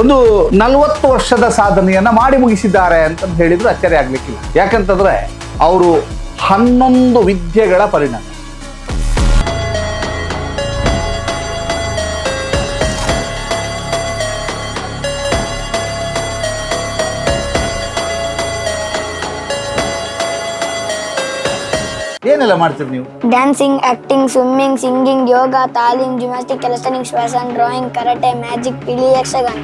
ಒಂದು 40 ವರ್ಷದ ಸಾಧನೆಯನ್ನ ಮಾಡಿ ಮುಗಿಸಿದ್ದಾರೆ ಅಂತ ಹೇಳಿದ್ರು ಅಚ್ಚರಿ ಆಗ್ಲಿಕ್ಕಿಲ್ಲ. ಯಾಕಂತಂದ್ರೆ ಅವರು 11 ವಿದ್ಯೆಗಳ ಪರಿಣಾಮ. ಏನೆಲ್ಲ ಮಾಡ್ತೀರಿ ನೀವು? Dancing, acting, swimming, singing, yoga, ತಾಲೀಮ್, gymnastic, calisthenics, fashion, drawing, karate, magic, ಪಿಲಿ, ಯಕ್ಷಗಾನ.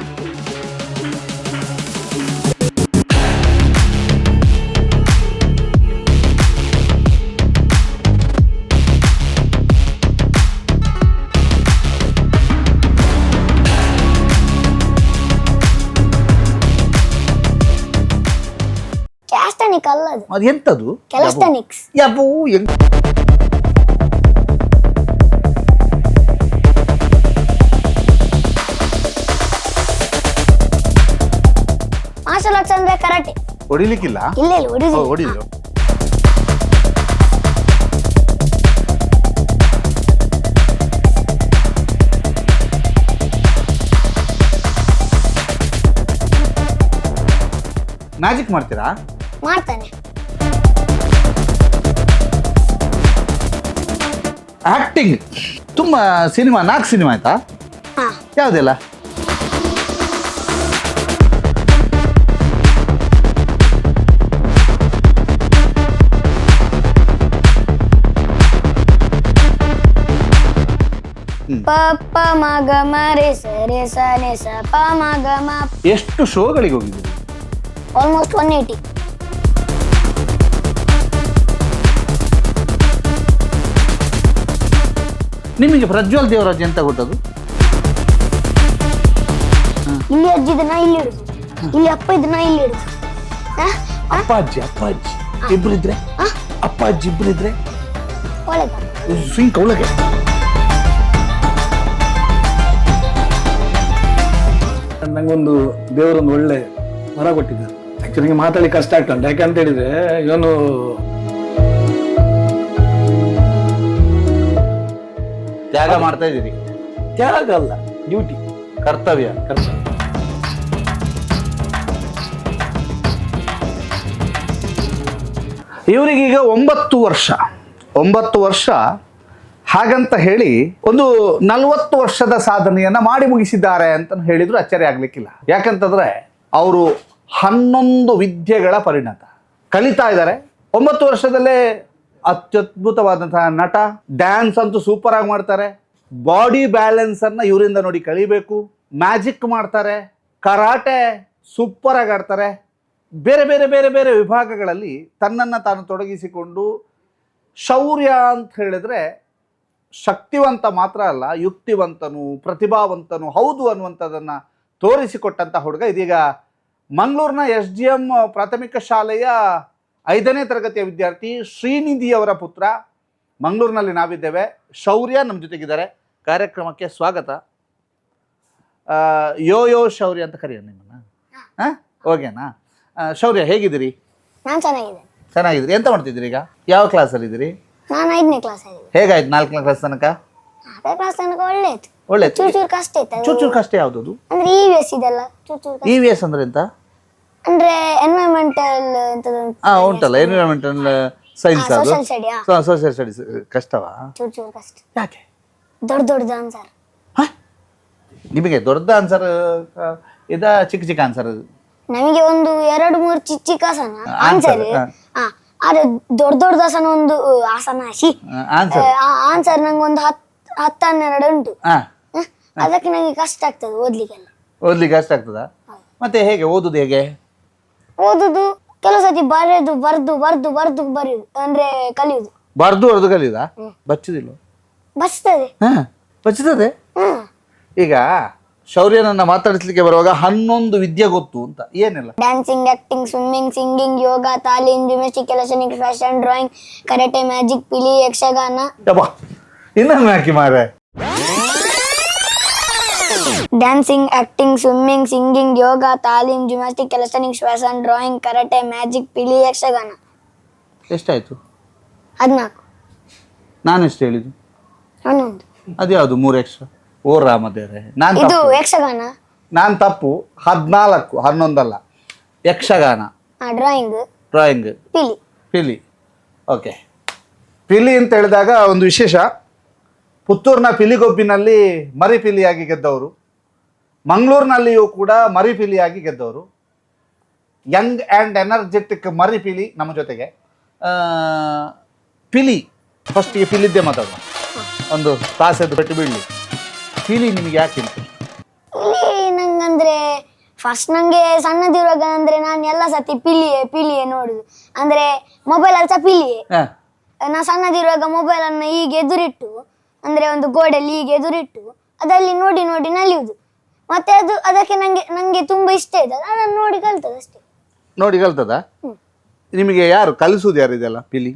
ಕ್ಯಾಲಿಸ್ಥೆನಿಕ್ ಅಲ್ಲದು, ಅದು ಎಂತದು? ಕ್ಯಾಲಿಸ್ಥೆನಿಕ್ಸ್. ಯಾಬು ಮಾರ್ಷಲ್ ಆರ್ಟ್ಸ್ ಅಂದ್ರೆ ಕರಾಟೆ. ಹೊಡಿಲಿಕ್ಕಿಲ್ಲ? ಇಲ್ಲ ಇಲ್ಲ, ಹೊಡಿದು ಹೊಡಿದ್ರು. ಮ್ಯಾಜಿಕ್ ಮಾಡ್ತೀರಾ? ಮಾಡ್ತಾನೆ. ಆಕ್ಟಿಂಗ್ ತುಂಬಾ ಸಿನಿಮಾ, 4 ಸಿನಿಮಾ ಆಯ್ತಾ? ಹಾ, ಯಾವುದೆಲ್ಲ? ಪ ಪ ಮ ಗ ಮ ರೆ ಸ ರೆ ಸ ನೆ ಸ ಪ ಮ ಗ ಮ. ಎಷ್ಟು ಶೋಗಳಿಗೆ ಹೋಗಿದ್ದೀರಿ? ಆಲ್ಮೋಸ್ಟ್ 180. ನಿಮಗೆ ಪ್ರಜ್ವಲ್ ದೇವರಾಜ್ ಎಂತ ಕೊಟ್ಟದು? ಇಲ್ಲಿ ಅಜ್ಜಿ ಇದನ್ನ ಇಲ್ಲಿ ಇಡುದು, ಇಲ್ಲಿ ಅಪ್ಪ ಇದನ್ನ ಇಲ್ಲಿ ಇಡುದು. ಅಪ್ಪಾಜಿ ಇಬ್ಬರಿದ್ರೆ, ಅಪ್ಪಾಜಿ ಇಬ್ಬರಿದ್ರೆ ಒಳಗೆ ಸಿಂಕ್ ಒಳಗೆ. ನಂಗೊಂದು ದೇವರೊಂದು ಒಳ್ಳೆ ವರ ಕೊಟ್ಟಿದ್ದಾರೆ. ಆಕ್ಚುಲಿ ನನಗೆ ಮಾತಾಡಿ ಕಷ್ಟ ಆಗ್ತುಂಟು. ಯಾಕಂತ ಹೇಳಿದ್ರೆ ಇವನು ತ್ಯಾಗ ಮಾಡ್ತಾ ಇದ್ದೀರಿ. ತ್ಯಾಗ ಅಲ್ಲ, ಡ್ಯೂಟಿ, ಕರ್ತವ್ಯ. ಇವರಿಗೀಗ 9 ವರ್ಷ. ಹಾಗಂತ ಹೇಳಿ ಒಂದು 40 ವರ್ಷದ ಸಾಧನೆಯನ್ನ ಮಾಡಿ ಮುಗಿಸಿದ್ದಾರೆ ಅಂತ ಹೇಳಿದ್ರು ಅಚ್ಚರಿ ಆಗ್ಲಿಕ್ಕಿಲ್ಲ. ಯಾಕಂತಂದ್ರೆ ಅವರು 11 ವಿದ್ಯೆಗಳ ಪರಿಣತ ಕಲಿತಾ ಇದ್ದಾರೆ. 9 ವರ್ಷದಲ್ಲೇ ಅತ್ಯದ್ಭುತವಾದಂತಹ ನಟ. ಡ್ಯಾನ್ಸ್ ಅಂತೂ ಸೂಪರ್ ಆಗಿ ಮಾಡ್ತಾರೆ. ಬಾಡಿ ಬ್ಯಾಲೆನ್ಸ್ ಅನ್ನ ಇವರಿಂದ ನೋಡಿ ಕಲಿಬೇಕು. ಮ್ಯಾಜಿಕ್ ಮಾಡ್ತಾರೆ, ಕರಾಟೆ ಸೂಪರ್ ಆಗಿ ಆಡ್ತಾರೆ. ಬೇರೆ ಬೇರೆ ಬೇರೆ ಬೇರೆ ವಿಭಾಗಗಳಲ್ಲಿ ತನ್ನನ್ನು ತಾನು ತೊಡಗಿಸಿಕೊಂಡು ಶೌರ್ಯ ಅಂತ ಹೇಳಿದ್ರೆ ಶಕ್ತಿವಂತ ಮಾತ್ರ ಅಲ್ಲ, ಯುಕ್ತಿವಂತನು, ಪ್ರತಿಭಾವಂತನು ಹೌದು ಅನ್ನುವಂಥದ್ದನ್ನು ತೋರಿಸಿಕೊಟ್ಟಂಥ ಹುಡುಗ. ಇದೀಗ ಮಂಗಳೂರಿನ SGM ಪ್ರಾಥಮಿಕ ಶಾಲೆಯ 5ನೇ ತರಗತಿಯ ವಿದ್ಯಾರ್ಥಿ ಶ್ರೀನಿಧಿಯವರ ಪುತ್ರ. ಮಂಗಳೂರಿನಲ್ಲಿ ನಾವಿದ್ದೇವೆ. ಶೌರ್ಯ ನಮ್ಮ ಜೊತೆಗಿದ್ದಾರೆ. ಕಾರ್ಯಕ್ರಮಕ್ಕೆ ಸ್ವಾಗತ. ಯೋ ಶೌರ್ಯ ಅಂತ ಕರೆಯೋಣ ನಿಮ್ಮನ್ನ? ಹಾಂ, ಓಕೆನಾ? ಶೌರ್ಯ, ಹೇಗಿದ್ದೀರಿ? ನಾನು ಚೆನ್ನಾಗಿದ್ದೇನೆ. ಚೆನ್ನಾಗಿದ್ದೀರಿ. ಎಂತ ಮಾಡ್ತಿದ್ದೀರಿ ಈಗ? ಯಾವ ಕ್ಲಾಸಲ್ಲಿದ್ದೀರಿ? ನಾನು 5ನೇ ಕ್ಲಾಸ್ ಆಗಿದ್ದೀನಿ. ಹೇಗಾಯ್ತು 4ನೇ ಕ್ಲಾಸ್ ತನಕ? 4ನೇ ಕ್ಲಾಸ್ ತನಕ ಒಳ್ಳೆ ಇತ್ತು. ಒಳ್ಳೆ ಚೂರು ಕಷ್ಟ ಇತ್ತು. ಚೂರು ಕಷ್ಟ ಯಾವ್ದು? ಅಂದ್ರೆ EVS ಇದೆಲ್ಲ ಚೂರು ಕಷ್ಟ. EVS ಅಂದ್ರೆ ಎಂತ? ಅಂದ್ರೆ ಎನ್ವೈರನ್ಮೆಂಟಲ್ ಉಂಟಲ್ಲ, ಎನ್ವಿರಾನ್ಮೆಂಟಲ್ ಸೈನ್ಸ್. ಅದು ಸೋಷಿಯಲ್ ಸ್ಟಡಿ. ಸೋಷಿಯಲ್ ಸ್ಟಡೀಸ್ ಕಷ್ಟವಾ? ಚೂರು ಕಷ್ಟ. ಯಾಕೆ? ದೊಡ್ಡ ಆನ್ಸರ್. ನಿಮಗೆ ದೊಡ್ಡ ಆನ್ಸರ್ ಇದ ಚಿಕ್ಕ ಚಿಕ್ಕ ಆನ್ಸರ್? ನಮಗೆ ಒಂದು 2-3 ಚಿಕ್ಕ ಆನ್ಸರ್. ಆದ್ರೆ ದೊಡ್ಡದಾಸನ ಒಂದು ಆಸನ ಆನ್ಸರ್ ನಂಗೆ ಒಂದು 10-12 ಉಂಟು. ಅದಕ್ಕೆ ನಂಗೆ ಕಷ್ಟ ಆಗ್ತದೆ ಓದ್ಲಿಕ್ಕೆಲ್ಲ. ಓದ್ಲಿಕ್ಕೆ ಕಷ್ಟ ಆಗ್ತದ? ಮತ್ತೆ ಹೇಗೆ ಓದುದು? ಹೇಗೆ ಓದುದು? ಕೆಲವು ಸತಿ ಬರೆದು ಬರೆಯುದು, ಅಂದ್ರೆ ಕಲಿಯುದು. ಬರ್ದು ಕಲಿಯುದಾ? ಬಚ್ಚುದಿಲ್ಲ? ಬಚ್ಚುತ್ತದೆ. ಈಗ ಶೌರ್ಯನನ್ನ ಮಾತಾಡಿಸ್ಲಿಕ್ಕೆ ಬರುವಾಗ 11 ವಿದ್ಯೆ ಗೊತ್ತು ಅಂತ. ಏನೆಲ್ಲ? Dancing, acting, swimming, singing, yoga, ತಾಲೀಮ್, gymnastic, calisthenics, fashion, drawing, karate, magic, ಪಿಲಿ, ಯಕ್ಷಗಾನ. ಇನ್ನೊಮ್ಮೆ ಹಾಕಿ ಮಾರೆ. Dancing, acting, swimming, singing, yoga, ತಾಲೀಮ್, gymnastic, calisthenics, fashion, drawing, karate, magic, ಪಿಲಿ, ಯಕ್ಷಗಾನ. ಎಷ್ಟಾಯ್ತು? 14. ನಾನು ಎಷ್ಟು ಹೇಳಿದ್ದು? 11. ಅದ್ಯಾವುದು 3 ಎಕ್ಸ್ಟ್ರಾ? ಓ ರಾಮದೇವ್ರೆ, ನಾನು ಇದು ಯಕ್ಷಗಾನ. ನಾನು ತಪ್ಪು 14 11 ಅಲ್ಲ. ಯಕ್ಷಗಾನ, ಡ್ರಾಯಿಂಗ್, ಡ್ರಾಯಿಂಗ್, ಪಿಲಿ. ಪಿಲಿ. ಓಕೆ, ಪಿಲಿ ಅಂತ ಹೇಳಿದಾಗ ಒಂದು ವಿಶೇಷ. ಪುತ್ತೂರಿನ ಪಿಲಿಗೊಬ್ಬಿನಲ್ಲಿ ಮರಿ ಪಿಲಿಯಾಗಿ ಗೆದ್ದವರು, ಮಂಗಳೂರಿನಲ್ಲಿಯೂ ಕೂಡ ಮರಿ ಪಿಲಿಯಾಗಿ ಗೆದ್ದವರು. ಯಂಗ್ ಆ್ಯಂಡ್ ಎನರ್ಜೆಟಿಕ್ ಮರಿ ಪಿಲಿ ನಮ್ಮ ಜೊತೆಗೆ. ಪಿಲಿ, ಫಸ್ಟಿಗೆ ಪಿಲಿದ್ದೇ ಮಾತಾಡುವ, ಒಂದು ತಾಸೆದು ಬೆಟ್ಟು ಬೀಳಲಿ. ಪಿಲಿ ನಿಮಗೆ ಯಾಕೆ ಇಂಟ್ರೆಸ್ಟ್? ಪಿಲಿ ನಂಗಂದ್ರೆ ಫಸ್ಟ್ ನಂಗೆ ಸಣ್ಣದಿರುವಾಗ ಅಂದ್ರೆ ನಾನು ಎಲ್ಲ ಸತಿ ಪಿಲಿಯೇ ನೋಡುದು. ಅಂದ್ರೆ ಮೊಬೈಲ್ ಅಲ್ಲಿ ಸಹ ಪಿಲಿಯೇ. ಹಾಂ, ನಾ ಸಣ್ಣದಿರುವಾಗ ಮೊಬೈಲ್ ಅನ್ನ ಹೀಗೆ ಎದುರಿಟ್ಟು, ಅಂದ್ರೆ ಒಂದು ಗೋಡೆಯಲ್ಲಿ ಹೀಗೆ ಎದುರಿಟ್ಟು ಅದಲ್ಲಿ ನೋಡಿ ನೋಡಿ ನಲಿಯುವುದು. ಮತ್ತೆ ಅದಕ್ಕೆ ನಂಗೆ ತುಂಬಾ ಇಷ್ಟ ಇದೆ, ನಾನು ನೋಡಿ ಕಲ್ತದ ಅಷ್ಟೇ. ನೋಡಿ ಕಲ್ತದ? ನಿಮಗೆ ಯಾರು ಕಲಿಸುವುದು, ಯಾರು ಇದೆಲ್ಲ ಪಿಲಿ?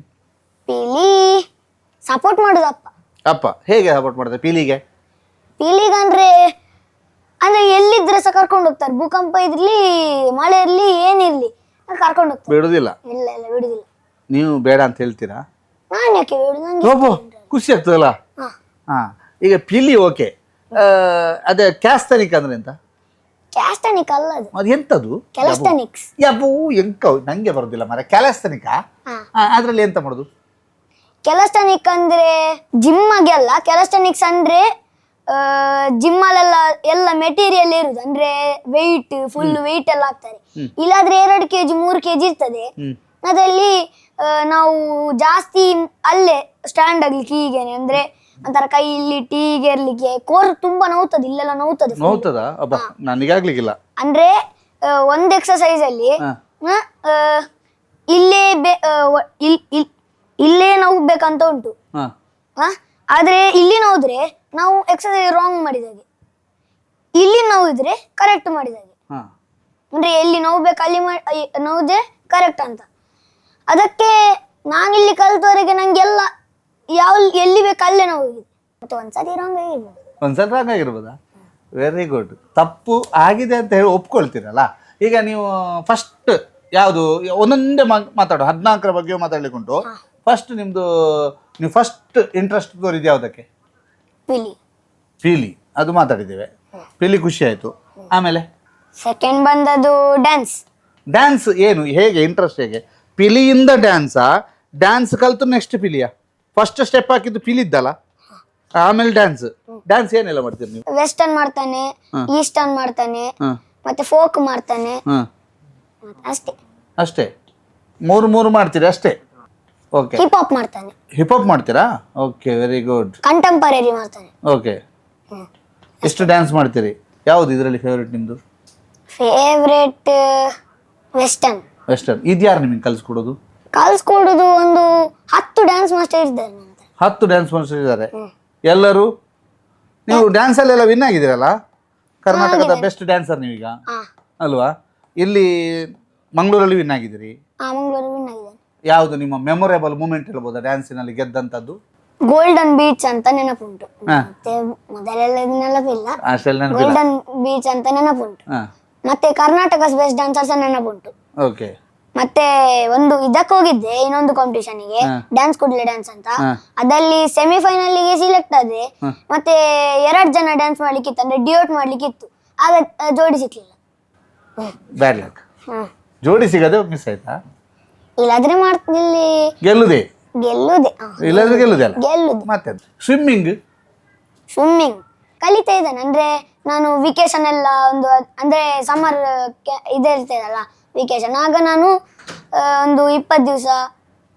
ಪಿಲಿ ಸಪೋರ್ಟ್ ಮಾಡುದು ಅಪ್ಪ. ಅಪ್ಪ ಹೇಗೆ ಸಪೋರ್ಟ್ ಮಾಡ್ತಾರೆ ಪಿಲಿಗೆ? ಪಿಲಿಗಂದ್ರೆ ಅಂದ್ರೆ ಎಲ್ಲಿದ್ರೆ ಸಹ ಕರ್ಕೊಂಡು ಹೋಗ್ತಾರೆ. ಭೂಕಂಪ ಇರ್ಲಿ, ಮಳೆ ಇರ್ಲಿ, ಏನಿರ್ಲಿ ಕರ್ಕೊಂಡು ಹೋಗ್ತಾರೆ. ಬಿಡುದಿಲ್ಲ? ಇಲ್ಲ ಬಿಡುದಿಲ್ಲ. ನೀವು ಬೇಡ ಅಂತ ಹೇಳ್ತೀರಾ? ನಾನು ಯಾಕೆ ಬಿಡುದು, ನಂಗೆ ಒಬ್ಬ ಖುಷಿ ಆಗ್ತದಲ್ಲ. ಹಾ. ಹಾಂ, ಈಗ ಪಿಲಿ ಓಕೆ. ಅದೇ ಕ್ಯಾಸ್ತನಿಕ್ ಅಂದ್ರೆ ಎಂತ? ಕ್ಯಾಸ್ಟನಿಕ್ ಅಲ್ಲ ಅದು, ಅದು ಎಂತದು? ಕೆಲಸ್ಟನಿಕ್ಸ್. ಯಾಬೂ ಎಂಕ ನಂಗೆ ಬರೋದಿಲ್ಲ ಮರ. ಕ್ಯಾಲಸ್ತನಿಕಾ? ಹಾ. ಅದರಲ್ಲಿ ಎಂತ ಮಾಡೋದು? ಕೆಲಸ್ಟನಿಕ್ ಅಂದ್ರೆ ಜಿಮ್ಗೆಲ್ಲ. ಕೆಲಸ್ಟನಿಕ್ಸ್ ಅಂದ್ರೆ ಜಿಮ್ಮಲ್ಲೆಲ್ಲ ಎಲ್ಲ ಮೆಟೀರಿಯಲ್ ಇರುದು, ಅಂದ್ರೆ ವೆಯ್ಟ್, ಫುಲ್ ವೆಯ್ಟ್ ಎಲ್ಲ ಹಾಕ್ತಾರೆ. ಇಲ್ಲಾದ್ರೆ 2 kg 3 kg ಇರ್ತದೆ. ಅದರಲ್ಲಿ ನಾವು ಜಾಸ್ತಿ ಅಲ್ಲೇ ಸ್ಟ್ಯಾಂಡ್ ಆಗ್ಲಿಕ್ಕೆ ಹೀಗೇನೆ, ಅಂದ್ರೆ ಒಂಥರ ಕೈ ಇಲ್ಲಿ ಟೀಗೆ ಇರ್ಲಿಕ್ಕೆ ಕೋರ್ ತುಂಬಾ ನೋವ್ತದೆ, ಇಲ್ಲೆಲ್ಲ ನೋವ್ತದೆ. ನೋವ್ತದ? ಅಬ್ಬಾ, ನನಗಾಗ್ಲಿಕ್ಕಿಲ್ಲ. ಅಂದ್ರೆ ಒಂದ್ ಎಕ್ಸರ್ಸೈಸ್ ಅಲ್ಲಿ ಇಲ್ಲೇ ನೋವ್ಬೇಕಂತ ಉಂಟು. ಆದ್ರೆ ಇಲ್ಲಿ ನೋಡಿದ್ರೆ ನಾವು ಎಕ್ಸರ್ಸೈಸ್ ರಾಂಗ್ ಮಾಡಿದಾಗೆ, ಇಲ್ಲಿ ನೋವಿದ್ರೆ ಕರೆಕ್ಟ್ ಮಾಡಿದಾಗೆ. ಅಂದ್ರೆ ಎಲ್ಲಿ ನೋವ್ಬೇಕು ಅಲ್ಲಿ ನೋವಿದ್ರೆ ಕರೆಕ್ಟ್ ಅಂತ. ಅದಕ್ಕೆ ನಾನಿಲ್ಲಿ ಕಲ್ತವರೆಗೆ ನಂಗೆಲ್ಲ ಎಲ್ಲಿ ಬೇಕು ಅಲ್ಲೇ ನೋವಿದೆ. ಮತ್ತೆ ಒಂದ್ಸತಿ ರಾಂಗ್ ಆಗಿರ್ಬೋದು. ಒಂದ್ಸಲ ರಾಂಗ್ ಆಗಿರ್ಬೋದಾ? Very good. ತಪ್ಪು ಆಗಿದೆ ಅಂತ ಹೇಳಿ ಒಪ್ಕೊಳ್ತೀರಲ್ಲ. ಈಗ ನೀವು ಫಸ್ಟ್ ಯಾವುದು ಒಂದೊಂದೇ ಮಾತಾಡೋ, 14ರ ಬಗ್ಗೆ ಮಾತಾಡ್ಲಿಕ್ಕೆ ಉಂಟು. ಫಸ್ಟ್ ನಿಮ್ದು, ನೀವು ಫಸ್ಟ್ ಇಂಟ್ರೆಸ್ಟ್ ತೋರಿದ್ದು ಯಾವುದಕ್ಕೆ? ಪಿಲಿ. ಪಿಲಿ, ಅದು ಮಾತಾಡಿದ್ದೇವೆ. ಪಿಲಿ ಖುಷಿ ಆಯ್ತು. ಆಮೇಲೆ ಸೆಕೆಂಡ್ ಬಂದದು ಡ್ಯಾನ್ಸ್. ಡ್ಯಾನ್ಸ್ ಏನು, ಹೇಗೆ ಇಂಟ್ರೆಸ್ಟ್ ಹೇಗೆ? ಪಿಲಿಯಿಂದ ಡ್ಯಾನ್ಸಾ? ಡ್ಯಾನ್ಸ್ ಕಲ್ತು ನೆಕ್ಸ್ಟ್ ಪಿಲಿಯಾ? ಫಸ್ಟ್ ಸ್ಟೆಪ್ ಹಾಕಿದ್ದು ಪಿಲಿ ಇದ್ದಲ್ಲ, ಆಮೇಲೆ ಡ್ಯಾನ್ಸ್. ಡ್ಯಾನ್ಸ್ ಏನೆಲ್ಲ ಮಾಡ್ತೀರಿ ನೀವು? ವೆಸ್ಟರ್ನ್ ಮಾಡ್ತಾನೆ, ಈಸ್ಟರ್ನ್ ಮಾಡ್ತಾನೆ, ಮತ್ತೆ ಫೋಕ್ ಮಾಡ್ತಾನೆ, ಅಷ್ಟೇ. ಅಷ್ಟೇ? ಮೂರು ಮಾಡ್ತೀರಿ ಅಷ್ಟೇ? ಓಕೆ. ಹಿಪ್ ಹಾಪ್ ಮಾಡ್ತಾನೆ. ಹಿಪ್ ಹಾಪ್ ಮಾಡ್ತೀರಾ? Okay, very good. ಕಂಟೆಂಪರರಿ ಮಾಡ್ತಾನೆ. ಓಕೆ. ಎಷ್ಟು ಡ್ಯಾನ್ಸ್ ಮಾಡ್ತೀರಿ? ಯಾವುದು ಇದರಲ್ಲಿ ಫೇವ್ರೇಟ್ ನಿಮ್ಮದು? Favourite western. ವೆಸ್ಟರ್ನ್. ಇದ್ಯಾರು ನಿಮಗೆ ಕಲಿಸ್ಕೊಡೋದು? ಕಲಿಸ್ಕೊಡೋದು ಒಂದು 10 ಡ್ಯಾನ್ಸ್ ಮಾಸ್ಟರ್ ಇದ್ದಾರೆ. 10 ಡ್ಯಾನ್ಸ್ ಮಾಸ್ಟರ್ ಇದ್ದಾರೆ. ಎಲ್ಲರೂ ನೀವು ಡ್ಯಾನ್ಸಲ್ಲೆಲ್ಲ ವಿನ್ ಆಗಿದ್ದೀರಲ್ಲ, ಕರ್ನಾಟಕದ ಬೆಸ್ಟ್ ಡ್ಯಾನ್ಸರ್ ನೀವೀಗ ಅಲ್ವಾ? ಇಲ್ಲಿ ಮಂಗಳೂರಲ್ಲಿ ವಿನ್ ಆಗಿದ್ದೀರಿ. ಮಂಗಳೂರು ವಿನ್ ಆಗಿದ್ದೇನೆ. ಯಾವುದು ನಿಮ್ಮ ಮೆಮೊರೇಬಲ್ ಮೂಮೆಂಟ್ ಹೇಳ್ಬೋದಾ ಡ್ಯಾನ್ಸಿನಲ್ಲಿ ಗೆದ್ದಂಥದ್ದು? ಗೋಲ್ಡನ್ ಬೀಚ್ ಅಂತ ನೆನಪುಂಟು. ಮತ್ತೆ ಮೊದಲೆಲ್ಲ ನೆನಪಿಲ್ಲ. ಗೋಲ್ಡನ್ ಬೀಚ್ ಅಂತ ನೆನಪುಂಟು. ಮತ್ತೆ ಕರ್ನಾಟಕ ಬೆಸ್ಟ್ ಡ್ಯಾನ್ಸರ್ಸ್ ನೆನಪುಂಟು. ಓಕೆ. ಮತ್ತೆ ಒಂದು ಇದಕ್ಕೆ ಹೋಗಿದ್ದೆ, ಇನ್ನೊಂದು ಕಾಂಪಿಟಿಷನ್ಗೆ, ಡ್ಯಾನ್ಸ್ ಕುಡ್ಲೆ ಡ್ಯಾನ್ಸ್ ಅಂತ. ಅದಲ್ಲಿ ಸೆಮಿಫೈನಲ್ಗೆ ಸಿಲೆಕ್ಟ್ ಆದ್ರೆ, ಮತ್ತೆ 2 ಜನ ಡ್ಯಾನ್ಸ್ ಮಾಡ್ಲಿಕ್ಕಿತ್ತು, ಅಂದ್ರೆ ಡ್ಯೂಟ್ ಮಾಡ್ಲಿಕ್ಕಿತ್ತು. ಆಗ ಜೋಡಿ ಸಿಕ್ಲಿಲ್ಲ. Bad luck. ಜೋಡಿ ಸಿಗದೆ ಮಿಸ್ ಆಯ್ತಾ? ಇಲ್ಲಾದ್ರೆ ಮಾಡ್ತಿಲ್ಲಿ ಗೆಲ್ಲುದೇ. ಇಲ್ಲಾದ್ರೆ ಗೆಲ್ಲುದೇ ಅಲ್ಲ. ಗೆಲ್ಲುದು. ಮತ್ತೆ ಸ್ವಿಮ್ಮಿಂಗ್ ಕಲಿತಾ ಇದ್ದಾನೆ. ಅಂದ್ರೆ ನಾನು ವಿಕೇಶನ್ ಎಲ್ಲ ಒಂದು, ಅಂದ್ರೆ ಸಮ್ಮರ್ ಇದೇ ಇರ್ತದಲ್ಲ ವಿಕೇಶನ್, ಆಗ ನಾನು ಒಂದು 20 ದಿವಸ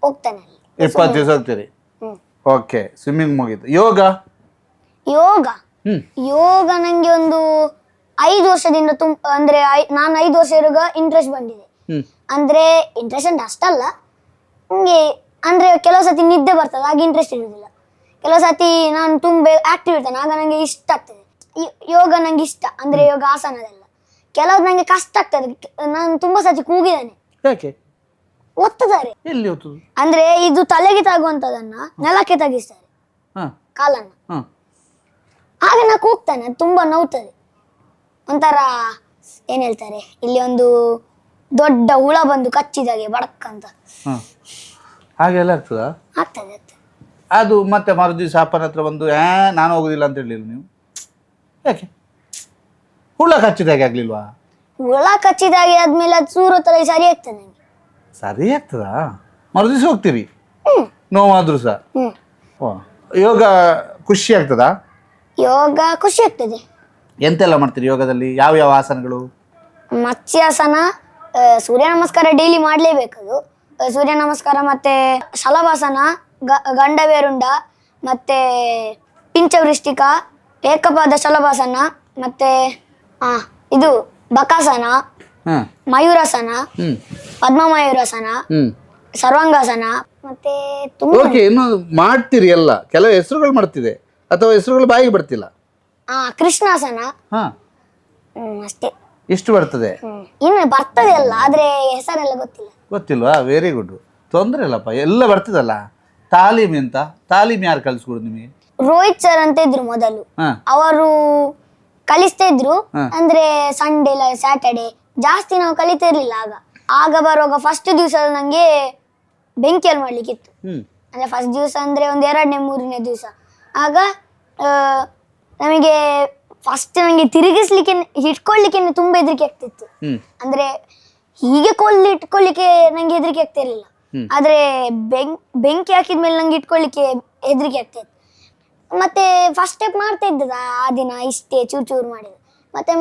ಹೋಗ್ತೇನೆ. 20 ದಿವಸ ಹೋಗ್ತೀರಿ? ಓಕೆ, ಸ್ವಿಮ್ಮಿಂಗ್ ಮುಗೀತು. ಯೋಗ ನಂಗೆ ಒಂದು 5 ವರ್ಷದಿಂದ ಅಂದ್ರೆ ನಾನು 5 ವರ್ಷ ಇರುವಾಗ ಇಂಟ್ರೆಸ್ಟ್ ಬಂದಿದೆ. ಅಂದ್ರೆ ಇಂಟ್ರೆಸ್ಟ್ ಅಂತ ಅಷ್ಟಲ್ಲ, ನಂಗೆ ಅಂದ್ರೆ ಕೆಲವು ಸತಿ ನಿದ್ದೆ ಬರ್ತದೆ, ಆಗ ಇಂಟ್ರೆಸ್ಟ್ ಇರುವುದಿಲ್ಲ. ಕೆಲವು ಸತಿ ನಾನು ತುಂಬಾ ಆಕ್ಟಿವ್ ಇರ್ತೇನೆ, ಆಗ ನಂಗೆ ಇಷ್ಟ ಆಗ್ತದೆ. ಯೋಗ ನಂಗೆ ಇಷ್ಟ, ಅಂದ್ರೆ ಯೋಗ ಆಸನದೆಲ್ಲ. ಕೆಲವ್ದು ನಂಗೆ ಕಷ್ಟ ಆಗ್ತದೆ. ನಾನು ತುಂಬಾ ಸತಿ ಕೂಗಿದ್ದೇನೆ. ಯಾಕೆ? ಒತ್ತುತ್ತಾರೆ. ಎಲ್ಲಿ ಒತ್ತುದು? ಅಂದ್ರೆ ಇದು ತಲೆಗೆ ತಾಗುವಂತದನ್ನ ನೆಲಕ್ಕೆ ತಗಿಸ್ತಾರೆ, ಕಾಲನ್ನ. ಆಗ ನಾ ಕೂಗ್ತಾನೆ, ಅದು ತುಂಬಾ ನೋವ್ತದೆ. ಒಂಥರ ಏನ್ ಹೇಳ್ತಾರೆ, ಇಲ್ಲಿ ಒಂದು ದೊಡ್ಡ ಹುಳ ಬಂದು ಕಚ್ಚಿದಾಗೆ ಬಡಕ್ ಅಂತ ಹಾಗೆಲ್ಲ ಆಗ್ತದ? ಆಗ್ತದೆ. ಅದು ಮತ್ತೆ ಮರುದಿವಸ ಅಪ್ಪನ ಹತ್ರ ಬಂದು ನಾನು ಹೋಗುದಿಲ್ಲ ಅಂತ ಹೇಳಿಲ್ಲ ನೀವು? ಯಾಕೆ? ಹುಳ ಕಚ್ಚಿದಾಗೆ ಆಗ್ಲಿಲ್ವಾ? ಹುಳ ಕಚ್ಚಿದಾಗೆ ಆದ್ಮೇಲೆ ಅದು ಸೂರತ್ತಲ್ಲಿ ಸರಿ ಆಗ್ತದೆ ನಂಗೆ. ಸರಿ ಆಗ್ತದಾ? ಮರುದಿವ್ಸ ಹೋಗ್ತೀರಿ ಹ್ಮ್ ನೋವಾದ್ರೂ ಸಹ? ಹ್ಮ್ ಓ, ಯೋಗ ಖುಷಿ ಆಗ್ತದಾ? ಯೋಗ ಖುಷಿ ಆಗ್ತದೆ. ಎಂತೆಲ್ಲ ಮಾಡ್ತೀರಿ ಯೋಗದಲ್ಲಿ? ಯಾವ ಯಾವ ಆಸನಗಳು? ಮತ್ಸ್ಯಾಸನ, ಸೂರ್ಯ ನಮಸ್ಕಾರ ಡೈಲಿ ಮಾಡ್ಲೇಬೇಕದು. ಸೂರ್ಯ ನಮಸ್ಕಾರ ಮತ್ತೆ ಶಲಭಾಸನ, ಗಂಡವೇರುಂಡ, ಮತ್ತೆ ಪಿಂಚವೃಷ್ಟಿಕ, ಏಕಪಾದ ಶಲಭಾಸನ, ಮತ್ತೆ ಇದು ಬಕಾಸನ, ಹ್ಮ್ ಮಯೂರಾಸನ, ಹ್ಮ್ ಪದ್ಮ ಮಯೂರಾಸನ, ಹ್ಮ್ ಸರ್ವಾಂಗಾಸನ, ಮತ್ತೆ ತುಂಬಾ ಓಕೆ. ಇನ್ನು ಮಾಡ್ತೀರಿ ಎಲ್ಲ, ಕೆಲವು ಹೆಸರುಗಳು ಮಾಡ್ತಿದೆ ಅಥವಾ ಹೆಸರುಗಳು ಬಾಯಿಗೆ ಬರ್ತಿಲ್ಲ? ಕೃಷ್ಣಾಸನ. ಹಾ, ಅಷ್ಟೇ. ಎಷ್ಟು ಬರ್ತದೆ? ಇನ್ನು ಬರ್ತದೆ ಅಲ್ಲ, ಆದ್ರೆ ಹೆಸರೆಲ್ಲ ಗೊತ್ತಿಲ್ಲ. ಗೊತ್ತಿಲ್ವಾ? ವೆರಿ ಗುಡ್, ತೊಂದರೆ ಇಲ್ಲಪ್ಪ, ಎಲ್ಲ ಬರ್ತದಲ್ಲ. ತಾಲೀಮ್ ಎಂತ? ತಾಲೀಮ್ ಯಾರು ಕಲಿಸ್ಕೊಡುದು ನಿಮಗೆ? ರೋಹಿತ್ ಸರ್ ಅಂತ ಇದ್ರು ಮೊದಲು, ಹಾ ಅವರು ಕಲಿಸ್ತಾ ಇದ್ರು. ಅಂದ್ರೆ ಸಂಡೇ ಇಲ್ಲ ಸ್ಯಾಟರ್ಡೆ ಜಾಸ್ತಿ ನಾವು ಕಲಿತಾ ಇರ್ಲಿಲ್ಲ ಆಗ ಬರುವಾಗ ಫಸ್ಟ್ ದಿವಸ ನಂಗೆ ಬೆಂಕಿಯಲ್ಲಿ ಮಾಡ್ಲಿಕ್ಕಿತ್ತು. ಹ್ಮ್ ಅಂದ್ರೆ ಫಸ್ಟ್ ದಿವಸ ಅಂದ್ರೆ ಒಂದು 2ನೇ 3ನೇ ದಿವಸ. ಆಗ ನಮಗೆ ಫಸ್ಟ್ ನಂಗೆ ತಿರುಗಿಸ್ಲಿಕ್ಕೆ ಇಟ್ಕೊಳ್ಲಿಕ್ಕೆ ತುಂಬಾ ಹೆದರಿಕೆ ಆಗ್ತಿತ್ತು. ಹ್ಮ್ ಅಂದ್ರೆ ಹೀಗೆ ಇಟ್ಕೊಳ್ಳಿಕ್ಕೆ ನಂಗೆ ಹೆದರಿಕೆ ಆಗ್ತಾ ಇರ್ಲಿಲ್ಲ, ಆದ್ರೆ ಬೆಂಕಿ ಹಾಕಿದ್ಮೇಲೆ ನಂಗೆ ಇಟ್ಕೊಳ್ಳಿಕ್ಕೆ ಹೆದರಿಕೆ ಆಗ್ತಿತ್ತು. ಮತ್ತೆ ಫಸ್ಟ್ ಸ್ಟೆಪ್ ಮಾಡ್ತಾ ಇದ್ದದ ಆ ದಿನ ಇಷ್ಟೇ ಚೂರು ಮಾಡಿದ್ದು. ಮತ್ತೆ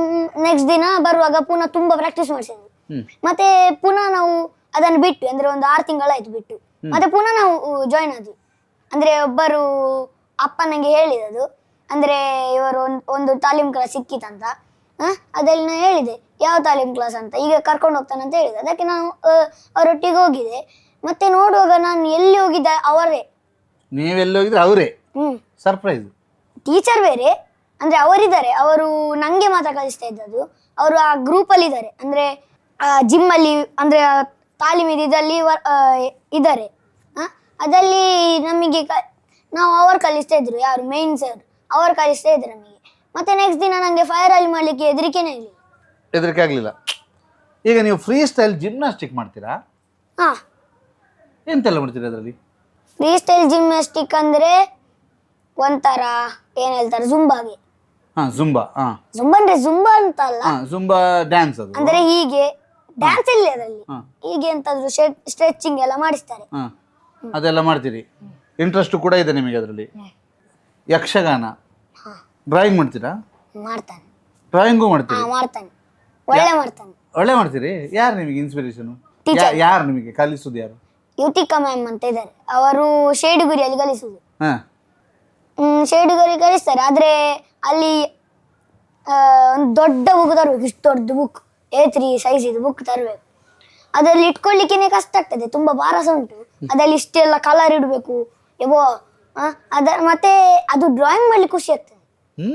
ನೆಕ್ಸ್ಟ್ ದಿನ ಬರುವಾಗ ಪುನಃ ತುಂಬಾ ಪ್ರಾಕ್ಟೀಸ್ ಮಾಡಿಸಿದ್ವಿ. ಮತ್ತೆ ಪುನಃ ನಾವು ಅದನ್ನು ಬಿಟ್ಟು, ಅಂದ್ರೆ ಒಂದು 6 ತಿಂಗಳಾಯ್ತು ಬಿಟ್ಟು, ಮತ್ತೆ ಪುನಃ ನಾವು ಜಾಯ್ನ್ ಆದ್ವಿ. ಅಂದ್ರೆ ಒಬ್ಬರು ಅಪ್ಪ ನಂಗೆ ಹೇಳಿದದು, ಅಂದ್ರೆ ಇವರು ಒಂದು ತಾಲೀಮ್ ಕ್ಲಾಸ್ ಸಿಕ್ಕಿತಂತ. ಅದಲ್ಲಿ ನಾನು ಹೇಳಿದೆ ಯಾವ ತಾಲೀಮ್ ಕ್ಲಾಸ್ ಅಂತ, ಈಗ ಕರ್ಕೊಂಡು ಹೋಗ್ತಾನಂತ ಹೇಳಿದೆ. ಅದಕ್ಕೆ ನಾನು ಅವರೊಟ್ಟಿಗೆ ಹೋಗಿದೆ. ಮತ್ತೆ ನೋಡುವಾಗ ನಾನು ಎಲ್ಲಿ ಹೋಗಿದ್ದೆ ಅವರೇ. ನೀವೆಲ್ಲ ಹೋಗಿದ್ರೆ ಅವರೇ? ಸರ್ಪ್ರೈಸ್. ಟೀಚರ್ ಬೇರೆ, ಅಂದ್ರೆ ಅವರಿದ್ದಾರೆ, ಅವರು ನಂಗೆ ಮಾತ್ರ ಕಲಿಸ್ತಾ ಇದ್ದದ್ದು. ಅವರು ಆ ಗ್ರೂಪ್ ಅಲ್ಲಿ ಇದ್ದಾರೆ, ಅಂದ್ರೆ ಜಿಮ್ ಅಲ್ಲಿ, ಅಂದ್ರೆ ತಾಲೀಮ್ ಇದ್ದಲ್ಲಿ ಇದ್ದಾರೆ. ಅದಲ್ಲಿ ನಮಗೆ ನಾವು ಅವರು ಕಲಿಸ್ತಾ ಇದ್ರು, ಯಾರು ಮೇನ್ ಸರ್ ಅವರು ಕಲಿಸ್ತಾ ಇದ್ರು ನಮಗೆ. ಮತ್ತೆ ನೆಕ್ಸ್ಟ್ ದಿನ ನಂಗೆ ಫೈರ್ ಅಲ್ಲಿ ಮಾಡ್ಲಿಕ್ಕೆ ಹೆದರಿಕೆನೇ ಇರಲಿಲ್ಲ. ಹೆದರಿಕೆ ಆಗ್ಲಿಲ್ಲ. ಈಗ ನೀವು ಫ್ರೀ ಸ್ಟೈಲ್ ಜಿಮ್ನಾಸ್ಟಿಕ್ ಮಾಡ್ತೀರಾ? ಹಾ, ಎಂತೆಲ್ಲ ಮಾಡ್ತೀರಾ ಅದರಲ್ಲಿ? ಫ್ರೀ ಸ್ಟೈಲ್ ಜಿಮ್ನಾಸ್ಟಿಕ್ ಅಂದ್ರೆ ಒಂಥರ ಏನ್ ಹೇಳ್ತಾರೆ, ಜುಂಬಾಗೆ. ಜುಂಬಾ. ಜುಂಬಾ ಅಂದ್ರೆ ಜುಂಬಾ ಅಂತ ಅಲ್ಲ, ಜುಂಬಾ ಡ್ಯಾನ್ಸ್ ಅದು. ಅಂದ್ರೆ ಹೀಗೆ ಡ್ಯಾನ್ಸ್ ಇಲ್ಲ ಅದರಲ್ಲಿ, ಹೀಗೆ ಎಂತಾದ್ರು ಸ್ಟ್ರೆಚಿಂಗ್ ಎಲ್ಲ ಮಾಡಿಸ್ತಾರೆ. ಅದೆಲ್ಲ ಮಾಡ್ತೀರಿ? ಇಂಟ್ರೆಸ್ಟ್ ಕೂಡ ಇದೆ ನಿಮಗೆ ಅದರಲ್ಲಿ? ಯಕ್ಷಗಾನ, ಡ್ರಾಯಿಂಗ್ ಮಾಡ್ತೀರಾ? ಮಾಡ್ತಾನೆ. ಡ್ರಾಯಿಂಗು ಮಾಡ್ತೀರಿ? ಮಾಡ್ತಾನೆ, ಒಳ್ಳೆ ಮಾಡ್ತಾನೆ. ಒಳ್ಳೆ ಮಾಡ್ತೀರಿ. ಯಾರು ನಿಮಗೆ ಇನ್ಸ್ಪಿರೇಷನ್? ಯಾರು ನಿಮಗೆ ಕಲಿಸುದು? ಯಾರು? ಯುತಿಕಾ ಮ್ಯಾಮ್ ಅಂತ ಇದ್ದಾರೆ, ಅವರು ಶೇಡುಗುರಿಯಲ್ಲಿ ಕಲಿಸುದು. ಹಾ, ಶೇಡುಗುರಿ ಕಲಿಸ್ತಾರೆ. ಆದ್ರೆ ಅಲ್ಲಿ ಒಂದು ದೊಡ್ಡ ಬುಕ್ ತರಬೇಕು, ಇಷ್ಟು ದೊಡ್ಡ ಬುಕ್, A3 ಸೈಜ್ ಇದು ಬುಕ್ ತರಬೇಕು. ಅದರಲ್ಲಿ ಇಟ್ಕೊಳ್ಳಿಕ್ಕೇನೆ ಕಷ್ಟ ಆಗ್ತದೆ, ತುಂಬಾ ಭಾರ ಸಹ ಉಂಟು. ಅದರಲ್ಲಿ ಇಷ್ಟೆಲ್ಲ ಕಲರ್ ಇಡಬೇಕು, ಮತ್ತೆ ಅದು ಡ್ರಾಯಿಂಗ್ ಮಾಡ್ಲಿಕ್ಕೆ ಖುಷಿ ಆಗ್ತದೆ.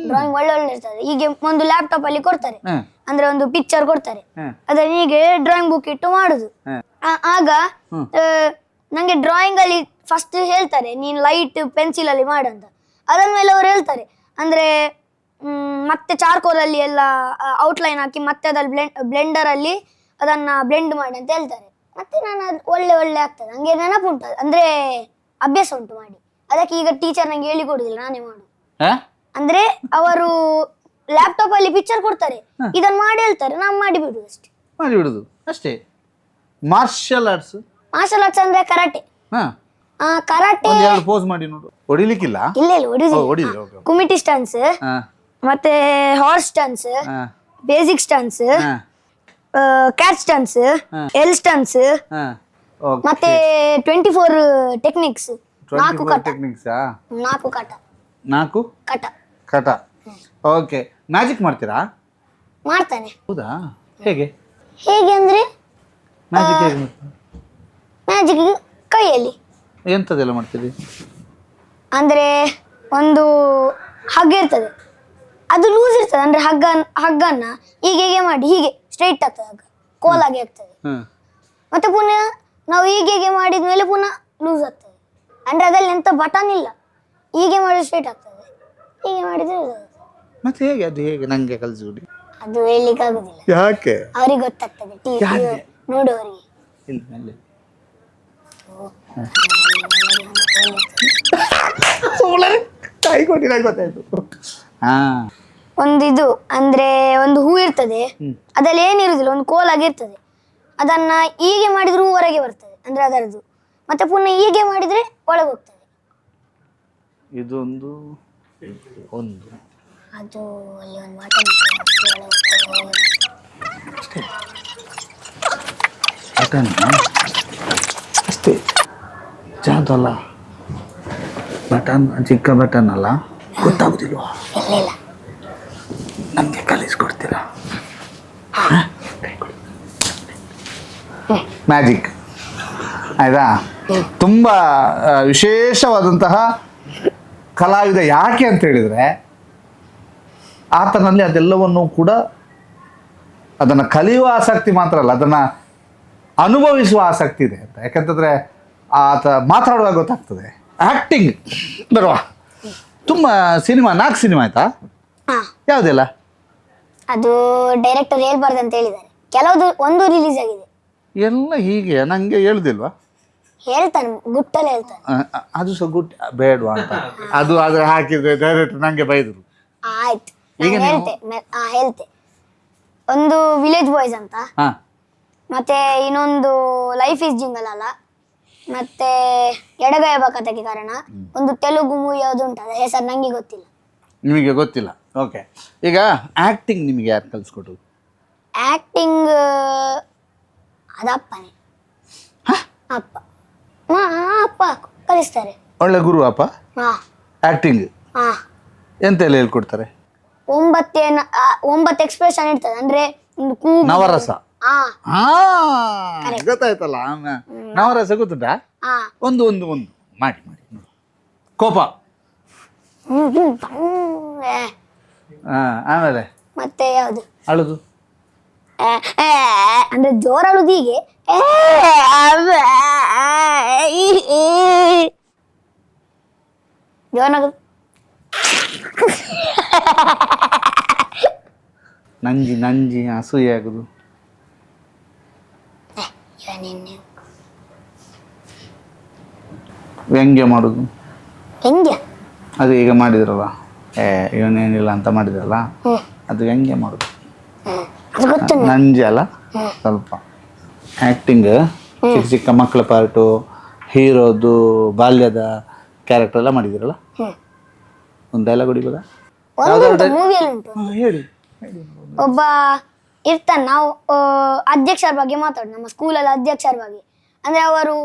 ಡ್ರಾಯಿಂಗ್ ಒಳ್ಳೆ ಒಳ್ಳೆ ಇರ್ತದೆ. ಹೀಗೆ ಒಂದು ಲ್ಯಾಪ್ಟಾಪ್ ಅಲ್ಲಿ ಕೊಡ್ತಾರೆ, ಅಂದ್ರೆ ಒಂದು ಪಿಕ್ಚರ್ ಕೊಡ್ತಾರೆ, ಅದನ್ನ ಹೀಗೆ ಡ್ರಾಯಿಂಗ್ ಬುಕ್ ಇಟ್ಟು ಮಾಡುದು. ಆಗ ನಂಗೆ ಡ್ರಾಯಿಂಗ್ ಅಲ್ಲಿ ಫಸ್ಟ್ ಹೇಳ್ತಾರೆ, ನೀನ್ ಲೈಟ್ ಪೆನ್ಸಿಲ್ ಅಲ್ಲಿ ಮಾಡಂತ. ಅದಾದ್ಮೇಲೆ ಅವ್ರು ಹೇಳ್ತಾರೆ, ಅಂದ್ರೆ ಮತ್ತೆ ಚಾರ್ಕೋಲ್ ಅಲ್ಲಿ ಎಲ್ಲ ಔಟ್ಲೈನ್ ಹಾಕಿ ಮತ್ತೆ ಅದ್ರಲ್ಲಿ ಬ್ಲೆಂಡರ್ ಅಲ್ಲಿ ಅದನ್ನ ಬ್ಲೆಂಡ್ ಮಾಡಿ ಅಂತ ಹೇಳ್ತಾರೆ. ಮತ್ತೆ ನಾನು ಅದು ಒಳ್ಳೆ ಒಳ್ಳೆ ಆಗ್ತದೆ, ನಂಗೆ ನೆನಪುಂಟು, ಅಂದ್ರೆ ಅಭ್ಯಾಸ ಉಂಟು ಮಾಡಿ. ಅದಕ್ಕೆ ಈಗ ಟೀಚರ್ ನಂಗೆ ಹೇಳಿ ಕೊಡುದಿಲ್ಲ, ನಾನೇ ಮಾಡು. ಅಂದ್ರೆ ಅವರು ಲ್ಯಾಪ್ಟಾಪ್ ಅಲ್ಲಿ ಪಿಕ್ಚರ್ ಕೊಡ್ತಾರೆ, ಇದನ್ನ ಮಾಡಿ ಹೇಳ್ತಾರೆ, ನಾವು ಮಾಡಿ ಬಿಡುದು ಅಷ್ಟೇ. ಮಾಡಿ ಬಿಡುದು ಅಷ್ಟೇ. Martial arts? ಮಾರ್ಷಲ್ ಆರ್ಟ್ಸ್ ಅಂದ್ರೆ ಕರಾಟೆ. ಕರಾಟೆ ಎರಡು ಪೋಸ್ ಮಾಡಿ ನೋಡು. ಹೊಡಿಲಿಕ್ಕಿಲ್ಲ? ಇಲ್ಲ ಹೊಡಿದಿಲ್ಲ. ಕುಮಿಟಿ ಸ್ಟನ್ಸ್, ಮತ್ತೆ horse stunts, basic stunts, catch stunts, L stunts, ಮತ್ತೆ 24 ಟೆಕ್ನಿಕ್ಸ್. 4 ಟೆಕ್ನಿಕ್ಸ್. 4 ಕಟ. 4 ಕಟ. ಓಕೆ. ಮ್ಯಾಜಿಕ್ ಮಾಡ್ತೀರಾ? ಮಾಡ್ತಾನೆ. ಹೌದಾ? ಹೇಗೆ ಅಂದ್ರೆ ಮ್ಯಾಜಿಕ್ ಹೇಗೆ ಮಾಡ್ತೀರಾ? ಮ್ಯಾಜಿಕ್ ಕೈಯಲ್ಲಿ. ಎಂತದೆಲ್ಲ ಮಾಡ್ತೀರಿ? ಅಂದ್ರೆ ಒಂದು ಹಗ್ಗ ಇರ್ತದೆ, ಅದು ಲೂಸ್ ಇರ್ತದೆ, ಅಂದ್ರೆ ಹಗ್ಗನ್ನ ಹೀಗೆ ಮಾಡಿ ಹೀಗೆ ಸ್ಟ್ರೈಟ್ ಆಗ್ತದೆ, ಹಗ್ಗ ಕೋಲಾಗಿ ಆಗ್ತದೆ. ಮತ್ತೆ ಪುನಃ ನಾವು ಹೀಗೆ ಮಾಡಿದ್ಮೇಲೆ ಪುನಃ ಲೂಸ್ ಆಗ್ತದೆ. ಅಂದ್ರೆ ಅದ್ರಲ್ಲಿ ಎಂತ ಬಟನ್ ಇಲ್ಲ, ಹೀಗೆ ಮಾಡಿದ್ರೆ ಸ್ಟ್ರೈಟ್ ಆಗ್ತದೆ, ಹೀಗೆ ಮಾಡಿದ್ರೆ ಲೂಸ್ ಆಗ್ತದೆ. ಮತ್ತೆ ಹೇಗೆ ಅದು ಹೇಗೆ ನಂಗೆ ಕಲಿಸ್ಬಿಡಿ. ಅದು ಹೇಳಲಿಕ್ಕೆ ಆಗುದಿಲ್ಲ. ಯಾಕೆ? ಅವ್ರಿಗೆ ಗೊತ್ತಾಗ್ತದೆ, ನೋಡುವವರಿಗೆ. ಒಂದು ಇದು ಅಂದ್ರೆ ಒಂದು ಹೂ ಇರ್ತದೆ, ಅದ್ರಲ್ಲಿ ಏನಿರುದಿಲ್ಲ, ಒಂದು ಕೋಲಾಗಿರ್ತದೆ. ಅದನ್ನ ಹೀಗೆ ಮಾಡಿದ್ರು ಹೂ ಹೊರಗೆ ಬರ್ತದೆ, ಅಂದ್ರೆ ಅದರದ್ದು. ಮತ್ತೆ ಪುನಃ ಹೀಗೆ ಮಾಡಿದ್ರೆ ಒಳಗೆ ಹೋಗ್ತದೆ. ಇದೊಂದು ಒಂದು ಅದು ಅಲ್ಲಿ ಒಂದು ಬಟನ್ ಅಷ್ಟೇ. ಜಾದಲ್ಲ ಬಟನ್, ಚಿಕ್ಕ ಬಟನ್ ಅಲ್ಲ, ಗೊತ್ತಾಗುದಿಲ್ವಾ? ಇಲ್ಲ ನಮಗೆ ಕಲಿಸ್ಕೊಡ್ತೀರಾ? ಮ್ಯಾಜಿಕ್ ಆಯ್ತಾ? ತುಂಬ ವಿಶೇಷವಾದಂತಹ ಕಲಾವಿದ. ಯಾಕೆ ಅಂತ ಹೇಳಿದರೆ ಆತನಲ್ಲಿ ಅದೆಲ್ಲವನ್ನು ಕೂಡ ಅದನ್ನು ಕಲಿಯುವ ಆಸಕ್ತಿ ಮಾತ್ರ ಅಲ್ಲ, ಅದನ್ನು ಅನುಭವಿಸುವ ಆಸಕ್ತಿ ಇದೆ ಅಂತ. ಯಾಕಂತಂದರೆ ಆತ ಮಾತಾಡುವಾಗ ಗೊತ್ತಾಗ್ತದೆ. ಆ್ಯಕ್ಟಿಂಗ್ ಬರುವ ತುಂಬ ಸಿನಿಮಾ, 4 ಸಿನಿಮಾ ಆಯ್ತಾ? ಯಾವುದೆಲ್ಲ? ಅದು ಡೈರೆಕ್ಟರ್ ಹೇಳ್ಬಾರ್ದು ಅಂತ ಹೇಳಿದ್ದಾರೆ. ಕೆಲವುದು ಒಂದು ರಿಲೀಸ್ ಆಗಿದೆ. ಎಲ್ಲ ಹೀಗೆ ನನಗೆ ಹೇಳುದಿಲ್ವಾ? ಹೇಳ್ತಾನೆ, ಗುಟ್ಟಲ್ಲಿ ಹೇಳ್ತಾನೆ. ಅದು ಸಹ ಗುಡ್ ಬೇಡವಾ ಅಂತ. ಅದು ಆದರೆ ಹಾಕಿದ್ರೆ ಡೈರೆಕ್ಟರ್ ನನಗೆ ಬೈದರು. ಆಯ್ತು, ಹೇಳ್ತೆ. ಒಂದು ವಿಲೇಜ್ ಬಾಯ್ಸ್ ಅಂತ, ಹಾಂ, ಮತ್ತೆ ಇನ್ನೊಂದು ಲೈಫ್ ಇಸ್ ಜಿಂಗಲ್ ಅಲ್ಲ, ಮತ್ತೆ ಎಡಗೈ ಕಥೆಗೆ ಕಾರಣ, ಒಂದು ತೆಲುಗು ಮೂವಿ ಯಾವುದು ಉಂಟು, ಅದ ಹೆಸರು ನಂಗೆ ಗೊತ್ತಿಲ್ಲ. ನಿಮಗೆ ಗೊತ್ತಿಲ್ಲ? ಓಕೆ. ಈಗ ಆ್ಯಕ್ಟಿಂಗ್ ನಿಮಗೆ ಯಾರು ಕಲಿಸ್ಕೊಟ್ರು? ಆಕ್ಟಿಂಗ್ ಅದಪ್ಪನೇ, ಅಪ್ಪ ಅಪ್ಪ ಕಲಿಸ್ತಾರೆ. ಒಳ್ಳೆ ಗುರು ಅಪ್ಪ. ಹಾ ಆ್ಯಕ್ಟಿಂಗ್ ಹಾ ಎಂತೆಲ್ಲ ಹೇಳ್ಕೊಡ್ತಾರೆ? 9 ಎಕ್ಸ್ಪ್ರೆಷನ್ ಇರ್ತದೆ, ಅಂದ್ರೆ ಒಂದು ಕೂಗು, ನವರಸ. ಹಾ ಗೊತ್ತಾಯ್ತಲ್ಲ, ನವರಸ ಗೊತ್ತುಂಟಾ? ಹಾ ಒಂದು ಒಂದು ಒಂದು ಮಾಡಿ ಮಾಡಿ ನೋಡು. ಕೋಪ. ಆಮೇಲೆ ಮತ್ತೆ ಯಾವುದು ಅಳುದು? ಅಂದ್ರೆ ಜೋರ ಅಳುದು ಹೀಗೆ. ಜೋರಾಗುದು ನಂಜಿ ನಂಜಿ ಅಸೂಯೆ ಆಗುದು. ವ್ಯಂಗ್ಯ ಮಾಡುದು. ಹೆಂಗೆ? ಅದು ಈಗ ಮಾಡಿದ್ರಲ್ಲ, ಇವನೇನಿಲ್ಲ ಅಂತ ಮಾಡಿದ್ರಲ್ಲ, ಅದು ವ್ಯಂಗ್ಯ ಮಾಡುದು. ಅದು ಗೊತ್ತು. ನಂಜಿ ಅಲ್ಲ, ಸ್ವಲ್ಪ ಆ್ಯಕ್ಟಿಂಗ್. ಚಿಕ್ಕ ಚಿಕ್ಕ ಮಕ್ಕಳ ಪಾರ್ಟು, ಹೀರೋದು, ಬಾಲ್ಯದ ಕ್ಯಾರೆಕ್ಟರ್ ಎಲ್ಲ ಮಾಡಿದಿರಲ್ಲ. ಒಂದು ಡೈಲಾಗ್ ಹೊಡಿಬೋದಾ? ಮೂವಿಯಲ್ಲಿ ಉಂಟು. ಹೇಳಿ. ಒಬ್ಬ ಇರ್ತಾನೆ, ನಾವು ಅಧ್ಯಕ್ಷರ ಬಗ್ಗೆ ಮಾತಾಡೋದು, ನಮ್ಮ ಸ್ಕೂಲಲ್ಲಿ ಅಧ್ಯಕ್ಷರ ಬಗ್ಗೆ. ಅಂದ್ರೆ ಅವರು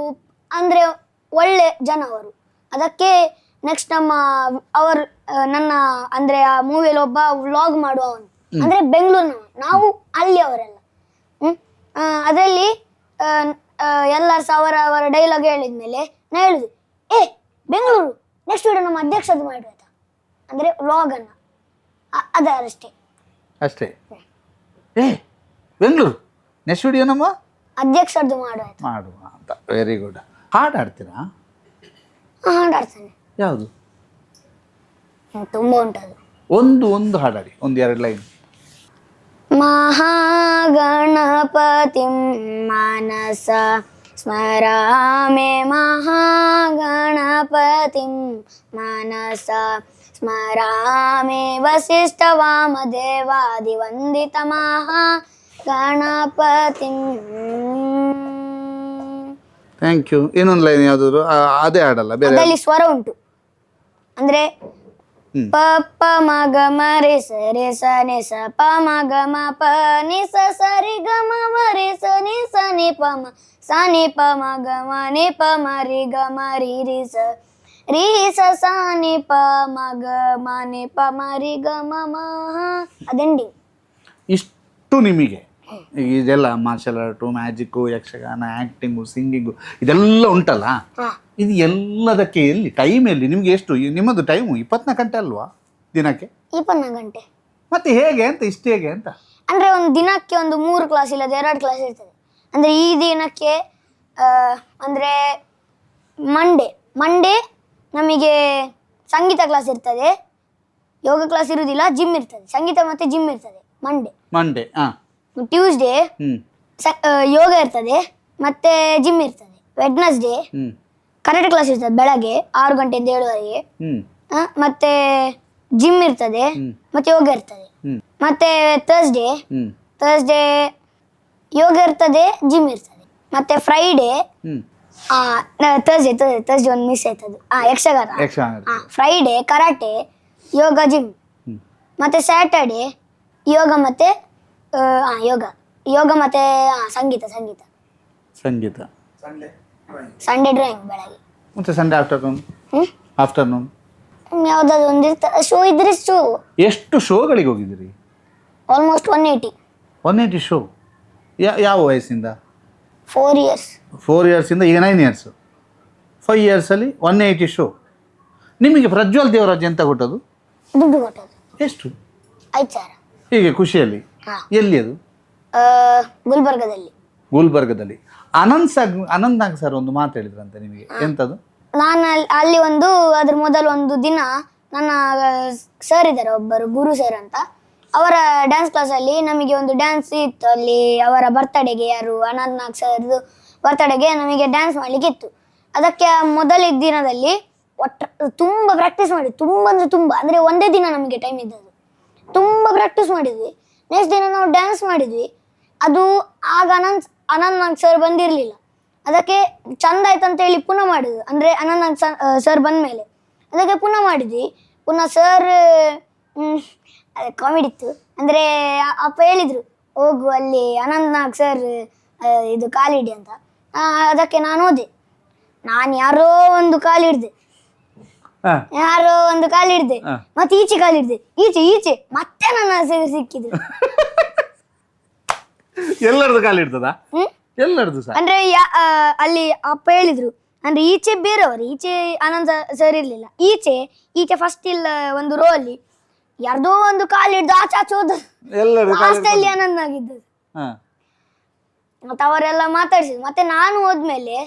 ಅಂದ್ರೆ ಒಳ್ಳೆ ಜನ ಅವರು. ಅದಕ್ಕೆ ನೆಕ್ಸ್ಟ್ ಅವರು ನನ್ನ ಅಂದ್ರೆ ಆ ಮೂವಿಯಲ್ಲಿ ಒಬ್ಬ ವ್ಲಾಗ್ ಮಾಡುವವನು, ಅಂದ್ರೆ ಬೆಂಗಳೂರಿನ, ನಾವು ಅಲ್ಲಿ ಅವರೆಲ್ಲ. ಅದರಲ್ಲಿ ಎಲ್ಲರೂ ಸಹ ಅವರ ಡೈಲಾಗ್ ಹೇಳಿದ್ಮೇಲೆ ನಾ ಹೇಳುದು, ಬೆಂಗಳೂರು ನೆಕ್ಸ್ಟ್ ವಿಡಿಯೋ ನಮ್ಮ ಅಧ್ಯಕ್ಷದ್ದು ಮಾಡುವ ಅಂದ್ರೆ ವ್ಲಾಗನ್ನು. ಅದಷ್ಟೇ ಅಷ್ಟೇ. ಬೆಂಗಳೂರು ನೆಕ್ಸ್ಟ್ ವಿಡಿಯೋ ನಮ್ಮ ಅಧ್ಯಕ್ಷರದ್ದು ಮಾಡುವ ಅಂತ. Very good. ಹಾಡು ಆಡ್ತೀರಾ? ಹಾಡು ಆಡ್ತಾನೆ. ಯಾವುದು? ತುಂಬಾ ಉಂಟದು. ಒಂದು ಹಾಡಾಡಿ, 1-2 ಲೈನ್. ಮಹಾಗಣಪತಿ ಮಾನಸ ಸ್ಮರಾಮೆ, ಮಹಾಗಣಪತಿ ಮಾನಸ ಸ್ಮರಾಮೆ, ವಸಿಷ್ಠ ವಾಮದೇವಾದಿ ವಂದಿತ ಮಹಾಗಣಪತಿ. Thank you. ಇನ್ನೊಂದು ಲೈನ್ ಯಾವ್ದಾದ್ರು ಅದೇ ಹಾಡಲ್ಲ, ಬೇರೆ? ಅದರಲ್ಲಿ ಸ್ವರ ಉಂಟು, ಅಂದ್ರೆ ಪ ಪ ಮ ಗ ಮ ರೆ ಸ ರೆ ಸ ನೆ ಸ ಪ ಮ ಗ ಮ ಪ ನಿ ಸ ಸ ರೆ ಗ ಮ ಮ ರೆ ಸ ನಿ ಸ ನಿ ಪ ಮ ಸ ನಿ ಪ ಮ ಗ ಮ ನಿ ಪ ಮ ರಿ ಗ ಮ ರಿ ರಿ ಸ ರಿ ಸ ಸ ನಿ ಪ ಮ ಗ ಮ ನಿ ಪ ಮ ರಿ ಗ ಮ ಮ. ಅದೆಂಡಿಂಗ್. ಇಷ್ಟು ನಿಮಗೆ ಇದೆಲ್ಲ martial art, magic, Yakshagana, acting, singing ಇದೆಲ್ಲ ಉಂಟಲ್ಲ, ಇದು ಎಲ್ಲದಕ್ಕೆ ಎಲ್ಲಿ ಟೈಮ್ ಎಲ್ಲಿ ನಿಮಗೆ? ಎಷ್ಟು ನಿಮ್ಮದು ಟೈಮು? 24 ಗಂಟೆ ಅಲ್ವಾ ದಿನಕ್ಕೆ? 24 ಗಂಟೆ. ಮತ್ತೆ ಹೇಗೆ ಅಂತ ಇಷ್ಟು ಹೇಗೆ ಅಂತ? ಅಂದರೆ ಒಂದು ದಿನಕ್ಕೆ ಒಂದು 3 ಕ್ಲಾಸ್ ಇಲ್ಲದ 2 ಕ್ಲಾಸ್ ಇರ್ತದೆ. ಅಂದರೆ ಈ ದಿನಕ್ಕೆ ಅಂದರೆ ಮಂಡೇ ನಮಗೆ ಸಂಗೀತ ಕ್ಲಾಸ್ ಇರ್ತದೆ, ಯೋಗ ಕ್ಲಾಸ್ ಇರುವುದಿಲ್ಲ, ಜಿಮ್ ಇರ್ತದೆ. ಸಂಗೀತ ಮತ್ತು ಜಿಮ್ ಇರ್ತದೆ ಮಂಡೇ. ಟ್ಯೂಸ್ಡೇ ಯೋಗ ಇರ್ತದೆ ಮತ್ತೆ ಜಿಮ್ ಇರ್ತದೆ. ವೆಡ್ನಸ್ಡೇ ಕರಾಟೆ ಕ್ಲಾಸ್ ಇರ್ತದೆ ಬೆಳಗ್ಗೆ 6 ಗಂಟೆಯಿಂದ 7 ಗಂಟೆವರೆಗೆ. ಮತ್ತೆ ಜಿಮ್ ಇರ್ತದೆ ಮತ್ತೆ ಯೋಗ ಇರ್ತದೆ. ಹ್ಮ್. ಮತ್ತೆ ಥರ್ಸ್ಡೇ ಹ್ಮ್ ಯೋಗ ಇರ್ತದೆ, ಜಿಮ್ ಇರ್ತದೆ. ಮತ್ತೆ ಫ್ರೈಡೇ ಹ್ಮ್ ಥರ್ಸ್ಡೇ ಒಂದು ಮಿಸ್ ಆಯ್ತದು, Yakshagana. Yakshagana. Friday karate, yoga, gym. Hmm. ಮತ್ತೆ ಸ್ಯಾಟರ್ಡೇ ಯೋಗ ಮತ್ತೆ ಯೋಗ ಮತ್ತೆ ಸಂಗೀತ. ಸಂಗೀತ. ಸಂಡೇ ಡ್ರಾಯಿಂಗ್ ಬೆಳಗ್ಗೆ. ಮತ್ತೆ ಸಂಡೇ ಆಫ್ಟರ್ನೂನ್ ಯಾವ್ದಾದ್ರು ಒಂದು ಶೋ ಇದ್ರೆ ಶೋ. ಎಷ್ಟು ಶೋಗಳಿಗೆ ಹೋಗಿದ್ದೀರಿ? ಆಲ್ಮೋಸ್ಟ್ 180. 180 ಶೋ. ಯಾವ ವಯಸ್ಸಿಂದ? 4 years. 4 yearsಯಿಂದ ಈಗ 9 years. 5 yearsಲ್ಲಿ 180 ಶೋ. ನಿಮಗೆ ಪ್ರಜ್ವಲ್ ದೇವರಾಜ್ ಎಂತ ಕೊಟ್ಟದು? ದುಡ್ಡು ಕೊಟ್ಟದ್ದು ಎಷ್ಟು? 5,000. ಹೀಗೆ ಖುಷಿಯಲ್ಲಿ? ಹಾ. ಎಲ್ಲಿ ಅದು? ಗುಲ್ಬರ್ಗದಲ್ಲಿ. ಗುಲ್ಬರ್ಗದಲ್ಲಿ. ಅನಂತ್ ನಾಗ್ ಸರ್ ಒಂದು ಮಾತು ಹೇಳಿದ್ರಂತೆ ನಿಮಗೆ, ಎಂತದು? ನಾನು ಅಲ್ಲಿ ಅದ್ರ ಮೊದಲು ಒಂದು ದಿನ ನನ್ನ ಸರ್ ಇದ್ದಾರೆ ಒಬ್ಬರು, ಗುರು ಸರ್ ಅಂತ. ಅವರ ಡ್ಯಾನ್ಸ್ ಕ್ಲಾಸಲ್ಲಿ ನಮಗೆ ಒಂದು ಡ್ಯಾನ್ಸ್ ಇತ್ತು. ಅಲ್ಲಿ ಅವರ ಬರ್ತಡೆಗೆ, ಯಾರು ಅನಂತ್ ನಾಗ್ ಸರ್ದು ಬರ್ತಡೆಗೆ ನಮಗೆ ಡ್ಯಾನ್ಸ್ ಮಾಡ್ಲಿಕ್ಕೆ ಇತ್ತು. ಅದಕ್ಕೆ ಮೊದಲ ದಿನದಲ್ಲಿ ತುಂಬ ಪ್ರಾಕ್ಟೀಸ್ ಮಾಡಿ, ತುಂಬ ಅಂದರೆ ಒಂದೇ ದಿನ ನಮಗೆ ಟೈಮ್ ಇದ್ದದ್ದು. ತುಂಬ ಪ್ರಾಕ್ಟೀಸ್ ಮಾಡಿದ್ವಿ. ನೆಕ್ಸ್ಟ್ ದಿನ ನಾವು ಡ್ಯಾನ್ಸ್ ಮಾಡಿದ್ವಿ. ಅದು ಆಗ ಅನಂತ್ ನಾಗ್ ಸರ್ ಬಂದಿರಲಿಲ್ಲ. ಅದಕ್ಕೆ ಚಂದ ಆಯ್ತಂತ ಹೇಳಿ ಪುನಃ ಮಾಡಿದ್ವಿ. ಅಂದರೆ ಅನಂತ್ ನಾಗ್ ಸರ್ ಬಂದ ಮೇಲೆ ಅದಕ್ಕೆ ಪುನಃ ಮಾಡಿದ್ವಿ. ಪುನಃ ಸರ್ ಕಾಮಿಡಿ ಇತ್ತು. ಅಂದರೆ ಅಪ್ಪ ಹೇಳಿದರು, ಹೋಗು ಅಲ್ಲಿ ಅನಂತ್ ನಾಗ್ ಸರ್ ಇದು ಕಾಲಿಡಿ ಅಂತ. ಅದಕ್ಕೆ ನಾನು ಹೋದೆ. ನಾನು ಯಾರೋ ಒಂದು ಕಾಲಿಡ್ದೆ, ಮತ್ತೆ ಈಚೆ ಕಾಲಿಡ್ದೆ, ಈಚೆ ಮತ್ತೆ ನನ್ನ ಸಿಕ್ಕಿದ್ರು. ಎಲ್ಲರದು ಕಾಲಿಡ್ತದ? ಎಲ್ಲರದು ಸರ್. ಅಂದ್ರೆ ಅಲ್ಲಿ ಅಪ್ಪ ಹೇಳಿದ್ರು, ಅಂದ್ರೆ ಈಚೆ ಬೇರೆಯವರು, ಈಚೆ ಅನಂತ ಸರ್ ಇರ್ಲಿಲ್ಲ. ಈಚೆ ಫಸ್ಟ್ ಇಲ್ಲ ಒಂದು ರೋ ಅಲ್ಲಿ ಯಾರ್ದೋ ಒಂದು ಕಾಲಿಡ್ದು ಆಚೆ ಹೋದ. ಲಾಸ್ಟಲ್ಲಿ ಅನಂತ್ ಆಗಿದ್ದು. ಮತ್ತೆ ಅವರೆಲ್ಲ ಮಾತಾಡ್ಸಿದ್ರು. ಮತ್ತೆ ನಾನು ಹೋದ್ಮೇಲೆ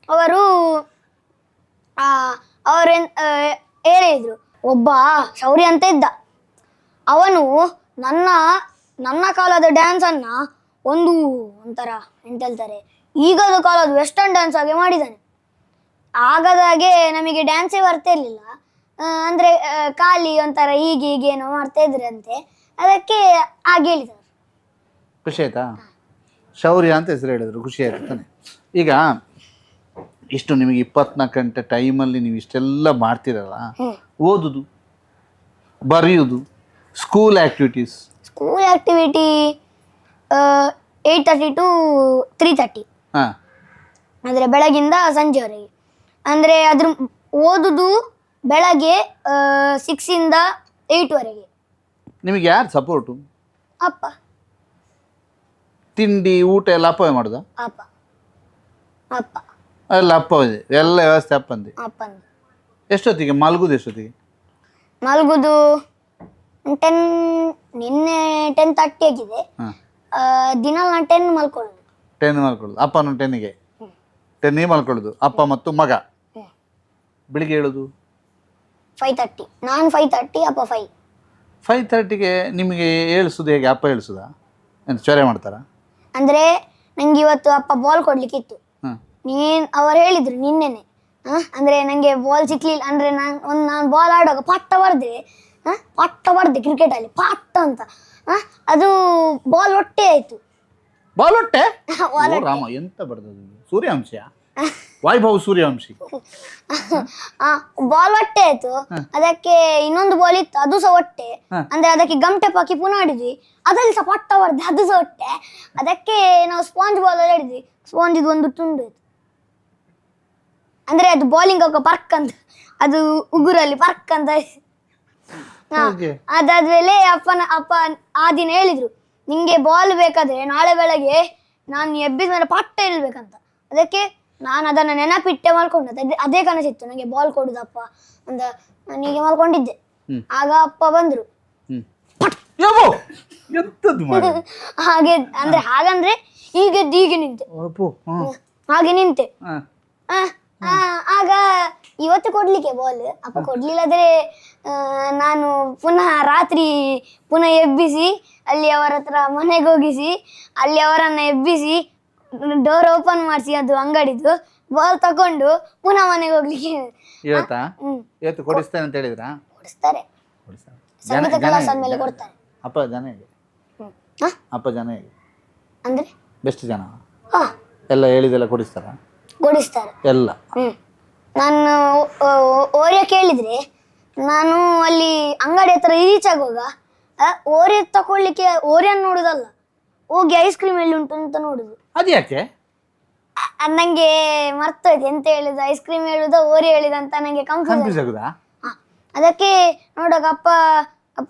ಅವರು ಹೇಳಿದ್ರು, ಒಬ್ಬ ಶೌರ್ಯ ಅಂತ ಇದ್ದ, ಅವನು ನನ್ನ ಕಾಲದ ಡ್ಯಾನ್ಸ್ ಅನ್ನ ಒಂಥರ ಎಂತ ಹೇಳ್ತಾರೆ, ಈಗದ ಕಾಲದ ವೆಸ್ಟರ್ನ್ ಡ್ಯಾನ್ಸ್ ಆಗಿ ಮಾಡಿದ್ದಾನೆ. ಆಗದಾಗೆ ನಮಗೆ ಡ್ಯಾನ್ಸೇ ಬರ್ತಾ ಇರ್ಲಿಲ್ಲ. ಅಂದ್ರೆ ಖಾಲಿ ಒಂಥರ ಹೀಗೇನೋ ಮಾಡ್ತಾ ಇದ್ರಂತೆ. ಅದಕ್ಕೆ ಹಾಗೆ ಹೇಳಿದ್ರು. ಖುಷಿ ಆಯ್ತಾ? ಶೌರ್ಯ ಅಂತ ಹೆಸರು ಹೇಳಿದ್ರು, ಖುಷಿ ಆಯ್ತು ತಾನೆ? ಈಗ ಇಷ್ಟು ನಿಮಗೆ 24 ಗಂಟೆ ಟೈಮಲ್ಲಿ ನೀವು ಇಷ್ಟೆಲ್ಲ ಮಾಡ್ತಿರಲ್ಲ, ಓದುದು, ಬರೆಯುವುದು, ಸ್ಕೂಲ್ ಆ್ಯಕ್ಟಿವಿಟಿ 8:30 to 3:30. ಹಾಂ, ಅಂದರೆ ಬೆಳಗಿಂದ ಸಂಜೆವರೆಗೆ. ಅಂದರೆ ಅದ್ರ ಓದುದು ಬೆಳಗ್ಗೆ 6 ಇಂದ 8ವರೆಗೆ. ನಿಮಗೆ ಯಾರು ಸಪೋರ್ಟು? ಅಪ್ಪ. ತಿಂಡಿ ಊಟ ಎಲ್ಲ ಅಪ್ಪವೇ ಮಾಡೋದಾ? ಅಪ್ಪ ಎಲ್ಲ ಅಪ್ಪವೇ, ಎಲ್ಲ ವ್ಯವಸ್ಥೆ ಅಪ್ಪಂದೆ. ಎಷ್ಟೊತ್ತಿಗೆ ಮಲಗುದು? ಮಲಗುದು 10, ನಿನ್ನೆ 10:30 ಆಗಿದೆ. ದಿನ ನಾನು 10 ಮಲ್ಕೊಳ್ಳೋದು. 10 ಮಲ್ಕೊಳ್ಳೋದು. ಅಪ್ಪನು 10ಗೆ 10 ಮಲ್ಕೊಳ್ಳೋದು, ಅಪ್ಪ ಮತ್ತು ಮಗ. ಬೆಳಿಗ್ಗೆ ಹೇಳೋದು 5:30. ನಾನು 5:30, ಅಪ್ಪ 5. 5:30ಗೆ ನಿಮಗೆ ಏಳಿಸೋದು ಹೇಗೆ? ಅಪ್ಪ ಏಳಿಸೋದಾ? ಎಂತ ಚೊರೆ ಮಾಡ್ತಾರಾ? ಅಂದರೆ ನಂಗೆ ಇವತ್ತು ಅಪ್ಪ ಬಾಲ್ ಕೊಡ್ಲಿಕ್ಕಿತ್ತು. ಅವರು ಹೇಳಿದ್ರು ನಿನ್ನೆನೆ. ಅಂದರೆ ನನಗೆ ಬಾಲ್ ಸಿಕ್ಲಿಲ್ಲ. ಅಂದರೆ ನಾನು ಬಾಲ್ ಆಡುವಾಗ ಪಟ್ಟ ಬರ್ದೆ ಕ್ರಿಕೆಟಲ್ಲಿ ಪಟ್ಟ ಅಂತ. ಅದು ಬಾಲ್ ಹೊಟ್ಟೆ ಆಯಿತು. ಬಾಲ್ ಹೊಟ್ಟೆ? ರಾಮ, ಎಂತ ಬರ್ತದೆ? ಸೂರ್ಯವಂಶ, ವೈಭವ್ ಸೂರ್ಯವಂಶಿ. ಬಾಲ್ ಹೊಟ್ಟೆ ಆಯ್ತು. ಅದಕ್ಕೆ ಇನ್ನೊಂದು ಬಾಲ್ ಇತ್ತು, ಅದು ಸಹ ಹೊಟ್ಟೆ. ಅಂದ್ರೆ ಅದಕ್ಕೆ ಗಮ್ ಟೆಪ್ ಹಾಕಿ ಪುನಃ ಆಡಿದ್ವಿ. ಅದ್ರಲ್ಲಿ ಸಹ ಪಟ್ಟ ಬರ್ದೆ, ಅದು ಸಹ ಹೊಟ್ಟೆ. ಅದಕ್ಕೆ ನಾವು ಸ್ಪಾಂಜ್ ಬಾಲ್ ಅಲ್ಲಿ ಆಡಿದ್ವಿ. ಸ್ಪಾಂಜ್ ಇದು ಒಂದು ತುಂಡು ಇತ್ತು. ಅಂದ್ರೆ ಅದು ಬೌಲಿಂಗ್ ಹೋಗೋ ಪರ್ಕ್ ಅಂತ, ಅದು ಉಗುರಲ್ಲಿ ಪರ್ಕ್ ಅಂತ. ಅದಾದ್ಮೇಲೆ ಅಪ್ಪ ಆ ದಿನ ಹೇಳಿದ್ರು, ನಿಂಗೆ ಬಾಲ್ ಬೇಕಾದ್ರೆ ನಾಳೆ ಬೆಳಗ್ಗೆ ನಾನು ಎಬ್ಬಿದ ಮೇಲೆ ಪಟ್ಟ ಇಳ್ಬೇಕಂತ. ಅದಕ್ಕೆ ನಾನು ಅದನ್ನು ನೆನಪಿಟ್ಟೆ ಮಲ್ಕೊಂಡದ್ದು. ಅದೇ ಕನಸಿತ್ತು ನನಗೆ ಬಾಲ್ ಕೊಡುದಪ್ಪ ಅಂತ. ನಾನು ಹೀಗೆ ಮಲ್ಕೊಂಡಿದ್ದೆ. ಆಗ ಅಪ್ಪ ಬಂದ್ರು. ಹಾಗಂದ್ರೆ ಹೀಗೆ ನಿಂತೆ. ಆಗ ಇವತ್ತು ಕೊಡ್ಲಿಕ್ಕೆ ಬಾಲ್ ಅಪ್ಪ ಕೊಡ್ಲಿಲ್ಲದ್ರೆ ನಾನು ರಾತ್ರಿ ಎಬ್ಬಿಸಿ ಅಲ್ಲಿ ಅವರ ಹತ್ರ ಮನೆಗೆ ಹೋಗಿಸಿ ಅಲ್ಲಿ ಅವರನ್ನ ಎಬ್ಬಿಸಿ ಡೋರ್ ಓಪನ್ ಮಾಡಿಸಿ ಅದು ಅಂಗಡಿದು ಬಾಲ್ ತಕೊಂಡು ಪುನಃ ಮನೆಗೆ ಹೋಗ್ಲಿಕ್ಕೆ ಇವತ್ತಾ ಹ್ಮ್ ಇವತ್ತು ಕೊಡಿಸ್ತೇನೆ ಅಂತ ಹೇಳಿದ್ರಾ? ಕೊಡಿಸ್ತಾರೆ. ಸಂಗೀತ ಕ್ಲಾಸ್ ಆದ್ಮೇಲೆ ಕೊಡ್ತಾರೆ. ಅಪ್ಪ ಜನ ಹೇಗೆ? ಹ? ಅಪ್ಪ ಜನ ಹೇಗೆ? ಅಂದ್ರೆ ಬೆಸ್ಟ್ ಜನ ಹಾ ಎಲ್ಲ ಹೇಳಿದೆಲ್ಲ ಕೊಡಿಸ್ತಾರ ಕೊಡಿಸ್ತಾರೆ. ಎಲ್ಲ? ನಾನು ಓರಿಯ ಕೇಳಿದ್ರೆ ನಾನು ಅಲ್ಲಿ ಅಂಗಡಿ ಹತ್ರ ರೀಚ್ ಆಗುವಾಗ ಓರೆ ತಕೊಳ್ಳಿಕ್ಕೆ ಓರಿಯನ್ನು ನೋಡುದಲ್ಲ, ಹೋಗಿ ಐಸ್ ಕ್ರೀಮ್ ಎಲ್ಲಿ ಉಂಟು ಅಂತ ನೋಡುದು. ಅದು ಯಾಕೆ? ನಂಗೆ ಮರ್ತೋಯ್ತು ಎಂತ ಹೇಳಿದ, ಐಸ್ ಕ್ರೀಮ್ ಹೇಳುದ ಓರಿ ಹೇಳಿದ ಅಂತ ನಂಗೆ ಕನ್ಫ್ಯೂಸ್ ಆಗುದಾ? ಅದಕ್ಕೆ ನೋಡುವಾಗ ಅಪ್ಪ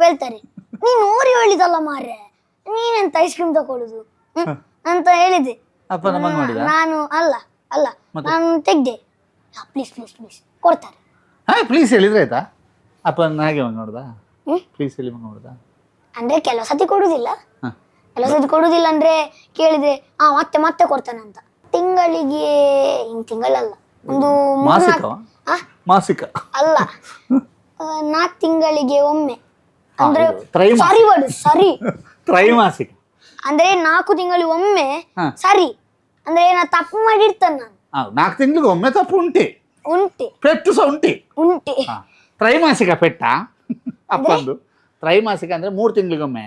ಹೇಳ್ತಾರೆ, ನೀನು ಓರಿ ಹೇಳಿದಲ್ಲ ಮಾರ್ರೆ, ನೀನೆಂತ ಐಸ್ ಕ್ರೀಮ್ ತಕೊಳ್ಳುದು ಅಂತ ಹೇಳಿದೆ. ಅಪ್ಪ ನಮ್ಮಂಗ್ ಮಾಡಿದ? ನಾನು ಅಲ್ಲ ನಾನು ತೆಗ್ದೆ. ಪ್ಲೀಸ್ ಪ್ಲೀಸ್ ಪ್ಲೀಸ್ ಕೊಡ್ತಾರೆ. ಹಾ ಪ್ಲೀಸ್ ಹೇಳಿದ್ರೆ ಆಯ್ತಾ? ಅಪ್ಪನ ಹಾಗೆ ಮಂಗ ನೋಡ್ದ? ಪ್ಲೀಸ್ ಹೇಳಿ ಮಂಗ ನೋಡ್ದ? ಅಂದ್ರೆ ಕೆಲವು ಸತಿ ಕೊಡುದಿಲ್ಲ, ಕೆಲವು ಸತಿ ಕೊಡುದಿಲ್ಲ ಅಂದ್ರೆ ಕೇಳಿದೆ ಮತ್ತೆ ಕೊಡ್ತಾನೆ ಅಂತ. ತಿಂಗಳಿಗೆ ತಿಂಗಳಲ್ಲ, ಒಂದು ಮಾಸಿಕ ಅಲ್ಲ 4 ತಿಂಗಳಿಗೆ ಒಮ್ಮೆ. ಅಂದ್ರೆ ಸರಿ ತ್ರೈಮಾಸಿಕ ಅಂದ್ರೆ 4 ತಿಂಗಳಿಗೆ ಒಮ್ಮೆ. ಸರಿ ಅಂದ್ರೆ ನಾ ತಪ್ಪು ಮಾಡಿರ್ತಾನೆ ನಾನು. 4 ತಿಂಗಳಿಗೆ ಒಮ್ಮೆ ತಪ್ಪು ಉಂಟೆ ಪೆಟ್ಟು ಸಹ ಉಂಟೆ. ತ್ರೈಮಾಸಿಕ ಪೆಟ್ಟ ಅಪ್ಪಂದು? ತ್ರೈಮಾಸಿಕ ಅಂದ್ರೆ 3 ತಿಂಗಳಿಗೊಮ್ಮೆ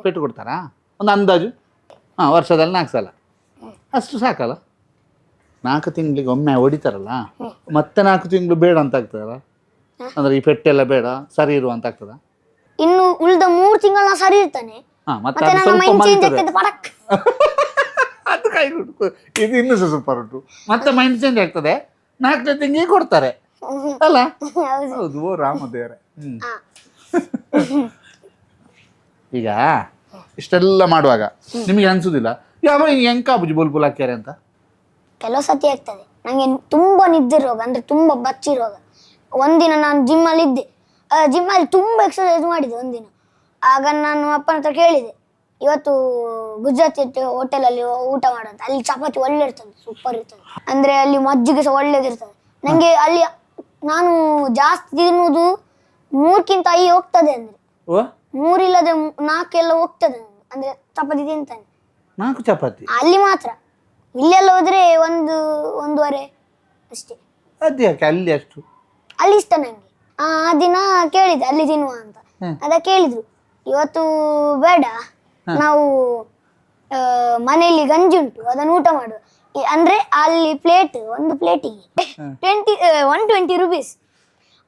ಪೆಟ್ಟು ಕೊಡ್ತಾರಾ? ಒಂದು ಅಂದಾಜು ವರ್ಷದಲ್ಲಿ 4 ಸಲ ಅಷ್ಟು ಸಾಕಲ್ಲ? 4 ತಿಂಗಳಿಗೆ ಒಮ್ಮೆ ಹೊಡಿತಾರಲ್ಲ, ಮತ್ತೆ 4 ತಿಂಗಳು ಬೇಡ ಅಂತ ಆಗ್ತದಲ್ಲ? ಅಂದ್ರೆ ಈ ಪೆಟ್ಟೆಲ್ಲ ಬೇಡ, ಸರಿ ಇರುವ ಅಂತ ಆಗ್ತದ? ಇನ್ನು ಉಳಿದ 3 ತಿಂಗಳ ಸರಿ ಇರ್ತಾನೆ. ಮತ್ತೆ ಅದು ಸ್ವಲ್ಪ ಮಲಗ್ತದೆ. ಅದು ಕೈ ಇದು ಇನ್ನೂ ಸೂಪರ್ ಉಂಟು. ಮತ್ತೆ ಮೈಂಡ್ ಚೇಂಜ್ ಆಗ್ತದೆ, 4ನೇ ತಿಂಗಳಿಗೆ ಕೊಡ್ತಾರೆ ಅಲ್ಲ? ಹೌದು. ಓ ರಾಮದೇವರೇ. ಈಗ ಇಷ್ಟೆಲ್ಲ ಮಾಡುವಾಗ ನಿಮಗೆ ಅನ್ಸುದಿಲ್ಲ ಯಾವ ಎಂಕಾಬುಜಿ ಬುಲ್ಬುಲ್ ಹಾಕ್ಯಾರೆ ಅಂತ? ಕೆಲವು ಸತಿ ಆಗ್ತದೆ. ನಂಗೆ ತುಂಬಾ ನಿದ್ದೆ ರೋಗ, ಅಂದ್ರೆ ತುಂಬಾ ಬಚ್ಚಿ ರೋಗ. ಒಂದಿನ ನಾನು ಜಿಮ್ಮಲ್ಲಿ ಇದ್ದೆ, ಜಿಮ್ಮಲ್ಲಿ ತುಂಬಾ ಎಕ್ಸರ್ಸೈಸ್ ಮಾಡಿದೆ ಒಂದಿನ. ಆಗ ನಾನು ಅಪ್ಪನ ಹತ್ರ ಕೇಳಿದೆ, ಇವತ್ತು ಗುಜರಾತಿ ಹೋಟೆಲಲ್ಲಿ ಊಟ ಮಾಡೋದು, ಅಲ್ಲಿ ಚಪಾತಿ ಒಳ್ಳೆ ಇರ್ತದೆ, ಸೂಪರ್ ಇರ್ತದೆ, ಅಂದ್ರೆ ಅಲ್ಲಿ ಮಜ್ಜಿಗೆ ಸಹ ಒಳ್ಳೇದಿರ್ತದೆ. ನಂಗೆ ಅಲ್ಲಿ ನಾನು ಜಾಸ್ತಿ ತಿನ್ನುವುದು 3ಕ್ಕಿಂತ 5 ಹೋಗ್ತದೆ. ಅಂದ್ರೆ 3 ಇಲ್ಲದೆ 4 ಎಲ್ಲ ಹೋಗ್ತದೆ. ಅಂದ್ರೆ ಚಪಾತಿ ತಿಂತಾನೆ, 4 ಚಪಾತಿ ಅಲ್ಲಿ ಮಾತ್ರ. ಇಲ್ಲೆಲ್ಲ ಹೋದ್ರೆ 1-1.5 ಅಷ್ಟೇ. ಅದ್ಯಾಕೆ ಅಲ್ಲಿ ಅಷ್ಟು? ಅಲ್ಲಿ ಇಷ್ಟ ನಂಗೆ. ಆ ದಿನ ಕೇಳಿದೆ ಅಲ್ಲಿ ತಿನ್ನುವ ಅಂತ. ಅದಕ್ಕೆ ಹೇಳಿದ್ರು ಇವತ್ತು ಬೇಡ, ನಾವು ಮನೆಯಲ್ಲಿ ಗಂಜಿ ಉಂಟು ಅದನ್ನು ಊಟ ಮಾಡುವ. ಅಂದ್ರೆ ಅಲ್ಲಿ ಒಂದು ಪ್ಲೇಟಿಗೆ 120 rupees.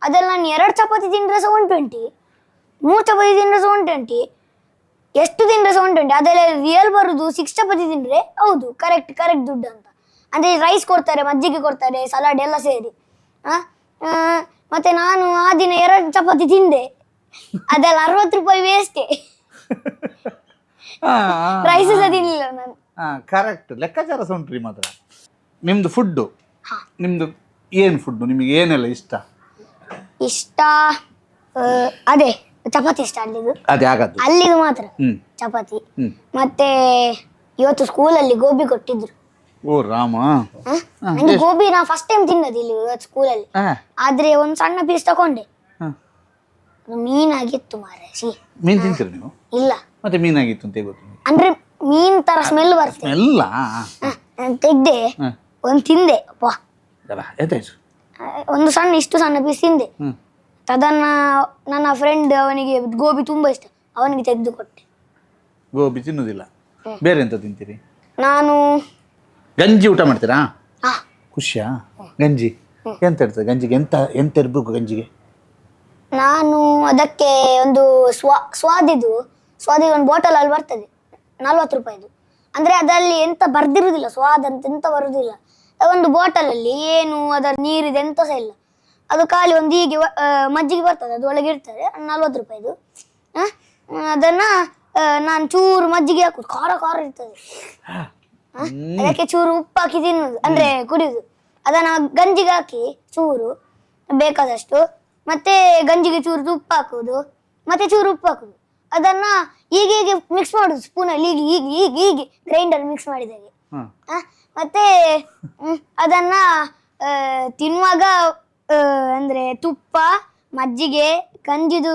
ಅದ್ರಲ್ಲಿ ನಾನು 2 ಚಪಾತಿ ತಿಂದ್ರೆ ಸಹ 120, 3 ಚಪಾತಿ ತಿಂದ್ರೆ ಸಹ 120, ಎಷ್ಟು ತಿಂದ್ರೆ ಸಹ 120. ಅದೆಲ್ಲ ರಿಯಲ್ ಬರುದು 6 ಚಪಾತಿ ತಿಂದ್ರೆ ಹೌದು ಕರೆಕ್ಟ್ ದುಡ್ಡು ಅಂತ. ಅಂದ್ರೆ ರೈಸ್ ಕೊಡ್ತಾರೆ, ಮಜ್ಜಿಗೆ ಕೊಡ್ತಾರೆ, ಸಲಾಡ್ ಎಲ್ಲ ಸೇರಿ. ಮತ್ತೆ ನಾನು ಆ ದಿನ 2 ಚಪಾತಿ ತಿಂದೆ, ಅದೆಲ್ಲ 60 ರೂಪಾಯಿ ವೇಸ್ಟೇ. ರೈಸ್ ಸಹ ತಿನ್ಲಿಲ್ಲ ನಾನು. ಕರೆಕ್ಟ್ ಲೆಕ್ಕಾಚಾರ ಸಹ ಉಂಟ್ರಿ ಮಾತ್ರ. ನಿಮ್ದು ಫುಡ್ಡು, ನಿಮ್ದು ಏನು ಫುಡ್ಡು, ನಿಮಗೆ ಏನೆಲ್ಲ ಇಷ್ಟ? ಅದೇ ಚಪಾತಿ ಇಷ್ಟ. ಅದೇ ಆಗದ್ದು ಅಲ್ಲಿದು ಮಾತ್ರ ಚಪಾತಿ. ಮತ್ತೆ ಇವತ್ತು ಸ್ಕೂಲಲ್ಲಿ ಗೋಬಿ ಕೊಟ್ಟಿದ್ರು. ಓ ರಾಮ. ನಂಗೆ ಗೋಬಿ ನಾ ಫಸ್ಟ್ ಟೈಮ್ ತಿನ್ನೋದು ಇಲ್ಲಿ ಇವತ್ತು ಸ್ಕೂಲಲ್ಲಿ. ಆದ್ರೆ ಒಂದು ಸಣ್ಣ ಪೀಸ್ ತಕೊಂಡೆ, ಮೀನಾಗಿತ್ತು ಮಾರೆ. ಮೀನ್ ತಿಂತೀರಿ ನೀವು? ಇಲ್ಲ. ಮತ್ತೆ ಮೀನಾಗಿತ್ತು ಅಂತ ಗೊತ್ತು? ಅಂದ್ರೆ ಮೀನ್ ತರ ಸ್ಮೆಲ್ ಬರ್ತದೆ. ಎಲ್ಲ ತೆಗ್ದೆ, ಒಂದು ತಿಂದೆ. ಒಂದು ಇಷ್ಟು ಸಣ್ಣ ಪೀಸ್ ತಿಂದೆ. ಅದನ್ನ ನನ್ನ ಫ್ರೆಂಡ್, ಅವನಿಗೆ ಗೋಬಿ ತುಂಬಾ ಇಷ್ಟ, ಅವನಿಗೆ ತೆಗೆದು ಕೊಟ್ಟೆ. ಗೋಬಿ ತಿನ್ನುದಿಲ್ಲ, ಬೇರೆ ಎಂತ ತಿಂತೀರಿ? ನಾನು ಗಂಜಿ ಊಟ ಮಾಡ್ತೀರಾ? ಖುಷಿಯಾ? ಗಂಜಿ ಎಂತ ಇರ್ತದೆ ಗಂಜಿಗೆ? ಎಂತ ಇರ್ಬೇಕು ಗಂಜಿಗೆ? ನಾನು ಅದಕ್ಕೆ ಒಂದು ಸ್ವಾದಿದು ಒಂದು ಬಾಟಲ್ ಅಲ್ಲಿ ಬರ್ತದೆ 40 ರೂಪಾಯಿದು. ಅಂದ್ರೆ ಅದರಲ್ಲಿ ಎಂತ ಬರ್ದಿರುದಿಲ್ಲ, ಸ್ವಾದ ಅಂತ ಎಂತ ಬರುದಿಲ್ಲ. ಒಂದು ಬಾಟಲ್ ಅಲ್ಲಿ ಏನು ಅದರ ನೀರಿದೆ ಎಂತ ಸಹ ಇಲ್ಲ, ಅದು ಖಾಲಿ ಒಂದು ಹೀಗೆ ಮಜ್ಜಿಗೆ ಬರ್ತದೆ, ಅದು ಒಳಗೆ ಇರ್ತದೆ, 40 ರೂಪಾಯಿದು. ಅದನ್ನ ನಾನು ಚೂರು ಮಜ್ಜಿಗೆ ಹಾಕುದು, ಖಾರ ಇರ್ತದೆ. ಅದಕ್ಕೆ ಚೂರು ಉಪ್ಪು ಹಾಕಿ ತಿನ್ನುದು, ಅಂದ್ರೆ ಕುಡಿಯುದು. ಅದನ್ನ ಗಂಜಿಗೆ ಹಾಕಿ ಚೂರು ಬೇಕಾದಷ್ಟು, ಮತ್ತೆ ಗಂಜಿಗೆ ಚೂರು ಉಪ್ಪು ಹಾಕುದು, ಮತ್ತೆ ಚೂರು ಉಪ್ಪು ಹಾಕುದು. ಅದನ್ನ ಹೀಗೆ ಮಿಕ್ಸ್ ಮಾಡುದು ಸ್ಪೂನಲ್ಲಿ, ಹೀಗೆ ಗ್ರೈಂಡರ್ ಮಿಕ್ಸ್ ಮಾಡಿದಾಗೆ. ಮತ್ತೆ ಅದನ್ನ ತಿನ್ನುವಾಗ ಅಂದ್ರೆ ತುಪ್ಪ, ಮಜ್ಜಿಗೆ, ಗಂಜಿದು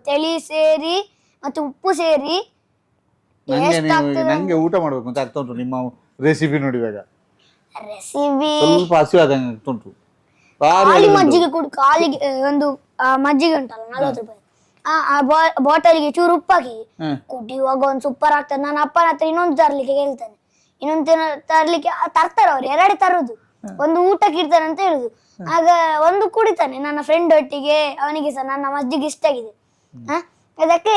ತೆಳಿ ಸೇರಿ ಮತ್ತೆ ಉಪ್ಪು ಸೇರಿ ನಂಗೆ ಊಟ ಮಾಡ್ಬೇಕು ಅಂತ ಆಗ್ತಾ ಉಂಟು ನಿಮ್ಮ ರೆಸಿಪಿ ನೋಡಿದಾಗ ರೆಸಿಪಿ ಸ್ವಲ್ಪ ಹಸಿವಾದಂಗೆ ಉಂಟು. ಭಾರಿ ಖಾಲಿ ಒಳ್ಳೆದುಂಟು. ಮಜ್ಜಿಗೆ ಕುಡಿ ಖಾಲಿಗೆ ಒಂದು ಮಜ್ಜಿಗೆ ಉಂಟಲ್ಲ 40 ರೂಪಾಯಿ ಆ ಬಾಟಲಿಗೆ ಚೂರು ಉಪ್ಪು ಹಾಕಿ ಕುಡಿಯುವಾಗ ಒಂದು ಸೂಪರ್ ಆಗ್ತದೆ. ನನ್ನ ಅಪ್ಪನ ಹತ್ರ ಇನ್ನೊಂದು ತರ್ಲಿಕ್ಕೆ ಹೇಳ್ತಾನೆ, ಇನ್ನೊಂದು ತರ್ಲಿಕ್ಕೆ ತರ್ತಾರೆ ಅವ್ರು, 2 ತರುದು. ಒಂದು ಊಟಕ್ಕೆ ಇಡ್ತಾನೆ ಅಂತ ಹೇಳುದು. ಆಗ ಒಂದು ಕುಡಿತಾನೆ ನನ್ನ ಫ್ರೆಂಡ್ ಒಟ್ಟಿಗೆ, ಅವನಿಗೆ ಸಹ ನನ್ನ ಮಜ್ಜಿಗೆ ಇಷ್ಟ ಆಗಿದೆ. ಅದಕ್ಕೆ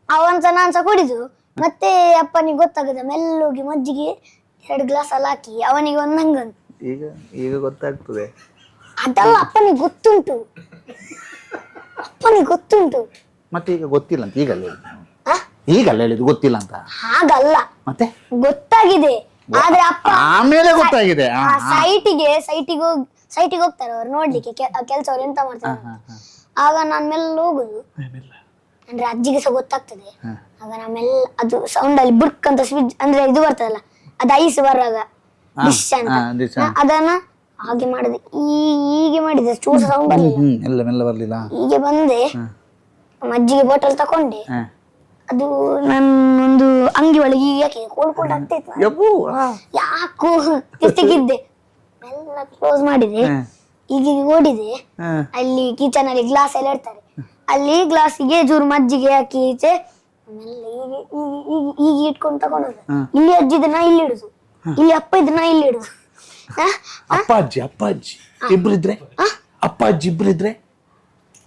ಅವನ್ ಸಹ ನಾನು ಸಹ ಕುಡಿದು ಮತ್ತೆ ಅಪ್ಪನಿಗೆ ಗೊತ್ತಾಗದ ಮೆಲ್ಲೋಗಿ ಮಜ್ಜಿಗೆ 2 ಗ್ಲಾಸ್ ಅಲ್ಲಿ ಹಾಕಿ ಅವನಿಗೆ ಒಂದು ನಂಗಂತ. ಈಗ ಗೊತ್ತಾಗ್ತದೆ. ಅದಲ್ಲ ಅಪ್ಪನಿಗೆ ಗೊತ್ತುಂಟು, ಅಪ್ಪನಿಗೆ ಗೊತ್ತುಂಟು. ಮತ್ತೆ ಈಗ ಗೊತ್ತಿಲ್ಲ ಅಂತ ಈಗಲ್ಲ ಹೇಳಿದ್ದು ಗೊತ್ತಿಲ್ಲ ಅಂತ. ಹಾಗಲ್ಲ, ಮತ್ತೆ ಗೊತ್ತಾಗಿದೆ. ಆದ್ರೆ ಅಪ್ಪ ಆಮೇಲೆ ಗೊತ್ತಾಗಿದೆ. ಸೈಟಿಗೆ ಹೋಗ್ತಾರೆ ಅವ್ರು ನೋಡ್ಲಿಕ್ಕೆ ಕೆಲಸ ಅವ್ರು ಎಂತ ಮಾಡ್ತಾರೆ. ಆಗ ನಾನ್ ಮೆಲ್ಲ ಹೋಗುದು, ಅಂದ್ರೆ ಅಜ್ಜಿಗೆ ಸಹ ಗೊತ್ತಾಗ್ತದೆ. ಆಗ ನಮ್ಮೆಲ್ಲ ಅದು ಸೌಂಡ್ ಅಲ್ಲಿ ಬುರ್ಕ್ ಅಂತ ಸ್ವಿಚ್ ಅಂದ್ರೆ ಇದು ಬರ್ತದಲ್ಲ, ಅದು ಐಸ್ ಬರುವಾಗ ಡಿಶ್ ಅಂತ, ಅದನ್ನ ಹಾಗೆ ಮಾಡಿದೆ. ಹೀಗೆ ಮಾಡಿದೆ, ಚೂರು ಸೌಂಡ್ ಬರ್ಲಿಲ್ಲ, ಮೆಲ್ಲ ಬರ್ಲಿಲ್ಲ. ಹೀಗೆ ಬಂದೆ, ಮಜ್ಜಿಗೆ ಬಾಟಲ್ ತಕೊಂಡೆ. ಅದು ನನ್ನೊಂದು ಅಂಗಿ ಒಳಗೆ ಯಾಕೆ ಕೋಲ್ಡ್ ಆಗ್ತೈತೆ, ಯಾಕೋ ಕಿಸ್ತಿಗಿದ್ದೆ. ಎಲ್ಲ ಕ್ಲೋಸ್ ಮಾಡಿದೆ, ಈಗ ಓಡಿದೆ. ಅಲ್ಲಿ ಕಿಚನ್ ಅಲ್ಲಿ ಗ್ಲಾಸ್ ಎಲ್ಲ ಇಡ್ತಾರೆ, ಅಲ್ಲಿ ಗ್ಲಾಸಿಗೆ ಚೂರು ಮಜ್ಜಿಗೆ ಹಾಕಿ ಈಚೆ ಈಗ ಇಟ್ಕೊಂಡು ತಗೊಂಡೋದ. ಇಲ್ಲಿ ಅಜ್ಜಿ ಇದನ್ನ ಇಲ್ಲಿ ಇಡುದು, ಇಲ್ಲಿ ಅಪ್ಪ ಇದನ್ನ ಇಲ್ಲಿ ಇಡುದು. ಅಪ್ಪ ಅಜ್ಜಿ ಇಬ್ರಿದ್ರೆ, ಅಪ್ಪ ಅಜ್ಜಿ ಇಬ್ರಿದ್ರೆ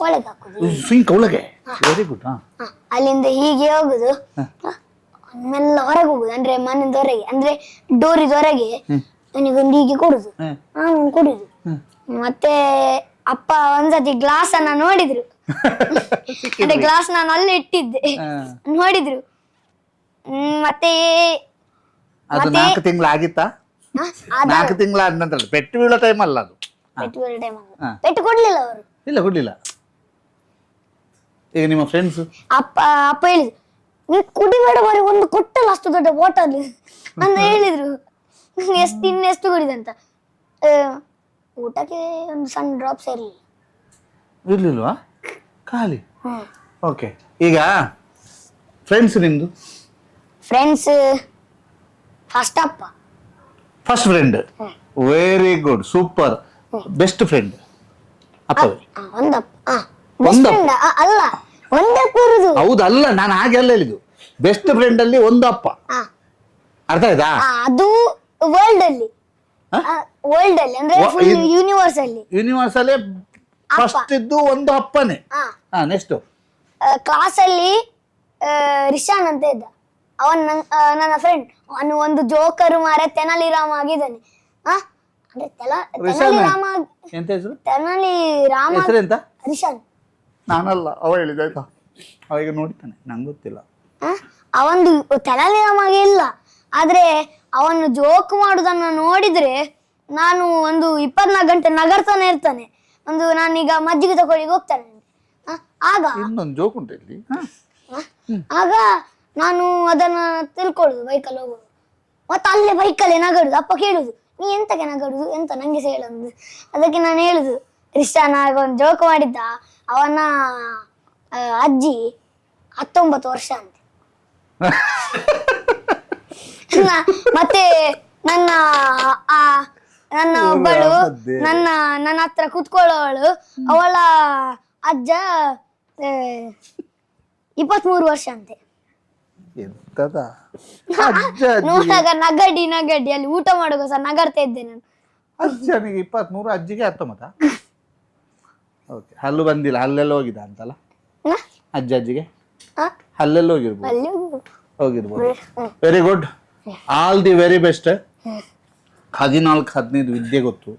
ಒಳಗೆ ಹಾಕುದು, ಸಿಂಕ್ ಒಳಗೆ. Very good. ಅಲ್ಲಿಂದ ಹೀಗೆ ಹೋಗುದು, ಮೆಲ್ಲ ಹೊರಗೆ ಹೋಗುದು, ಅಂದ್ರೆ ಮನೆಯಿಂದ ಹೊರಗೆ, ಅಂದ್ರೆ ಡೋರಿದ ಹೊರಗೆ ನನಗೊಂದು ಹೀಗೆ ಕೊಡುದು, ನಾನು ಕುಡಿದು. ಮತ್ತೆ ಅಪ್ಪ ಒಂದ್ಸತಿ ಗ್ಲಾಸ್ ಅನ್ನ ನೋಡಿದ್ರು, ಅಂದ್ರೆ ಗ್ಲಾಸ್ ನಾನು ಅಲ್ಲಿ ಇಟ್ಟಿದ್ದೆ, ನೋಡಿದ್ರು. ಮತ್ತೆ 4 ತಿಂಗಳು ಆಗಿತ್ತಾ? 4 ತಿಂಗಳ ಆದ ನಂತರ ಪೆಟ್ಟು ಬೀಳೋ ಟೈಮ್ ಅಲ್ಲ ಅದು. ಪೆಟ್ಟು ಕೊಡ್ಲಿಲ್ಲ ಅವರು, ಇಲ್ಲ ಕೊಡ್ಲಿಲ್ಲ. ಈಗ ನಿಮ್ಮ ಫ್ರೆಂಡ್ಸ್ ಅಪ್ಪ ಹೇಳಿದ್ರು, ನೀ ಕುಡಿಬೇಡ ಬರೀ ಒಂದು ಕೊಟ್ಟಲ್ಲ ಅಷ್ಟು ದೊಡ್ಡ ಬಾಟಲ್ ಅಂತ ಹೇಳಿದ್ರು. ಇನ್ನೆಷ್ಟು ಕುಡಿದಂತ. ಊಟಕ್ಕೆ ಒಂದು ಸಣ್ಣ ಡ್ರಾಪ್ಸ್ ಇರ್ಲಿಲ್ವಾ? ಖಾಲಿ. ಓಕೆ, ಈಗ ಫ್ರೆಂಡ್ಸ್ ನಿಮ್ದು? Friends first friend. Very good, super. Best friend ಅಪ್ಪವೇ? ಅಲ್ಲ, ಒಂದೇ ಕೂರುದು. ಹೌದಲ್ಲ, ನಾನು ಹಾಗೆಲ್ಲ ಹೇಳಿದ್ದು. ಬೆಸ್ಟ್ ಫ್ರೆಂಡ್ ಅಲ್ಲಿ ಒಂದು ಅಪ್ಪ, ಅರ್ಥ ಆಯ್ತಾ? ಅದು ವರ್ಲ್ಡ್ ಅಲ್ಲಿ ಅಂದ್ರೆ ಯೂನಿವರ್ಸ್ ಅಲ್ಲಿ ಫಸ್ಟ್ ಇದ್ದು ಒಂದು ಅಪ್ಪನೇ. ನೆಕ್ಸ್ಟ್ ಕ್ಲಾಸ್ ಅಲ್ಲಿ ರಿಶಾನ್ ಅಂತ ಇದ್ದ, ಅವನ್ ನನ್ನ ಫ್ರೆಂಡ್. ಅವನು ಒಂದು ಜೋಕರ್ ಮಾರ ತೆನಾಲಿ ರಾಮ ಆಗಿದ್ದಾನೆ. ತೆನಾಲಿ ರಾಮ ಹೆಸರೆಂತ? ರಿಶಾನ್. ನಾನಲ್ಲ, ಅವ ಹೇಳಿದ ಆಯ್ತಾ? ಅವಾಗ ನೋಡ್ತಾನೆ, ನಂಗೆ ಗೊತ್ತಿಲ್ಲ. ಅವಂದು ತೆನಾಲಿ ರಾಮ ಇಲ್ಲ, ಆದ್ರೆ ಅವನು ಜೋಕ್ ಮಾಡುದನ್ನ ನೋಡಿದ್ರೆ ನಾನು ಒಂದು 24 ಗಂಟೆ ನಗರ್ತಾನೆ ಇರ್ತಾನೆ. ಒಂದು ನಾನೀಗ ಮಜ್ಜಿಗೆ ತಗೊಳ್ಳಿಗೆ ಹೋಗ್ತಾನೆ, ಆಗ ಇನ್ನೊಂದು ಜೋಕ್ ಉಂಟು ಇಲ್ಲಿ. ಆಗ ನಾನು ಅದನ್ನ ತಿಳ್ಕೊಳ್ಳುದು, ಬೈಕಲ್ಲಿ ಹೋಗುದು. ಮತ್ತೆ ಅಲ್ಲೇ ಬೈಕಲ್ಲೇ ನಗಡುದು. ಅಪ್ಪ ಕೇಳುದು, ನೀ ಎಂತಕ್ಕೆ ನಗಡುದು ಎಂತ, ನಂಗೆ ಸಹ ಹೇಳಂದು. ಅದಕ್ಕೆ ನಾನು ಹೇಳುದು, ರಿಶಾನ್ ಆಗ ಒಂದು ಜೋಕ್ ಮಾಡಿದ್ದ, ಅವನ ಅಜ್ಜಿ 19 ವರ್ಷ ಅಂತೆ. ಮತ್ತೆ ನನ್ನ ಒಬ್ಬಳು ನನ್ನ ಹತ್ರ ಕುತ್ಕೊಳ್ಳೋವಳು, ಅವಳ ಅಜ್ಜ 23 ವರ್ಷ ಅಂತೆ. ನೋಡಾಗ ನಗಡಿ ಅಲ್ಲಿ ಊಟ ಮಾಡುವಾಗ ಸಹ ನಗರ್ತಾ ಇದ್ದೆ ನಾನು. ಅಜ್ಜನಿಗೆ 23, ಅಜ್ಜಿಗೆ 19. ಓಕೆ, ಹಲ್ಲು ಬಂದಿಲ್ಲ, ಹಲ್ಲೆಲ್ಲ ಹೋಗಿದ ಅಂತಲ್ಲ ಅಜ್ಜಿಗೆ? ಹಲ್ಲೆಲ್ಲ ಹೋಗಿರ್ಬೋದು. Very good, all the very best. 14-15 ವಿದ್ಯೆ ಗೊತ್ತು,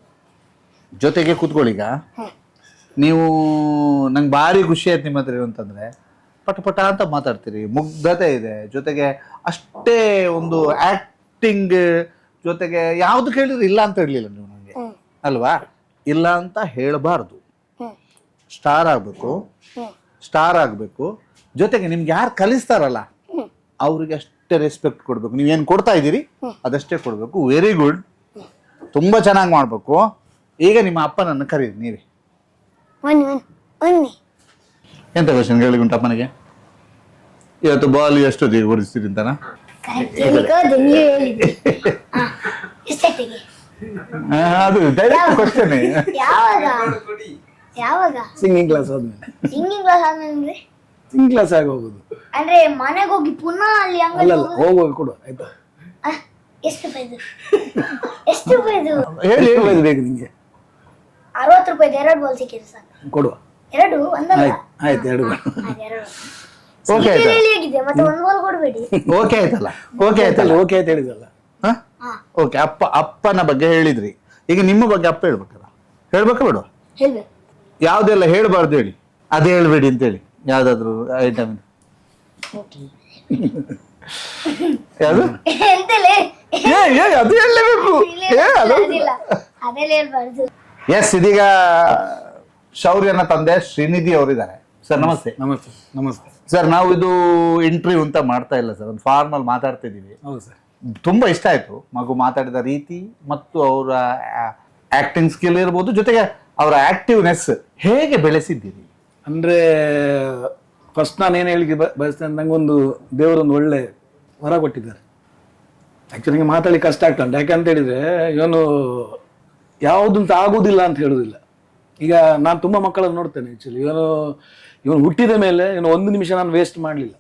ಜೊತೆಗೆ ಕೂತ್ಕೊಳ್ಳೀಗ. ನೀವು ನಂಗೆ ಭಾರಿ ಖುಷಿ ಆಯ್ತು ನಿಮ್ಮ ಹತ್ರ ಅಂತಂದ್ರೆ, ಪಟ ಅಂತ ಮಾತಾಡ್ತೀರಿ, ಮುಗ್ಧತೆ ಇದೆ, ಜೊತೆಗೆ ಅಷ್ಟೇ ಒಂದು ಆಕ್ಟಿಂಗ್, ಜೊತೆಗೆ ಯಾವ್ದು ಕೇಳಿದ್ರೆ ಇಲ್ಲ ಅಂತ ಹೇಳಲಿಲ್ಲ ನೀವು ನನಗೆ, ಅಲ್ವಾ? ಇಲ್ಲ ಅಂತ ಹೇಳಬಾರ್ದು. ಸ್ಟಾರ್ ಆಗಬೇಕು. ಜೊತೆಗೆ ನಿಮ್ಗೆ ಯಾರು ಕಲಿಸ್ತಾರಲ್ಲ ಅವ್ರಿಗೆ ಅಷ್ಟೇ ರೆಸ್ಪೆಕ್ಟ್ ಕೊಡ್ಬೇಕು. ನೀವೇನು ಕೊಡ್ತಾ ಇದ್ದೀರಿ ಅದಷ್ಟೇ ಕೊಡ್ಬೇಕು. ವೆರಿ ಗುಡ್, ತುಂಬಾ ಚೆನ್ನಾಗಿ ಮಾಡ್ಬೇಕು. ಈಗ ನಿಮ್ಮ ಅಪ್ಪನನ್ನು ಕರೀರಿ ನೀವೇ. ಎಂತ ಕ್ವಶನ್ ಕೇಳಿ ಉಂಟು ಅಪ್ಪನಿಗೆ? ಇವತ್ತು ಬಾಲ್ ಎಷ್ಟೊತ್ತಿಗೆ ಓಡಿಸ್ತೀರಿ ಅಂತನಾ? ನೀವು ಹೇಳಿದ್ರಿ. ಹಾ, ಎಷ್ಟೊತ್ತಿಗೆ? ಅದು ಡೈರೆಕ್ಟ್ ಕ್ವಶನ್. ಯಾವಾಗ ಯಾವಾಗ ಸಿಂಗಿಂಗ್ ಕ್ಲಾಸ್ ಆದ್ಮೇಲೆ. ಸಿಂಗಿಂಗ್ ಕ್ಲಾಸ್ ಆದ್ಮೇಲೆ ಸಿಂಗಿಂಗ್ ಕ್ಲಾಸ್ ಆಗಿ ಹೋಗುದು. ಅಂದ್ರೆ ಮನೆಗೆ ಹೋಗಿ ಪುನಃ ಅಲ್ಲಿ ಅಂಗಡಿ ಅಲ್ಲಲ್ಲ, ಹೋಗುವಾಗ ಕೊಡು ಆಯ್ತಾ. ಎಷ್ಟು ರೂಪಾಯಿದು? ಎಷ್ಟು ರೂಪಾಯಿದು? ಹೇಳಿ ಎಷ್ಟು ರೂಪಾಯಿದು ಬೇಕು ನಿಂಗೆ? 60 ರೂಪಾಯಿದು 2 ಬಾಲ್ ಸಿಕ್ಕಿದೆ ಸರ್. ಕೊಡುವ. 2 ಒಂದಲ್ಲ? ಆಯ್ತು 2 2 ಓಕೆ ಆಯ್ತಲ್ಲ, ಹೇಗಿದೆ ಮತ್ತೆ 1 ಬಾಲ್ ಕೊಡಬೇಡಿ. ಓಕೆ ಆಯ್ತಲ್ಲ, ಓಕೆ ಆಯ್ತಲ್ಲ, ಓಕೆ ಅಂತ ಹೇಳಿದಲ್ಲ. ಓಕೆ. ಅಪ್ಪನ ಬಗ್ಗೆ ಹೇಳಿದ್ರಿ, ಈಗ ನಿಮ್ಮ ಬಗ್ಗೆ ಅಪ್ಪ ಹೇಳ್ಬೇಕಲ್ಲ, ಹೇಳ್ಬೇಕಾ ಬೇಡ? ಹೇಳ್ಬೇಕು. ಯಾವ್ದೆಲ್ಲ ಹೇಳ್ಬಾರ್ದು ಹೇಳಿ, ಅದೇ ಹೇಳ್ಬೇಡಿ ಅಂತೇಳಿ. ಯಾವ್ದಾದ್ರು ಐಟಮ್ ಯಾವ್ದು? ಎಂತಲೇ? ಅದು ಹೇಳಲೇಬೇಕು. ಅದಿಲ್ಲ, ಅದೆಲ್ಲ ಹೇಳ್ಬಾರ್ದು. ಎಸ್, ಇದೀಗ ಶೌರ್ಯನ ತಂದೆ ಶ್ರೀನಿಧಿ ಅವರಿದ್ದಾರೆ. ಸರ್ ನಮಸ್ತೆ. ನಮಸ್ತೆ. ನಮಸ್ತೆ ಸರ್, ನಾವು ಇದು ಇಂಟರ್ವ್ಯೂ ಅಂತ ಮಾಡ್ತಾ ಇಲ್ಲ ಸರ್, ಒಂದು ಫಾರ್ಮಲ್ ಮಾತಾಡ್ತಾ ಇದ್ದೀವಿ. ಹೌದು ಸರ್. ತುಂಬ ಇಷ್ಟ ಆಯಿತು ಮಗು ಮಾತಾಡಿದ ರೀತಿ ಮತ್ತು ಅವರ ಆ್ಯಕ್ಟಿಂಗ್ ಸ್ಕಿಲ್ ಇರ್ಬೋದು, ಜೊತೆಗೆ ಅವರ ಆ್ಯಕ್ಟಿವ್ನೆಸ್. ಹೇಗೆ ಬೆಳೆಸಿದ್ದೀರಿ? ಅಂದರೆ ಫಸ್ಟ್ ನಾನು ಏನು ಹೇಳಿಕ್ಕೆ ಬಯಸ್ತೇನೆ, ನನಗೊಂದು ದೇವರೊಂದು ಒಳ್ಳೆ ವರ ಕೊಟ್ಟಿದ್ದಾರೆ. ಆ್ಯಕ್ಚುಲಿ ನನಗೆ ಮಾತಾಡಿ ಕಷ್ಟ ಆಗ್ತಂಟು. ಯಾಕಂತ ಹೇಳಿದರೆ ಇವನು ಯಾವುದಂತ ಆಗೋದಿಲ್ಲ ಅಂತ ಹೇಳೋದಿಲ್ಲ. ಈಗ ನಾನು ತುಂಬ ಮಕ್ಕಳನ್ನು ನೋಡ್ತೇನೆ. ಆ್ಯಕ್ಚುಲಿ ಇವನು ಹುಟ್ಟಿದ ಮೇಲೆ ಇವನು 1 ನಿಮಿಷ ನಾನು ವೇಸ್ಟ್ ಮಾಡಲಿಲ್ಲ.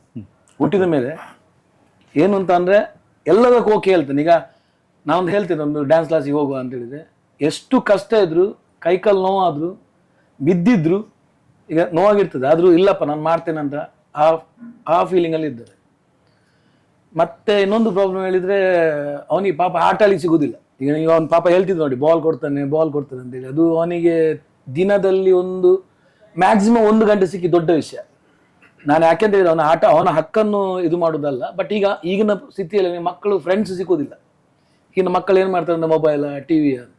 ಹುಟ್ಟಿದ ಮೇಲೆ ಏನು ಅಂತ ಅಂದರೆ ಎಲ್ಲದಕ್ಕೂ ಓಕೆ ಹೇಳ್ತೇನೆ. ಈಗ ನಾನೊಂದು ಹೇಳ್ತೇನೆ, ಒಂದು ಡ್ಯಾನ್ಸ್ ಕ್ಲಾಸಿಗೆ ಹೋಗುವ ಅಂತ ಹೇಳಿದೆ, ಎಷ್ಟು ಕಷ್ಟ ಇದ್ರು, ಕೈಕಾಲು ನೋವಾದರೂ, ಬಿದ್ದಿದ್ರು, ಈಗ ನೋವಾಗಿರ್ತದೆ, ಆದರೂ ಇಲ್ಲಪ್ಪ ನಾನು ಮಾಡ್ತೇನೆ ಅಂತ ಆ ಫೀಲಿಂಗಲ್ಲಿ ಇದ್ದಾರೆ. ಮತ್ತೆ ಇನ್ನೊಂದು ಪ್ರಾಬ್ಲಮ್ ಹೇಳಿದರೆ, ಅವನಿಗೆ ಪಾಪ ಆಟ ಆಡಲಿಕ್ಕೆ ಸಿಗೋದಿಲ್ಲ. ಈಗ ನೀವು ಅವ್ನು ಪಾಪ ಹೇಳ್ತಿದ್ದು ನೋಡಿ, ಬಾಲ್ ಕೊಡ್ತಾನೆ ಅಂತೇಳಿ, ಅದು ಅವನಿಗೆ ದಿನದಲ್ಲಿ ಒಂದು ಮ್ಯಾಕ್ಸಿಮಮ್ 1 ಗಂಟೆ ಸಿಕ್ಕಿ ದೊಡ್ಡ ವಿಷಯ. ನಾನು ಯಾಕೆಂತ ಹೇಳಿದ್ರೆ ಅವನ ಹಕ್ಕನ್ನು ಇದು ಮಾಡೋದಲ್ಲ, ಬಟ್ ಈಗಿನ ಸ್ಥಿತಿಯಲ್ಲಿ ಮಕ್ಕಳು ಫ್ರೆಂಡ್ಸ್ ಸಿಗೋದಿಲ್ಲ. ಈಗಿನ ಮಕ್ಕಳು ಏನು ಮಾಡ್ತಾರೆ ಅಂದರೆ ಮೊಬೈಲ್, ಟಿವಿ ಅಂತ.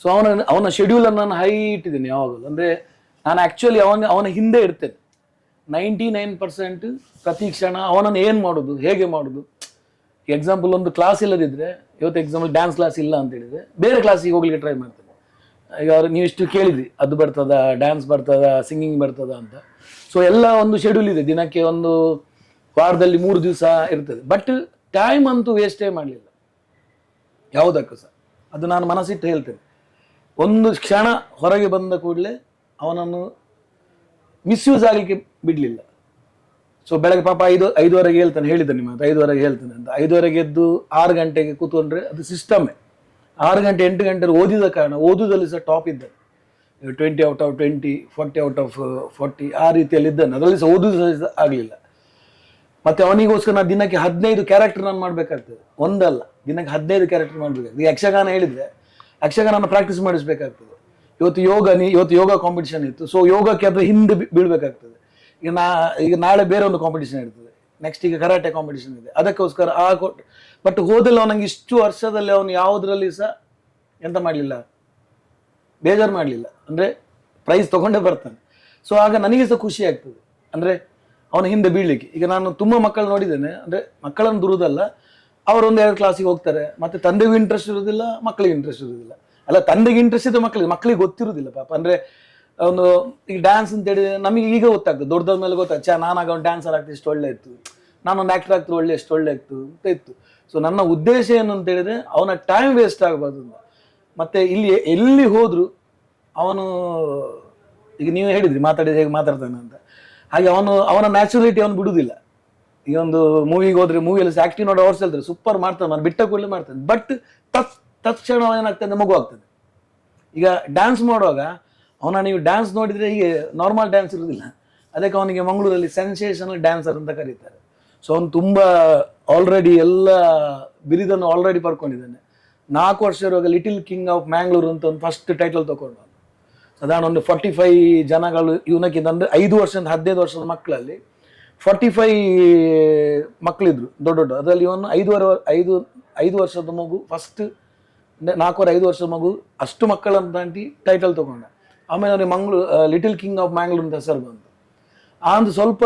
ಸೊ ಅವನ ಶೆಡ್ಯೂಲನ್ನು ನಾನು ಹೈ ಇಟ್ಟಿದ್ದೇನೆ ಯಾವಾಗಲೂ. ಅಂದರೆ ನಾನು ಆ್ಯಕ್ಚುಲಿ ಅವನ ಹಿಂದೆ ಇರ್ತೇನೆ. 99% ಪ್ರತಿ ಕ್ಷಣ ಅವನನ್ನು ಏನು ಮಾಡೋದು, ಹೇಗೆ ಮಾಡೋದು. ಎಕ್ಸಾಂಪಲ್ ಒಂದು ಕ್ಲಾಸ್ ಇಲ್ಲದಿದ್ದರೆ, ಇವತ್ತು ಎಕ್ಸಾಂಪಲ್ ಡ್ಯಾನ್ಸ್ ಕ್ಲಾಸ್ ಇಲ್ಲ ಅಂತ ಹೇಳಿದರೆ ಬೇರೆ ಕ್ಲಾಸಿಗೆ ಹೋಗ್ಲಿಕ್ಕೆ ಟ್ರೈ ಮಾಡ್ತೇನೆ. ಈಗ ನೀವು ಇಷ್ಟು ಕೇಳಿದ್ರಿ, ಅದು ಬರ್ತದ, ಡ್ಯಾನ್ಸ್ ಬರ್ತದ, ಸಿಂಗಿಂಗ್ ಬರ್ತದ ಅಂತ. ಸೊ ಎಲ್ಲ ಒಂದು ಶೆಡ್ಯೂಲ್ ಇದೆ, ದಿನಕ್ಕೆ ಒಂದು ವಾರದಲ್ಲಿ 3 ದಿವಸ ಇರ್ತದೆ. ಬಟ್ ಟೈಮ್ ಅಂತೂ ವೇಸ್ಟೇ ಮಾಡಲಿಲ್ಲ ಯಾವುದಕ್ಕೂ ಸಹ. ಅದು ನಾನು ಮನಸ್ಸಿಟ್ಟು ಹೇಳ್ತೇನೆ. ಒಂದು ಕ್ಷಣ ಹೊರಗೆ ಬಂದ ಕೂಡಲೇ ಅವನನ್ನು ಮಿಸ್ಯೂಸ್ ಆಗಲಿಕ್ಕೆ ಬಿಡಲಿಲ್ಲ. ಸೊ ಬೆಳಗ್ಗೆ ಪಾಪ 5:05 ಹೇಳ್ತಾನೆ, ಹೇಳಿದ್ದೆ ನಿಮ್ಮ 5:05 ಹೇಳ್ತಾನೆ ಅಂತ. 5:05 ಎದ್ದು 6 ಗಂಟೆಗೆ ಕೂತ್ಕೊಂಡ್ರೆ ಅದು ಸಿಸ್ಟಮೇ. 6 ಗಂಟೆ 8 ಗಂಟೆ ಓದಿದ ಕಾರಣ ಓದುದಲ್ಲಿ ಸಹ ಟಾಪ್ ಇದ್ದಾನೆ. 20 ಔಟ್ ಆಫ್ 20, 40 ಔಟ್ ಆಫ್ 40 ಆ ರೀತಿಯಲ್ಲಿ ಇದ್ದಾನೆ. ಅದರಲ್ಲಿ ಸಹ ಓದುದು ಸಹ ಆಗಲಿಲ್ಲ. ಮತ್ತು ಅವನಿಗೋಸ್ಕರ ನಾನು ದಿನಕ್ಕೆ 15 ಕ್ಯಾರೆಕ್ಟರ್ ನಾನು ಮಾಡಬೇಕಾಗ್ತದೆ. ಒಂದಲ್ಲ, ದಿನಕ್ಕೆ 15 ಕ್ಯಾರೆಕ್ಟರ್ ಮಾಡಬೇಕಾಗ್ತದೆ. ಈಗ ಯಕ್ಷಗಾನ ಹೇಳಿದರೆ ಯಕ್ಷಗಾನ ಪ್ರಾಕ್ಟೀಸ್ ಮಾಡಿಸ್ಬೇಕಾಗ್ತದೆ. ಇವತ್ತು ಯೋಗ ಕಾಂಪಿಟಿಷನ್ ಇತ್ತು. ಸೊ ಯೋಗಕ್ಕೆ ಅದು ಹಿಂದೆ ಬೀಳ್ಬೇಕಾಗ್ತದೆ. ಈಗ ನಾಳೆ ಬೇರೆ ಒಂದು ಕಾಂಪಿಟಿಷನ್ ಇರ್ತದೆ, ನೆಕ್ಸ್ಟ್ ಈಗ ಕರಾಟೆ ಕಾಂಪಿಟಿಷನ್ ಇದೆ, ಅದಕ್ಕೋಸ್ಕರ ಬಟ್ ಹೋದಲ್ಲಿ ಅವನಿಗೆ ಇಷ್ಟು ವರ್ಷದಲ್ಲಿ ಅವನು ಯಾವುದರಲ್ಲಿ ಸಹ ಎಂತ ಮಾಡಲಿಲ್ಲ, ಬೇಜಾರು ಮಾಡಲಿಲ್ಲ. ಅಂದರೆ ಪ್ರೈಸ್ ತೊಗೊಂಡೇ ಬರ್ತಾನೆ. ಸೊ ಆಗ ನನಗೆ ಸಹ ಖುಷಿ ಆಗ್ತದೆ, ಅಂದರೆ ಅವನ ಹಿಂದೆ ಬೀಳಲಿಕ್ಕೆ. ಈಗ ನಾನು ತುಂಬ ಮಕ್ಕಳು ನೋಡಿದ್ದೇನೆ, ಅಂದರೆ ಮಕ್ಕಳನ್ನು ದುರುದಲ್ಲ, ಅವರೊಂದು 2 ಕ್ಲಾಸಿಗೆ ಹೋಗ್ತಾರೆ, ಮತ್ತು ತಂದೆಗೂ ಇಂಟ್ರೆಸ್ಟ್ ಇರೋದಿಲ್ಲ, ಮಕ್ಕಳಿಗೆ ಇಂಟ್ರೆಸ್ಟ್ ಇರೋದಿಲ್ಲ. ಅಲ್ಲ, ತಂದೆಗೆ ಇಂಟ್ರೆಸ್ಟ್ ಇದೆ, ಮಕ್ಕಳಿಗೆ ಗೊತ್ತಿರೋದಿಲ್ಲ ಪಾಪ. ಅಂದರೆ ಒಂದು ಈಗ ಡ್ಯಾನ್ಸ್ ಅಂತ ಹೇಳಿದ್ರೆ ನಮಗೆ ಈಗ ಗೊತ್ತಾಗ್ತದೆ, ದೊಡ್ಡದ ಮೇಲೆ ಗೊತ್ತಾಗ್ತದೆ, ನಾನಾಗ ಒಂದು ಡ್ಯಾನ್ಸರ್ ಆಗ್ತದೆ ಎಷ್ಟು ಒಳ್ಳೆ ಇತ್ತು, ನಾನೊಂದು ಆ್ಯಕ್ಟರ್ ಆಗ್ತದೆ ಎಷ್ಟು ಒಳ್ಳೆ ಇತ್ತು ಅಂತ ಇತ್ತು. ಸೊ ನನ್ನ ಉದ್ದೇಶ ಏನು ಅಂತ ಹೇಳಿದ್ರೆ ಅವನ ಟೈಮ್ ವೇಸ್ಟ್ ಆಗಬಾರ್ದು. ಮತ್ತು ಇಲ್ಲಿ ಎಲ್ಲಿ ಹೋದರೂ ಅವನು, ಈಗ ನೀವು ಹೇಳಿದ್ರಿ ಮಾತಾಡಿದ್ರೆ ಹೇಗೆ ಮಾತಾಡ್ತಾನೆ ಅಂತ, ಹಾಗೆ ಅವನ ನ್ಯಾಚುರಲಿಟಿ ಅವನು ಬಿಡುವುದಿಲ್ಲ. ಈಗ ಒಂದು ಮೂವಿಗೆ ಹೋದ್ರೆ, ಮೂವಿಯಲ್ಲಿ ಆ್ಯಕ್ಟಿವ್ ನೋಡಿ ಅವರ್ಸ್ ಹೇಳ್ತಾರೆ ಸೂಪರ್ ಮಾಡ್ತಾನೆ, ನಾನು ಬಿಟ್ಟ ಕೂಡಲೇ ಮಾಡ್ತಾನೆ. ಬಟ್ ತಕ್ಷಣ ಏನಾಗ್ತದೆ, ಮಗು ಆಗ್ತದೆ. ಈಗ ಡ್ಯಾನ್ಸ್ ಮಾಡುವಾಗ ನೀವು ಡ್ಯಾನ್ಸ್ ನೋಡಿದರೆ ಹೀಗೆ ನಾರ್ಮಲ್ ಡ್ಯಾನ್ಸ್ ಇರೋದಿಲ್ಲ, ಅದಕ್ಕೆ ಅವನಿಗೆ ಮಂಗಳೂರಲ್ಲಿ ಸೆನ್ಸೇಷನಲ್ ಡ್ಯಾನ್ಸರ್ ಅಂತ ಕರೀತಾರೆ. ಸೊ ಅವನು ತುಂಬ ಆಲ್ರೆಡಿ ಎಲ್ಲ ಬಿರಿದನ್ನು ಆಲ್ರೆಡಿ ಪಡ್ಕೊಂಡಿದ್ದಾನೆ. 4 ವರ್ಷ ಇರುವಾಗ ಲಿಟಿಲ್ ಕಿಂಗ್ ಆಫ್ ಮ್ಯಾಂಗ್ಳೂರು ಅಂತ ಒಂದು ಫಸ್ಟ್ ಟೈಟಲ್ ತೊಗೊಂಡು, ಸಾಧಾರಣ ಒಂದು 45 ಜನಗಳು ಇವನಕ್ಕಿಂತ, ಅಂದರೆ 5 ವರ್ಷದಿಂದ 15 ವರ್ಷದ ಮಕ್ಕಳಲ್ಲಿ 45 ಮಕ್ಕಳಿದ್ರು ದೊಡ್ಡ. ಅದರಲ್ಲಿ ಇವನು 5 ವರ್ಷದ ಮಗು, ಫಸ್ಟ್ 4-5 ವರ್ಷದ ಮಗು, ಅಷ್ಟು ಮಕ್ಕಳನ್ನು ದಾಟಿ ಟೈಟಲ್ ತೊಗೊಂಡ. ಆಮೇಲೆ ಅವನಿಗೆ ಲಿಟಿಲ್ ಕಿಂಗ್ ಆಫ್ ಮ್ಯಾಂಗ್ಳೂರ್ ಅಂತ ಹೆಸರು ಬಂತು. ಆ ಒಂದು ಸ್ವಲ್ಪ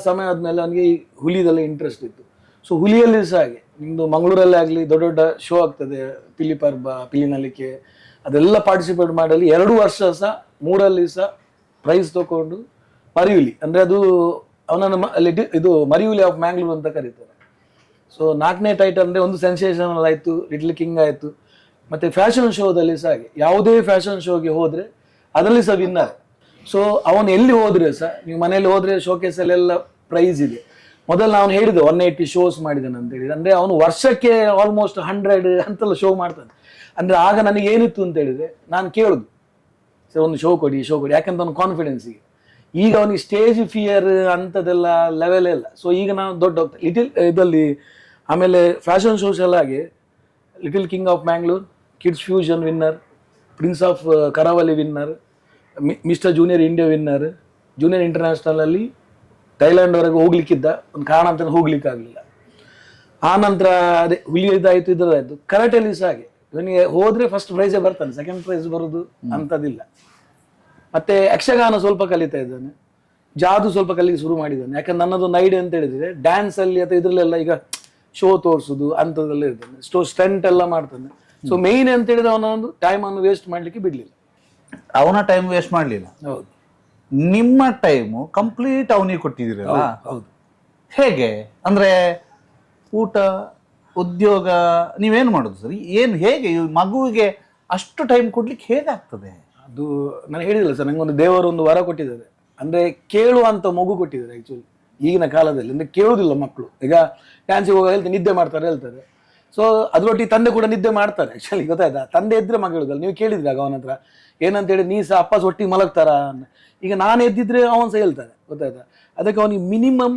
ಸಮಯ ಆದಮೇಲೆ ಅವನಿಗೆ ಹುಲಿದಲ್ಲೇ ಇಂಟ್ರೆಸ್ಟ್ ಇತ್ತು. ಸೊ ಹುಲಿಯಲ್ಲಿ ಸಹ ಹಾಗೆ, ನಿಮ್ಮದು ಮಂಗಳೂರಲ್ಲೇ ಆಗಲಿ ದೊಡ್ಡ ದೊಡ್ಡ ಶೋ ಆಗ್ತದೆ, ಪಿಲಿ ಪರ್ಬ, ಪಿಲಿನಲಿಕೆ, ಅದೆಲ್ಲ ಪಾರ್ಟಿಸಿಪೇಟ್ ಮಾಡಲಿ 2 ವರ್ಷ ಸಹ 3ರಲ್ಲಿ ಸಹ ಪ್ರೈಸ್ ತೊಗೊಂಡು ಮರಿಯುಲಿ, ಅಂದರೆ ಅದು ಅವನನ್ನು ಇದು ಮರಿಯುಲಿ ಆಫ್ ಮ್ಯಾಂಗ್ಳೂರ್ ಅಂತ ಕರೀತಾರೆ. ಸೊ 4ನೇ ಟೈಟಲ್ ಅಂದರೆ ಒಂದು ಸೆನ್ಸೇಷನಲ್ ಆಯಿತು, ಲಿಟ್ಲ್ ಕಿಂಗ್ ಆಯಿತು. ಮತ್ತು ಫ್ಯಾಷನ್ ಶೋದಲ್ಲಿ ಸಹ ಹಾಗೆ, ಯಾವುದೇ ಫ್ಯಾಷನ್ ಶೋಗೆ ಹೋದರೆ ಅದರಲ್ಲಿ ಸಹ ವಿನ್ನರ್. ಸೊ ಅವನು ಎಲ್ಲಿ ಹೋದರೆ ಸಹ, ನೀವು ಮನೆಯಲ್ಲಿ ಹೋದರೆ ಶೋಕೇಸಲ್ಲೆಲ್ಲ ಪ್ರೈಸ್ ಇದೆ. ಮೊದಲು ನಾನು ಹೇಳಿದೆ 180 ಶೋಸ್ ಮಾಡಿದ್ದಾನೆ ಅಂತ ಹೇಳಿದ್ರೆ, ಅಂದರೆ ಅವನು ವರ್ಷಕ್ಕೆ ಆಲ್ಮೋಸ್ಟ್ 100 ಅಂತೆಲ್ಲ ಶೋ ಮಾಡ್ತಾನೆ. ಅಂದರೆ ಆಗ ನನಗೆ ಏನಿತ್ತು ಅಂತ ಹೇಳಿದ್ರೆ, ನಾನು ಕೇಳೋದು ಸರ್ ಒಂದು ಶೋ ಕೊಡಿ, ಯಾಕಂತ ಅವನು ಕಾನ್ಫಿಡೆನ್ಸಿಗೆ. ಈಗ ಅವನಿಗೆ ಸ್ಟೇಜ್ ಫಿಯರ್ ಅಂಥದ್ದೆಲ್ಲ ಲೆವೆಲ್ ಇಲ್ಲ. ಸೊ ಈಗ ನಾವು ದೊಡ್ಡ ಲಿಟಿಲ್ ಇದರಲ್ಲಿ ಆಮೇಲೆ ಫ್ಯಾಷನ್ ಶೋಸ್ ಎಲ್ಲ ಹಾಗೆ, little king of Mangalore, kids fusion winner, prince of Karavali winner, mister junior India winner, junior ಇಂಟರ್ನ್ಯಾಷನಲಲ್ಲಿ ಥೈಲ್ಯಾಂಡ್ವರೆಗೆ ಹೋಗ್ಲಿಕ್ಕಿದ್ದ, ಒಂದು ಕಾರಣ ಅಂತ ಹೋಗ್ಲಿಕ್ಕಾಗಲಿಲ್ಲ. ಆ ನಂತರ ಅದೇ ಹುಲಿಯದಾಯಿತು, ಇದ್ರದ್ದಾಯಿತು. ಕರಾಟೆಯಲ್ಲಿ ಸಹ ಹಾಗೆ, ಇವನಿಗೆ ಹೋದರೆ ಫಸ್ಟ್ ಪ್ರೈಸೇ ಬರ್ತಾನೆ, ಸೆಕೆಂಡ್ ಪ್ರೈಸ್ ಬರೋದು ಅಂಥದ್ದಿಲ್ಲ. ಮತ್ತು ಯಕ್ಷಗಾನ ಸ್ವಲ್ಪ ಕಲಿತಾ ಇದ್ದಾನೆ, ಜಾದು ಸ್ವಲ್ಪ ಕಲಿಗೆ ಶುರು ಮಾಡಿದ್ದಾನೆ. ಯಾಕಂದ್ರೆ ನನ್ನದೊಂದು ಐಡಿಯಾ ಅಂತ ಹೇಳಿದರೆ, ಡ್ಯಾನ್ಸಲ್ಲಿ ಅಥವಾ ಇದರಲ್ಲೆಲ್ಲ ಈಗ ಶೋ ತೋರಿಸೋದು ಅಂಥದ್ದೆಲ್ಲ ಇರ್ತಾನೆ, ಸ್ಟಂಟ್ ಎಲ್ಲ ಮಾಡ್ತಾನೆ. ಸೊ ಮೇಯ್ನ್ ಅಂತ ಹೇಳಿದ್ರೆ ಅವನ ಒಂದು ಟೈಮನ್ನು ವೇಸ್ಟ್ ಮಾಡಲಿಕ್ಕೆ ಬಿಡಲಿಲ್ಲ. ಅವನ ಟೈಮ್ ವೇಸ್ಟ್ ಮಾಡಲಿಲ್ಲ. ಹೌದು, ನಿಮ್ಮ ಟೈಮು ಕಂಪ್ಲೀಟ್ ಅವನಿಗೆ ಕೊಟ್ಟಿದ್ದೀರಲ್ಲ. ಹೌದು. ಹೇಗೆ ಅಂದರೆ ಊಟ, ಉದ್ಯೋಗ, ನೀವೇನು ಮಾಡೋದು ಸರ್? ಹೇಗೆ ಈ ಮಗುವಿಗೆ ಅಷ್ಟು ಟೈಮ್ ಕೊಡ್ಲಿಕ್ಕೆ ಹೇಗಾಗ್ತದೆ? ಅದು ನಾನು ಹೇಳಿಲ್ಲ ಸರ್, ನಂಗೆ ಒಂದು ದೇವರು ಒಂದು ವರ ಕೊಟ್ಟಿದ್ದಾರೆ. ಅಂದರೆ ಕೇಳುವಂಥ ಮಗು ಕೊಟ್ಟಿದ್ದಾರೆ ಆ್ಯಕ್ಚುಲಿ ಈಗಿನ ಕಾಲದಲ್ಲಿ. ಅಂದರೆ ಕೇಳುವುದಿಲ್ಲ ಮಕ್ಕಳು. ಈಗ ಡ್ಯಾನ್ಸಿಗೆ ಹೋಗಿ ನಿದ್ದೆ ಹೇಳ್ತಾರೆ. ಸೊ ಅದರೊಟ್ಟಿಗೆ ತಂದೆ ಕೂಡ ನಿದ್ದೆ ಮಾಡ್ತಾರೆ ಆ್ಯಕ್ಚುಲಿ, ಗೊತ್ತಾಯ್ತಾ? ತಂದೆ ಇದ್ದರೆ ಮಗ ಹೇಳುದಲ್ಲ. ನೀವು ಕೇಳಿದ್ರಾಗ ಅವನ ಹತ್ರ ಏನಂತೇಳಿ, ನೀ ಸಹ ಅಪ್ಪ ಒಟ್ಟಿಗೆ ಮಲಗ್ತಾರ. ಈಗ ನಾನು ಎದ್ದಿದ್ರೆ ಅವನು ಸಹ ಹೇಳ್ತಾನೆ, ಗೊತ್ತಾಯ್ತಾ? ಅದಕ್ಕೆ ಅವನಿಗೆ ಮಿನಿಮಮ್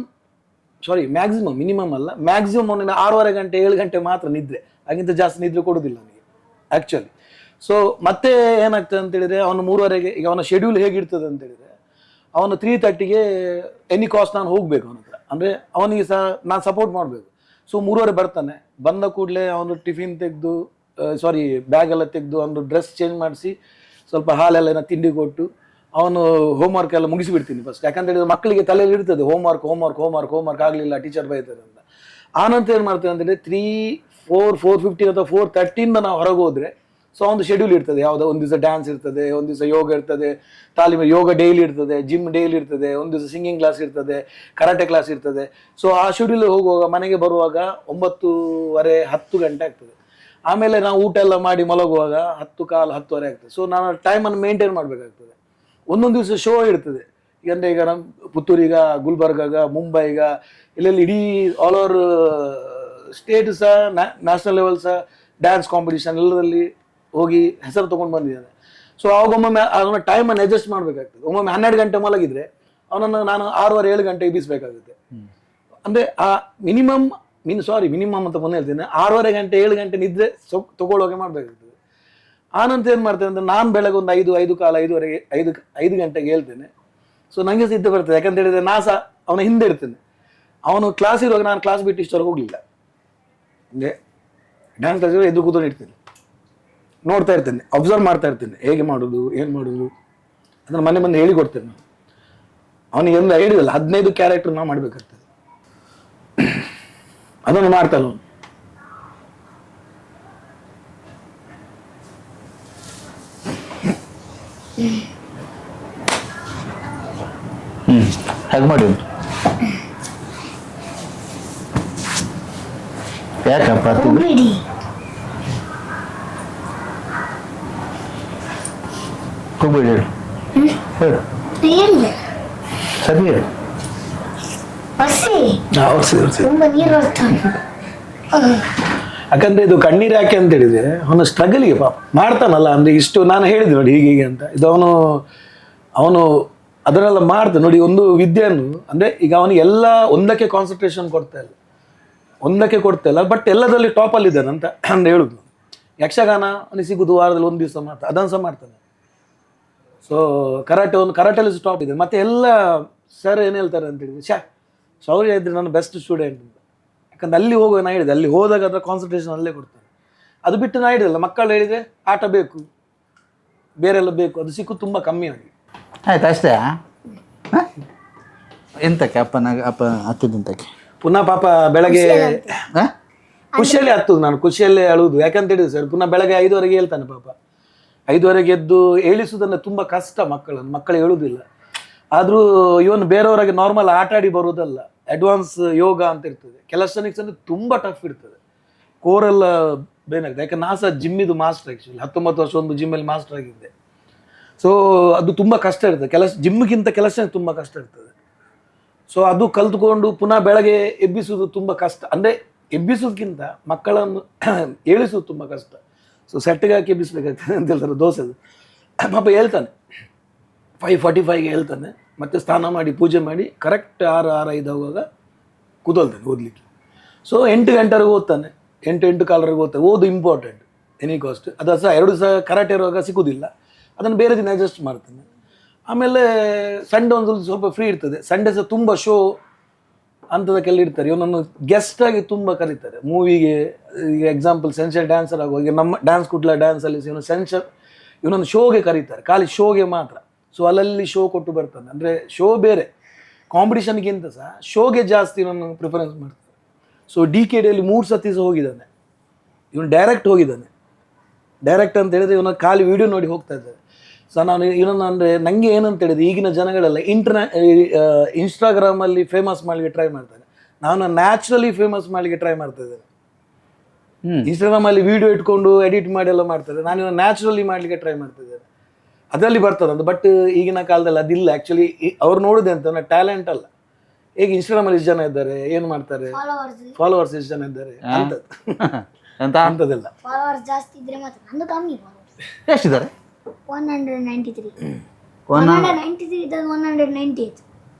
ಅಲ್ಲ, ಮ್ಯಾಕ್ಸಿಮಮ್ ಅವನಿಗೆ 6.5 ಗಂಟೆ 7 ಗಂಟೆ ಮಾತ್ರ ನಿದ್ರೆ, ಹಾಗಿಂತ ಜಾಸ್ತಿ ನಿದ್ರೆ ಕೊಡೋದಿಲ್ಲ ಅವನಿಗೆ ಆ್ಯಕ್ಚುಲಿ. ಸೊ ಮತ್ತೆ ಏನಾಗ್ತದೆ ಅಂತೇಳಿದರೆ, ಅವನು 3:30ಗೆ, ಈಗ ಅವನ ಶೆಡ್ಯೂಲ್ ಹೇಗಿರ್ತದೆ ಅಂತೇಳಿದರೆ, ಅವನು 3:30ಗೆ ಎನಿ ಕಾಸ್ಟ್ ನಾನು ಹೋಗಬೇಕು ಅವನ ಹತ್ರ. ಅಂದರೆ ಅವನಿಗೆ ಸಹ ನಾನು ಸಪೋರ್ಟ್ ಮಾಡಬೇಕು. ಸೊ 3:30 ಬರ್ತಾನೆ. ಬಂದ ಕೂಡಲೇ ಅವನು ಟಿಫಿನ್ ತೆಗೆದು, ಬ್ಯಾಗ್ ಎಲ್ಲ ತೆಗೆದು, ಅವನು ಡ್ರೆಸ್ ಚೇಂಜ್ ಮಾಡಿಸಿ, ಸ್ವಲ್ಪ ಹಾಲೆಲ್ಲ ತಿಂಡಿ ಕೊಟ್ಟು, ಅವನು ಹೋಮ್ವರ್ಕ್ ಎಲ್ಲ ಮುಗಿಸಿಬಿಡ್ತೀನಿ ಫಸ್ಟ್. ಯಾಕಂತ ಹೇಳಿದ್ರೆ ಮಕ್ಕಳಿಗೆ ತಲೆಯಲ್ಲಿ ಇರ್ತದೆ ಹೋಮ್ವರ್ಕ್ ಆಗಲಿಲ್ಲ ಟೀಚರ್ ಬೈತಾರೆ ಅಂತ. ಆನಂತರ ಏನು ಮಾಡ್ತೇವೆ ಅಂತೇಳಿ 4:15 ಅಥವಾ 4:30 ನಾವು ಹೊರಗೆ ಹೋದರೆ, ಸೊ ಒಂದು ಶೆಡ್ಯೂಲ್ ಇರ್ತದೆ. ಯಾವುದೋ ಒಂದು ದಿವಸ ಡ್ಯಾನ್ಸ್ ಇರ್ತದೆ, ಒಂದು ದಿವಸ ಯೋಗ ಇರ್ತದೆ, ತಾಲೀಮು ಯೋಗ ಡೈಲಿ ಇರ್ತದೆ, ಜಿಮ್ ಡೈಲಿ ಇರ್ತದೆ, ಒಂದು ದಿವಸ ಸಿಂಗಿಂಗ್ ಕ್ಲಾಸ್ ಇರ್ತದೆ, ಕರಾಟೆ ಕ್ಲಾಸ್ ಇರ್ತದೆ. ಸೊ ಆ ಶೆಡ್ಯೂಲ್ ಹೋಗುವಾಗ ಮನೆಗೆ ಬರುವಾಗ 9:30 10 ಗಂಟೆ ಆಗ್ತದೆ. ಆಮೇಲೆ ನಾವು ಊಟ ಎಲ್ಲ ಮಾಡಿ ಮಲಗುವಾಗ 10:15 10:30 ಆಗ್ತದೆ. ಸೊ ನಾನು ಟೈಮನ್ನು ಮೇಂಟೈನ್ ಮಾಡಬೇಕಾಗ್ತದೆ. ಒಂದೊಂದು ದಿವಸ ಶೋ ಇರ್ತದೆ. ಈಗ ನಮ್ಮ ಪುತ್ತೂರಿಗ, ಗುಲ್ಬರ್ಗಾಗ, ಮುಂಬೈಗ, ಇಲ್ಲೆಲ್ಲಿ ಇಡೀ ಆಲ್ ಓವರ್ ಸ್ಟೇಟ್ ಸಹ, ನ್ಯಾಷನಲ್ ಲೆವೆಲ್ ಸಹ ಡ್ಯಾನ್ಸ್ ಕಾಂಪಿಟೇಷನ್ ಎಲ್ಲದಲ್ಲಿ ಹೋಗಿ ಹೆಸರು ತೊಗೊಂಡು ಬಂದಿದ್ದಾನೆ. ಸೊ ಅವಾಗೊಮ್ಮೊಮ್ಮೆ ಅವನ ಟೈಮನ್ನು ಅಡ್ಜಸ್ಟ್ ಮಾಡಬೇಕಾಗ್ತದೆ. ಒಮ್ಮೊಮ್ಮೆ 12 ಗಂಟೆ ಮಲಗಿದ್ರೆ ಅವನನ್ನು ನಾನು 6:30 7 ಗಂಟೆ ಎಬ್ಬಿಸಬೇಕಾಗುತ್ತೆ. ಅಂದರೆ ಆ ಮಿನಿಮಮ್ ಅಂತ ಮೊನ್ನೆ ಹೇಳ್ತೇನೆ, 6:30 ಗಂಟೆ 7 ಗಂಟೆ ನಿದ್ರೆ ತಗೊಳ್ಳೋಕೆ ಮಾಡಬೇಕಾಗ್ತದೆ. ಆನಂತರ ಏನು ಮಾಡ್ತೇನೆ ಅಂದರೆ, ನಾನು ಬೆಳಗ್ಗೆ ಒಂದು 5 ಗಂಟೆಗೆ ಹೇಳ್ತೇನೆ. ಸೊ ನನಗೆ ಸಿದ್ಧ ಬರ್ತದೆ. ಯಾಕಂತ ಹೇಳಿದರೆ ನಾ ಸಹ ಅವನ ಹಿಂದೆ ಇರ್ತೇನೆ. ಅವನು ಕ್ಲಾಸ್ ಇರುವಾಗ ನಾನು ಕ್ಲಾಸ್ ಬಿಟ್ಟು ಇಷ್ಟವರೆಗೆ ಹೋಗಲಿಲ್ಲ. ಅಂದರೆ ಡ್ಯಾನ್ಸ್ ಕ್ಲಾಸ್ ಎದುರು ಕೂತ್ಕೊಂಡು ಇರ್ತೇನೆ, ನೋಡ್ತಾ ಇರ್ತೇನೆ, ಅಬ್ಸರ್ವ್ ಮಾಡ್ತಾ ಇರ್ತೇನೆ, ಹೇಗೆ ಮಾಡೋದು ಏನು ಮಾಡೋದು ಅದನ್ನು ಮನೆ ಬಂದು ಹೇಳಿಕೊಡ್ತೇನೆ ನಾನು. ಅವನಿಗೆ ಒಂದು ಹೇಳಿದಲ್ಲ 15 ಕ್ಯಾರೆಕ್ಟರ್ ನಾವು ಮಾಡಬೇಕಾಗ್ತದೆ, ಅದನ್ನು ಮಾಡ್ತಾನೆ ಅವನು. ಹಾಗೆ ಮಾಡಿ ಉಂಟು. ಯಾಕಪ್ಪ ಹೋಗ್ಬೇಡಿ. ಹೋಗ್ಬೇಡಿ ಹೇಳು. ಹೇಳು ಹೇಳಿದೆ ಸರಿ ಹೇಳು. ತುಂಬಾ ನೀರು ಬರ್ತಾನೆ. ಯಾಕಂದ್ರೆ ಇದು ಕಣ್ಣೀರು ಯಾಕೆ ಅಂತ ಹೇಳಿದ್ರೆ, ಅವನು ಸ್ಟ್ರಗಲ್ಗೆ ಪಾಪ ಮಾಡ್ತಾನಲ್ಲ. ಅಂದ್ರೆ ಇಷ್ಟು ನಾನು ಹೇಳಿದೆ ನೋಡಿ ಹೀಗೆ ಅಂತ, ಇದು ಅವನು ಅದನ್ನೆಲ್ಲ ಮಾಡ್ತಾನೆ ನೋಡಿ. ಒಂದು ವಿದ್ಯೆಯನ್ನು ಅಂದ್ರೆ ಈಗ ಅವನಿಗೆ ಎಲ್ಲ ಒಂದಕ್ಕೆ ಕಾನ್ಸಂಟ್ರೇಷನ್ ಕೊಡ್ತಾ ಇಲ್ಲ, ಬಟ್ ಎಲ್ಲದರಲ್ಲಿ ಟಾಪಲ್ಲಿ ಇದ್ದಾನೆ ಅಂತ ಹೇಳುದು. ಯಕ್ಷಗಾನ ಅವನಿಗೆ ಸಿಗುದು ವಾರದಲ್ಲಿ 1 ದಿವಸ ಮಾತ್ರ, ಅದನ್ನು ಸಹ ಮಾಡ್ತಾನೆ. ಸೊ ಕರಾಟೆಯಲ್ಲಿ ಸ್ಟಾಪ್ ಇದೆ. ಮತ್ತೆ ಎಲ್ಲ ಸರ್ ಏನು ಹೇಳ್ತಾರೆ ಅಂತ ಹೇಳಿದ್ರೆ, ಶೌರ್ಯ ಇದ್ರೆ ನಾನು ಬೆಸ್ಟ್ ಸ್ಟೂಡೆಂಟ್ ಅಂತ. ಯಾಕಂದ್ರೆ ಅಲ್ಲಿ ಹೋಗುವ ನಾ ಹೇಳಿದೆ, ಅಲ್ಲಿ ಹೋದಾಗ ಅದರ ಕಾನ್ಸಂಟ್ರೇಷನ್ ಅಲ್ಲೇ ಕೊಡ್ತಾರೆ. ಅದು ಬಿಟ್ಟು ನಾ ಹೇಳಿದಲ್ಲ, ಮಕ್ಕಳು ಹೇಳಿದರೆ ಆಟ ಬೇಕು, ಬೇರೆಲ್ಲ ಬೇಕು, ಅದು ಸಿಕ್ಕು ತುಂಬ ಕಮ್ಮಿ ಆಗಿ ಆಯ್ತು ಅಷ್ಟೇ. ಎಂತಕ್ಕೆ ಅಪ್ಪ ಹತ್ತಿದಂತಕ್ಕೆ ಪುನಃ ಪಾಪ ಬೆಳಗ್ಗೆ ಖುಷಿಯಲ್ಲೇ ಹತ್ತುದು, ನಾನು ಖುಷಿಯಲ್ಲೇ ಅಳುವುದು. ಯಾಕಂತ ಹೇಳಿದ್ರೆ ಸರ್, ಪುನಃ ಬೆಳಗ್ಗೆ 5:30 ಹೇಳ್ತಾನೆ ಪಾಪ. 5:30 ಎದ್ದು ಹೇಳಿಸುವುದನ್ನು ತುಂಬ ಕಷ್ಟ ಮಕ್ಕಳು ಹೇಳುವುದಿಲ್ಲ. ಆದರೂ ಇವನು ಬೇರೆಯವರಾಗಿ ನಾರ್ಮಲ್ ಆಟ ಆಡಿ ಬರುವುದಲ್ಲ, ಅಡ್ವಾನ್ಸ್ ಯೋಗ ಅಂತ ಇರ್ತದೆ. ಕ್ಯಾಲಿಸ್ಥೆನಿಕ್ಸ್ ಅಂದರೆ ತುಂಬ ಟಫ್ ಇರ್ತದೆ, ಕೋರೆಲ್ಲ ಬೇನ್ ಆಗ್ತದೆ. ಯಾಕಂದ್ರೆ ನಾ ಸಹ ಜಿಮ್ಮಿದು ಮಾಸ್ಟರ್ ಆ್ಯಕ್ಚುಲಿ 19 ವರ್ಷ ಒಂದು ಜಿಮ್ಮಲ್ಲಿ ಮಾಸ್ಟರ್ ಆಗಿದ್ದೆ. ಸೊ ಅದು ತುಂಬ ಕಷ್ಟ ಇರ್ತದೆ, ಜಿಮ್ಗಿಂತ ಕೆಲಸ ತುಂಬ ಕಷ್ಟ ಇರ್ತದೆ. ಸೊ ಅದು ಕಲ್ತ್ಕೊಂಡು ಪುನಃ ಬೆಳಗ್ಗೆ ಎಬ್ಬಿಸೋದು ತುಂಬ ಕಷ್ಟ. ಅಂದರೆ ಎಬ್ಬಿಸೋದಕ್ಕಿಂತ ಮಕ್ಕಳನ್ನು ಏಳಿಸೋದು ತುಂಬ ಕಷ್ಟ. ಸೊ ಸೆಟ್ಟಿಗೆ ಹಾಕಿ ಎಬ್ಬಿಸ್ಬೇಕಾಗ್ತದೆ ಅಂತ ಹೇಳ್ತಾರೆ ದೋಸೆದು. ಪಾಪ ಹೇಳ್ತಾನೆ 5:45ಗೆ ಹೇಳ್ತಾನೆ, ಮತ್ತೆ ಸ್ನಾನ ಮಾಡಿ ಪೂಜೆ ಮಾಡಿ ಕರೆಕ್ಟ್ 6:05 ಆಗುವಾಗ ಕೂತೊಳ್ತಾನೆ ಓದಲಿಕ್ಕೆ. ಸೊ 8 ಗಂಟೆವರೆಗೆ ಓದ್ತಾನೆ, 8 ಕಾಲವರೆಗೆ ಓದ್ತಾನೆ. ಓದು ಇಂಪಾರ್ಟೆಂಟ್ ಎನಿ ಕಾಸ್ಟ್. ಅದು ಸಹ 2 ದಿವಸ ಕರಾಟೆ ಇರುವಾಗ ಸಿಗೋದಿಲ್ಲ, ಅದನ್ನು ಬೇರೆ ದಿನ ಅಡ್ಜಸ್ಟ್ ಮಾಡ್ತಾನೆ. ಆಮೇಲೆ ಸಂಡೇ ಒಂದು ಸ್ವಲ್ಪ ಫ್ರೀ ಇರ್ತದೆ. ಸಂಡೇ ಸಹ ತುಂಬ ಶೋ ಅಂಥದಕ್ಕೆಲ್ಲ ಇರ್ತಾರೆ. ಇವನನ್ನು ಗೆಸ್ಟಾಗಿ ತುಂಬ ಕರೀತಾರೆ ಮೂವಿಗೆ. ಈಗ ಎಕ್ಸಾಂಪಲ್ ಸೆನ್ಸರ್ ಡ್ಯಾನ್ಸರ್ ಆಗುವಾಗ ನಮ್ಮ ಡ್ಯಾನ್ಸ್ ಕುಡ್ಲ ಡ್ಯಾನ್ಸಲ್ಲಿ ಇವನೊಂದು ಶೋಗೆ ಕರೀತಾರೆ, ಖಾಲಿ ಶೋಗೆ ಮಾತ್ರ. ಸೊ ಅಲ್ಲಲ್ಲಿ ಶೋ ಕೊಟ್ಟು ಬರ್ತಾನೆ. ಅಂದರೆ ಶೋ ಬೇರೆ, ಕಾಂಪಿಟಿಷನ್ಗಿಂತ ಸಹ ಶೋಗೆ ಜಾಸ್ತಿ ಇವನು ಪ್ರಿಫರೆನ್ಸ್ ಮಾಡ್ತಾರೆ. ಸೊ DKDಯಲ್ಲಿ 3 ಸತಿ ಸಹ ಹೋಗಿದ್ದಾನೆ. ಇವನು ಡೈರೆಕ್ಟ್ ಹೋಗಿದ್ದಾನೆ. ಡೈರೆಕ್ಟ್ ಅಂತ ಹೇಳಿದ್ರೆ ಇವನ ಖಾಲಿ ವಿಡಿಯೋ ನೋಡಿ ಹೋಗ್ತಾ ಇದ್ದಾರೆ. ಸೊ ನಾನು ಇವನನ್ನು ಅಂದರೆ ನನಗೆ ಏನಂತ ಹೇಳಿದ್ರೆ, ಈಗಿನ ಜನಗಳೆಲ್ಲ ಇನ್ಸ್ಟಾಗ್ರಾಮಲ್ಲಿ ಫೇಮಸ್ ಮಾಡಲಿಕ್ಕೆ ಟ್ರೈ ಮಾಡ್ತಾರೆ. ನಾನು ನ್ಯಾಚುರಲಿ ಫೇಮಸ್ ಮಾಡಲಿಕ್ಕೆ ಟ್ರೈ ಮಾಡ್ತಾ ಇದ್ದೇನೆ. ಇನ್ಸ್ಟಾಗ್ರಾಮಲ್ಲಿ ವಿಡಿಯೋ ಇಟ್ಕೊಂಡು ಎಡಿಟ್ ಮಾಡಿ ಎಲ್ಲ ಮಾಡ್ತಾರೆ. ನಾನು ಇವನು ನ್ಯಾಚುರಲಿ ಮಾಡಲಿಕ್ಕೆ ಟ್ರೈ ಮಾಡ್ತಿದ್ದೇನೆ, ಅದರಲ್ಲಿ ಬರ್ತದಂತ. ಬಟ್ ಈಗಿನ ಕಾಲದಲ್ಲಿ ಅದಿಲ್ಲ ಆ್ಯಕ್ಚುಲಿ. ಅವ್ರು ನೋಡಿದೆ ಅಂತ ಟ್ಯಾಲೆಂಟ್ ಅಲ್ಲ. ಈಗ ಇನ್ಸ್ಟಾಗ್ರಾಮಲ್ಲಿ ಎಷ್ಟು ಜನ ಇದ್ದಾರೆ, ಏನು ಮಾಡ್ತಾರೆ, ಫಾಲೋವರ್ಸ್ ಎಷ್ಟು ಜನ ಇದ್ದಾರೆ ಅಂಥದ್ದೆಲ್ಲ. ಫಾಲೋವರ್ಸ್ ಜಾಸ್ತಿ ಇದ್ರೆ ಮಾತ್ರ, ನಂದು ಕಮ್ಮಿ ಫಾಲೋವರ್ಸ್. ಎಷ್ಟಿದ್ದಾರೆ? 193. 193 ಇದ್ದದ್ದು 198.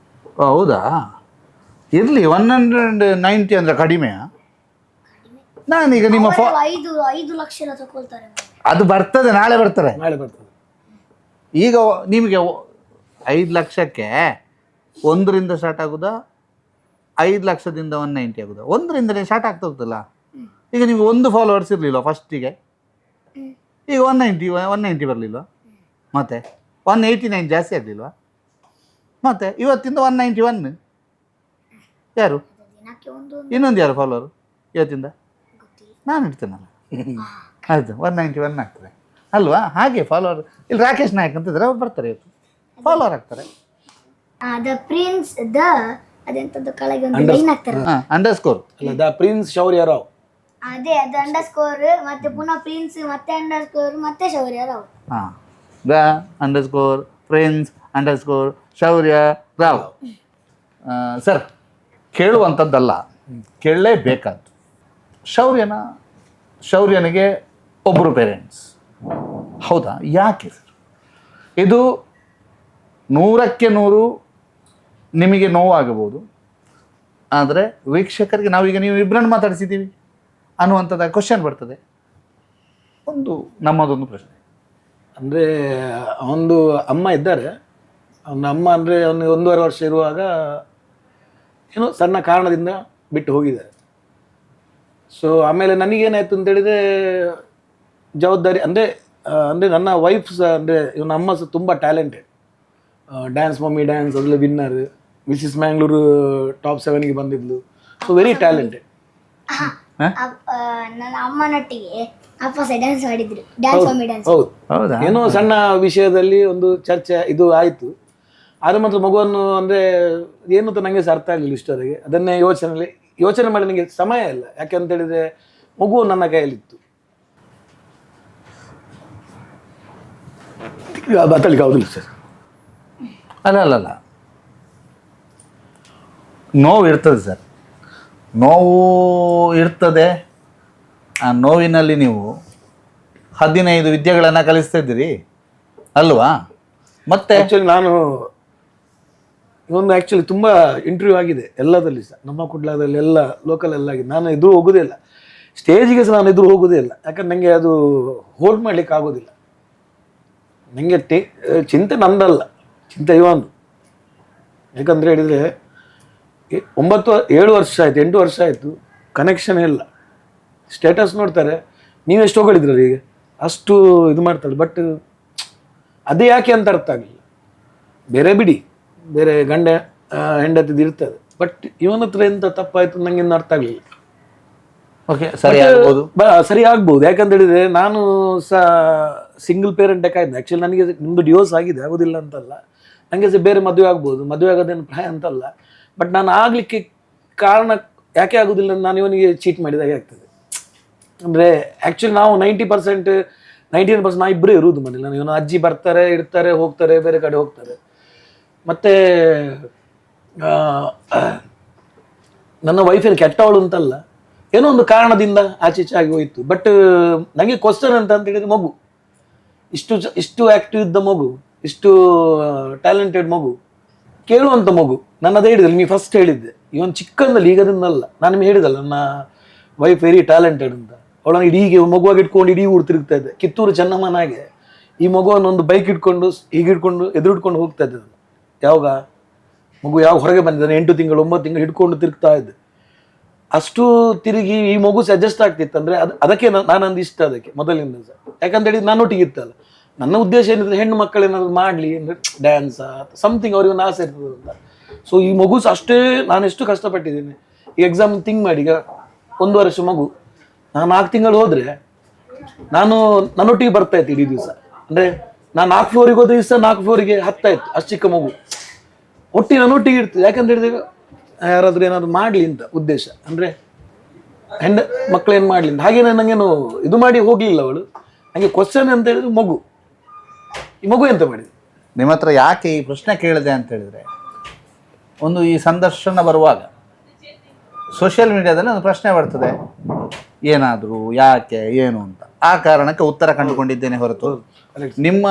ಹೌದಾ? ಇರಲಿ, 190 ಅಂದರೆ ಕಡಿಮೆಯಾ? ನಾನೀಗ ನಿಮ್ಮ 5 ಲಕ್ಷ ಎಲ್ಲ ತಗೊಳ್ತಾರೆ. ಅದು ಬರ್ತದೆ, ನಾಳೆ ಬರ್ತಾರೆ. ಈಗ ನಿಮಗೆ 5 ಲಕ್ಷಕ್ಕೆ 1ರಿಂದ ಸ್ಟಾರ್ಟ್ ಆಗೋದಾ, 5 ಲಕ್ಷದಿಂದ 190 ಆಗೋದಾ? 1ರಿಂದಲೇ ಸ್ಟಾರ್ಟ್ ಆಗ್ತಾ ಹೋಗ್ತಲ್ಲ. ಈಗ ನಿಮಗೆ 1 ಫಾಲೋವರ್ಸ್ ಇರಲಿಲ್ಲ ಫಸ್ಟಿಗೆ, ಈಗ 190 ಬರಲಿಲ್ವಾ? ಮತ್ತೆ 189 ಜಾಸ್ತಿ ಆಗಲಿಲ್ವಾ? ಮತ್ತೆ ಇವತ್ತಿಂದ 191. ಯಾರು ಇನ್ನೊಂದು ಯಾರು ಫಾಲೋವರು ಇವತ್ತಿಂದ? ನಾನು ಇಡ್ತೇನಲ್ಲ, ಆಯಿತು 191 ಆಗ್ತದೆ ಅಲ್ವಾ? ಹಾಗೆ ಫಾಲೋವರ್ ಇಲ್ಲಿ ರಾಕೇಶ್ ನಾಯಕ್ ಅಂತಿದ್ರೆ ಅವ್ರು ಬರ್ತಾರೆ, ಇವತ್ತು ಫಾಲೋವರ್ ಆಗ್ತಾರೆ. ಅದೆಂತದ್ದು ಕೆಳಗೆ ಒಂದು ಲೈನ್ ಹಾಕ್ತಾರೆ, ಅಂಡರ್ಸ್ಕೋರ್ ಅಲ್ಲ, ದ ಪ್ರಿನ್ಸ್ ಶೌರ್ಯರಾವ್. ಅದೇ ಅದು ಅಂಡರ್ಸ್ಕೋರ್, ಮತ್ತೆ ಪುನಃ ಪ್ರಿನ್ಸ್, ಮತ್ತೆ ಅಂಡರ್ಸ್ಕೋರ್, ಮತ್ತೆ ಶೌರ್ಯರಾವ್. ಹಾಂ, ದ ಅಂಡರ್ಸ್ಕೋರ್ ಪ್ರಿನ್ಸ್ ಅಂಡರ್ಸ್ಕೋರ್ ಶೌರ್ಯ ರಾವ್. ಸರ್, ಕೇಳುವಂಥದ್ದಲ್ಲ, ಕೇಳಲೇಬೇಕಾದ್ದು. ಶೌರ್ಯನಿಗೆ ಒಬ್ಬರು ಪೇರೆಂಟ್ಸ್, ಹೌದಾ? ಯಾಕೆ ಸರ್ ಇದು 100ಕ್ಕೆ 100 ನಿಮಗೆ ನೋವಾಗಬಹುದು, ಆದರೆ ವೀಕ್ಷಕರಿಗೆ ನಾವೀಗ ನೀವು ಇಬ್ಬರನ್ನು ಮಾತಾಡಿಸಿದ್ದೀವಿ ಅನ್ನುವಂಥದ್ದು ಕ್ವಶನ್ ಬರ್ತದೆ. ನಮ್ಮದೊಂದು ಪ್ರಶ್ನೆ ಅಂದರೆ ಅವನದು ಅಮ್ಮ ಇದ್ದಾರೆ. ಅವನ ಅಮ್ಮ ಅಂದರೆ ಅವನಿಗೆ 1.5 ವರ್ಷ ಇರುವಾಗ ಏನೋ ಸಣ್ಣ ಕಾರಣದಿಂದ ಬಿಟ್ಟು ಹೋಗಿದ್ದಾರೆ. ಸೊ ಆಮೇಲೆ ನನಗೇನಾಯಿತು ಅಂತೇಳಿದರೆ ಜವಾಬ್ದಾರಿ ಅಂದರೆ ನನ್ನ ವೈಫ್ ಸಹ, ಅಂದರೆ ಇವನ ಅಮ್ಮ ಸಹ ತುಂಬ ಟ್ಯಾಲೆಂಟೆಡ್. ಡ್ಯಾನ್ಸ್ ಮಮ್ಮಿ ಡ್ಯಾನ್ಸ್ ಅದರಲ್ಲಿ ವಿನ್ನರ್, ಮಿಸಿಸ್ ಮ್ಯಾಂಗ್ಳೂರು ಟಾಪ್ 7ಗೆ ಬಂದಿದ್ಲು. So very talented. ನನ್ನ ಅಮ್ಮನೊಟ್ಟಿಗೆ ಅಪ್ಪ ಸಹ ಡ್ಯಾನ್ಸ್ ಮಾಡಿದ್ರು, ಡ್ಯಾನ್ಸ್ ಮಮ್ಮಿ ಡ್ಯಾನ್ಸ್. ಹೌದು, ಏನೋ ಸಣ್ಣ ವಿಷಯದಲ್ಲಿ ಒಂದು ಚರ್ಚೆ ಇದು ಆಯಿತು. ಆದರೆ ಮಾತ್ರ ಮಗುವನ್ನು ಅಂದರೆ ಏನು ಅಂತ ನನಗೆ ಸಹ ಅರ್ಥ ಆಗಲಿಲ್ಲ ಇಷ್ಟವರೆಗೆ. ಅದನ್ನೇ ಯೋಚನೆ ಮಾಡಿ ನನಗೆ ಸಮಯ ಇಲ್ಲ. ಯಾಕೆಂತೇಳಿದರೆ ಮಗು ನನ್ನ ಕೈಯಲ್ಲಿತ್ತು. ಮಾತಾಡ್ಲಿಕ್ಕೆ ಆಗೋದಿಲ್ಲ ಸರ್. ಅಲ್ಲ, ನೋವು ಇರ್ತದೆ ಸರ್, ನೋವು ಇರ್ತದೆ. ಆ ನೋವಿನಲ್ಲಿ ನೀವು 15 ವಿದ್ಯೆಗಳನ್ನು ಕಲಿಸ್ತಾ ಇದ್ದೀರಿ ಅಲ್ವಾ? ಮತ್ತೆ ಆ್ಯಕ್ಚುಲಿ ನಾನು ಆ್ಯಕ್ಚುಲಿ ತುಂಬ ಇಂಟರ್ವ್ಯೂ ಆಗಿದೆ ಎಲ್ಲದಲ್ಲಿ ಸಹ, ನಮ್ಮ ಕುಡ್ಲದಲ್ಲಿ ಎಲ್ಲ ಲೋಕಲ್ ಎಲ್ಲ ಆಗಿದೆ. ನಾನು ಎದುರು ಹೋಗೋದೇ ಇಲ್ಲ, ಸ್ಟೇಜಿಗೆ ಸಹ ನಾನು ಎದುರು ಹೋಗೋದೇ ಇಲ್ಲ. ಯಾಕಂದ್ರೆ ನನಗೆ ಅದು ಹೋಲ್ಡ್ ಮಾಡಲಿಕ್ಕೆ ಆಗೋದಿಲ್ಲ. ನನಗೆ ಚಿಂತೆ ನಂದಲ್ಲ, ಚಿಂತೆ ಇವನು. ಯಾಕಂದರೆ ಹೇಳಿದರೆ 7 ವರ್ಷ ಆಯಿತು, 8 ವರ್ಷ ಆಯಿತು, ಕನೆಕ್ಷನ್ ಇಲ್ಲ. ಸ್ಟೇಟಸ್ ನೋಡ್ತಾರೆ, ನೀವೆಷ್ಟು ಹೊಗಳಿದ್ರಲ್ಲ ಈಗ ಅಷ್ಟು ಇದು ಮಾಡ್ತಾಳೆ. ಬಟ್ ಅದೇ ಯಾಕೆ ಅಂತ ಅರ್ಥ ಆಗಲಿಲ್ಲ. ಬೇರೆ ಬಿಡಿ, ಬೇರೆ ಗಂಡ ಹೆಂಡತಿದ್ದು ಇರ್ತದೆ. ಬಟ್ ಇವನ ಹತ್ರ ಎಂತ ತಪ್ಪಾಯಿತು ನನಗೆ ಇನ್ನೂ ಅರ್ಥ ಆಗಲಿಲ್ಲ. ಓಕೆ, ಸರಿ ಆಗ್ಬೋದು. ಯಾಕಂತ ಹೇಳಿದರೆ ನಾನು ಸಹ ಸಿಂಗಲ್ ಪೇರೆಂಟ್ ಆಯ್ತು. ಆ್ಯಕ್ಚುಲಿ ನನಗೆ ನಿಮ್ಮದು ಡಿವೋರ್ಸ್ ಆಗಿದೆ, ಆಗೋದಿಲ್ಲ ಅಂತಲ್ಲ. ನನಗೆ ಸಹ ಬೇರೆ ಮದುವೆ ಆಗ್ಬೋದು, ಮದುವೆ ಆಗೋದೇನು ಪ್ರಾಯ ಅಂತಲ್ಲ. ಬಟ್ ನಾನು ಆಗಲಿಕ್ಕೆ ಕಾರಣ ಯಾಕೆ ಆಗುದಿಲ್ಲ, ನಾನು ಇವನಿಗೆ ಚೀಟ್ ಮಾಡಿದಾಗೆ ಆಗ್ತದೆ. ಅಂದರೆ ಆ್ಯಕ್ಚುಲಿ ನಾವು 90% 99% ನಾವು ಇಬ್ಬರೇ ಇರುವುದು ಮನೇಲಿ. ನಾನು ಇವನು ಅಜ್ಜಿ ಬರ್ತಾರೆ, ಇರ್ತಾರೆ, ಹೋಗ್ತಾರೆ, ಬೇರೆ ಕಡೆ ಹೋಗ್ತಾರೆ. ಮತ್ತು ನನ್ನ ವೈಫಲ್ಲಿ ಕೆಟ್ಟವಳು ಅಂತಲ್ಲ, ಏನೋ ಒಂದು ಕಾರಣದಿಂದ ಆಚೆ ಆಗಿ ಹೋಯಿತು. ಬಟ್ ನನಗೆ ಕ್ವಶನ್ ಅಂತ ಹೇಳಿದ್ರೆ, ಮಗು ಇಷ್ಟು ಆ್ಯಕ್ಟಿವ್ ಇದ್ದ ಮಗು, ಇಷ್ಟು ಟ್ಯಾಲೆಂಟೆಡ್ ಮಗು, ಕೇಳುವಂಥ ಮಗು. ನಾನು ಅದೇ ಹೇಳಿದಲ್ಲ, ನೀವು ಫಸ್ಟ್ ಹೇಳಿದ್ದೆ, ಇವನು ಚಿಕ್ಕಂದಲ್ಲಿ ಈಗದಿಂದಲ್ಲ. ನಾನು ನಿಮ್ಗೆ ಹೇಳಿದಲ್ಲ, ನನ್ನ ವೈಫ್ ವೆರಿ ಟ್ಯಾಲೆಂಟೆಡ್ ಅಂತ. ಅವಳನ್ನು ಇಡೀಗೆ ಮಗುವಾಗಿ ಇಟ್ಕೊಂಡು ಇಡೀ ಊರು ತಿರುಗ್ತಾ ಇದ್ದೆ. ಕಿತ್ತೂರು ಚೆನ್ನಮ್ಮನಾಗೆ ಈ ಮಗುವನ್ನು ಒಂದು ಬೈಕ್ ಇಟ್ಕೊಂಡು ಹೀಗಿಟ್ಕೊಂಡು ಎದುರಿಟ್ಕೊಂಡು ಹೋಗ್ತಾ ಇದ್ದೆ ನಾನು. ಯಾವಾಗ ಮಗು ಯಾವ ಹೊರಗೆ ಬಂದಿದ್ದಾನೆ 8 ತಿಂಗಳು 9 ತಿಂಗಳು ಹಿಡ್ಕೊಂಡು ತಿರುಗ್ತಾ ಇದ್ದೆ. ಅಷ್ಟು ತಿರುಗಿ ಈ ಮಗು ಅಡ್ಜಸ್ಟ್ ಆಗ್ತಿತ್ತು. ಅಂದರೆ ಅದಕ್ಕೆ ನಾನೊಂದು ಇಷ್ಟ ಅದಕ್ಕೆ ಮೊದಲಿಂದ ಸಹ. ಯಾಕಂತೇಳಿ ನನ್ನೊಟ್ಟಿಗೆ ಇತ್ತಲ್ಲ. ನನ್ನ ಉದ್ದೇಶ ಏನಿದ್ರೆ ಹೆಣ್ಣು ಮಕ್ಕಳು ಏನಾದ್ರು ಮಾಡಲಿ, ಅಂದರೆ ಡ್ಯಾನ್ಸ ಸಮಥಿಂಗ್ ಅವ್ರಿಗೆ ಒಂದು ಆಸೆ ಇರ್ತದೆ ಅಂತ. ಸೊ ಈ ಮಗು ಸಹ ಅಷ್ಟೇ ನಾನು ಎಷ್ಟು ಕಷ್ಟಪಟ್ಟಿದ್ದೀನಿ. ಈ ಎಕ್ಸಾಮ್ ಥಿಂಕ್ ಮಾಡಿ, ಈಗ 1 ವರ್ಷ ಮಗು, ನಾನು 4 ತಿಂಗಳು ಹೋದರೆ ನಾನು ನನ್ನೊಟ್ಟಿಗೆ ಬರ್ತಾ ಇತ್ತು ಇಡೀ ದಿವಸ. ಅಂದರೆ ನಾನು 4 ಫ್ಲೋರಿಗೆ ಹೋದ ದಿವಸ 4 ಫ್ಲೋರಿಗೆ ಹತ್ತಾ ಇತ್ತು, ಅಷ್ಟು ಚಿಕ್ಕ ಮಗು ನನ್ನೊಟ್ಟಿಗೆ ಇರ್ತದೆ. ಯಾಕಂತ ಹೇಳಿದ್ರೆ ಯಾರಾದರೂ ಏನಾದ್ರು ಮಾಡಲಿ ಅಂತ ಉದ್ದೇಶ. ಅಂದರೆ ಹೆಣ್ಣು ಮಕ್ಕಳು ಏನು ಮಾಡಲಿ ಅಂತ. ಹಾಗೆ ನನಗೇನು ಇದು ಮಾಡಿ ಹೋಗಲಿಲ್ಲ ಅವಳು. ನನಗೆ ಕ್ವಶನ್ ಅಂತ ಹೇಳಿದ್ರೆ ಮಗು, ಈ ಮಗು ಎಂತ ಮಾಡಿದೆ. ನಿಮ್ಮ ಹತ್ರ ಯಾಕೆ ಈ ಪ್ರಶ್ನೆ ಕೇಳಿದೆ ಅಂತ ಹೇಳಿದ್ರೆ, ಒಂದು ಈ ಸಂದರ್ಶನ ಬರುವಾಗ ಸೋಷಿಯಲ್ ಮೀಡಿಯಾದಲ್ಲಿ ಒಂದು ಪ್ರಶ್ನೆ ಬರ್ತದೆ, ಏನಾದರೂ ಯಾಕೆ ಏನು ಅಂತ. ಆ ಕಾರಣಕ್ಕೆ ಉತ್ತರ ಕಂಡುಕೊಂಡಿದ್ದೇನೆ ಹೊರತು ನಿಮ್ಮ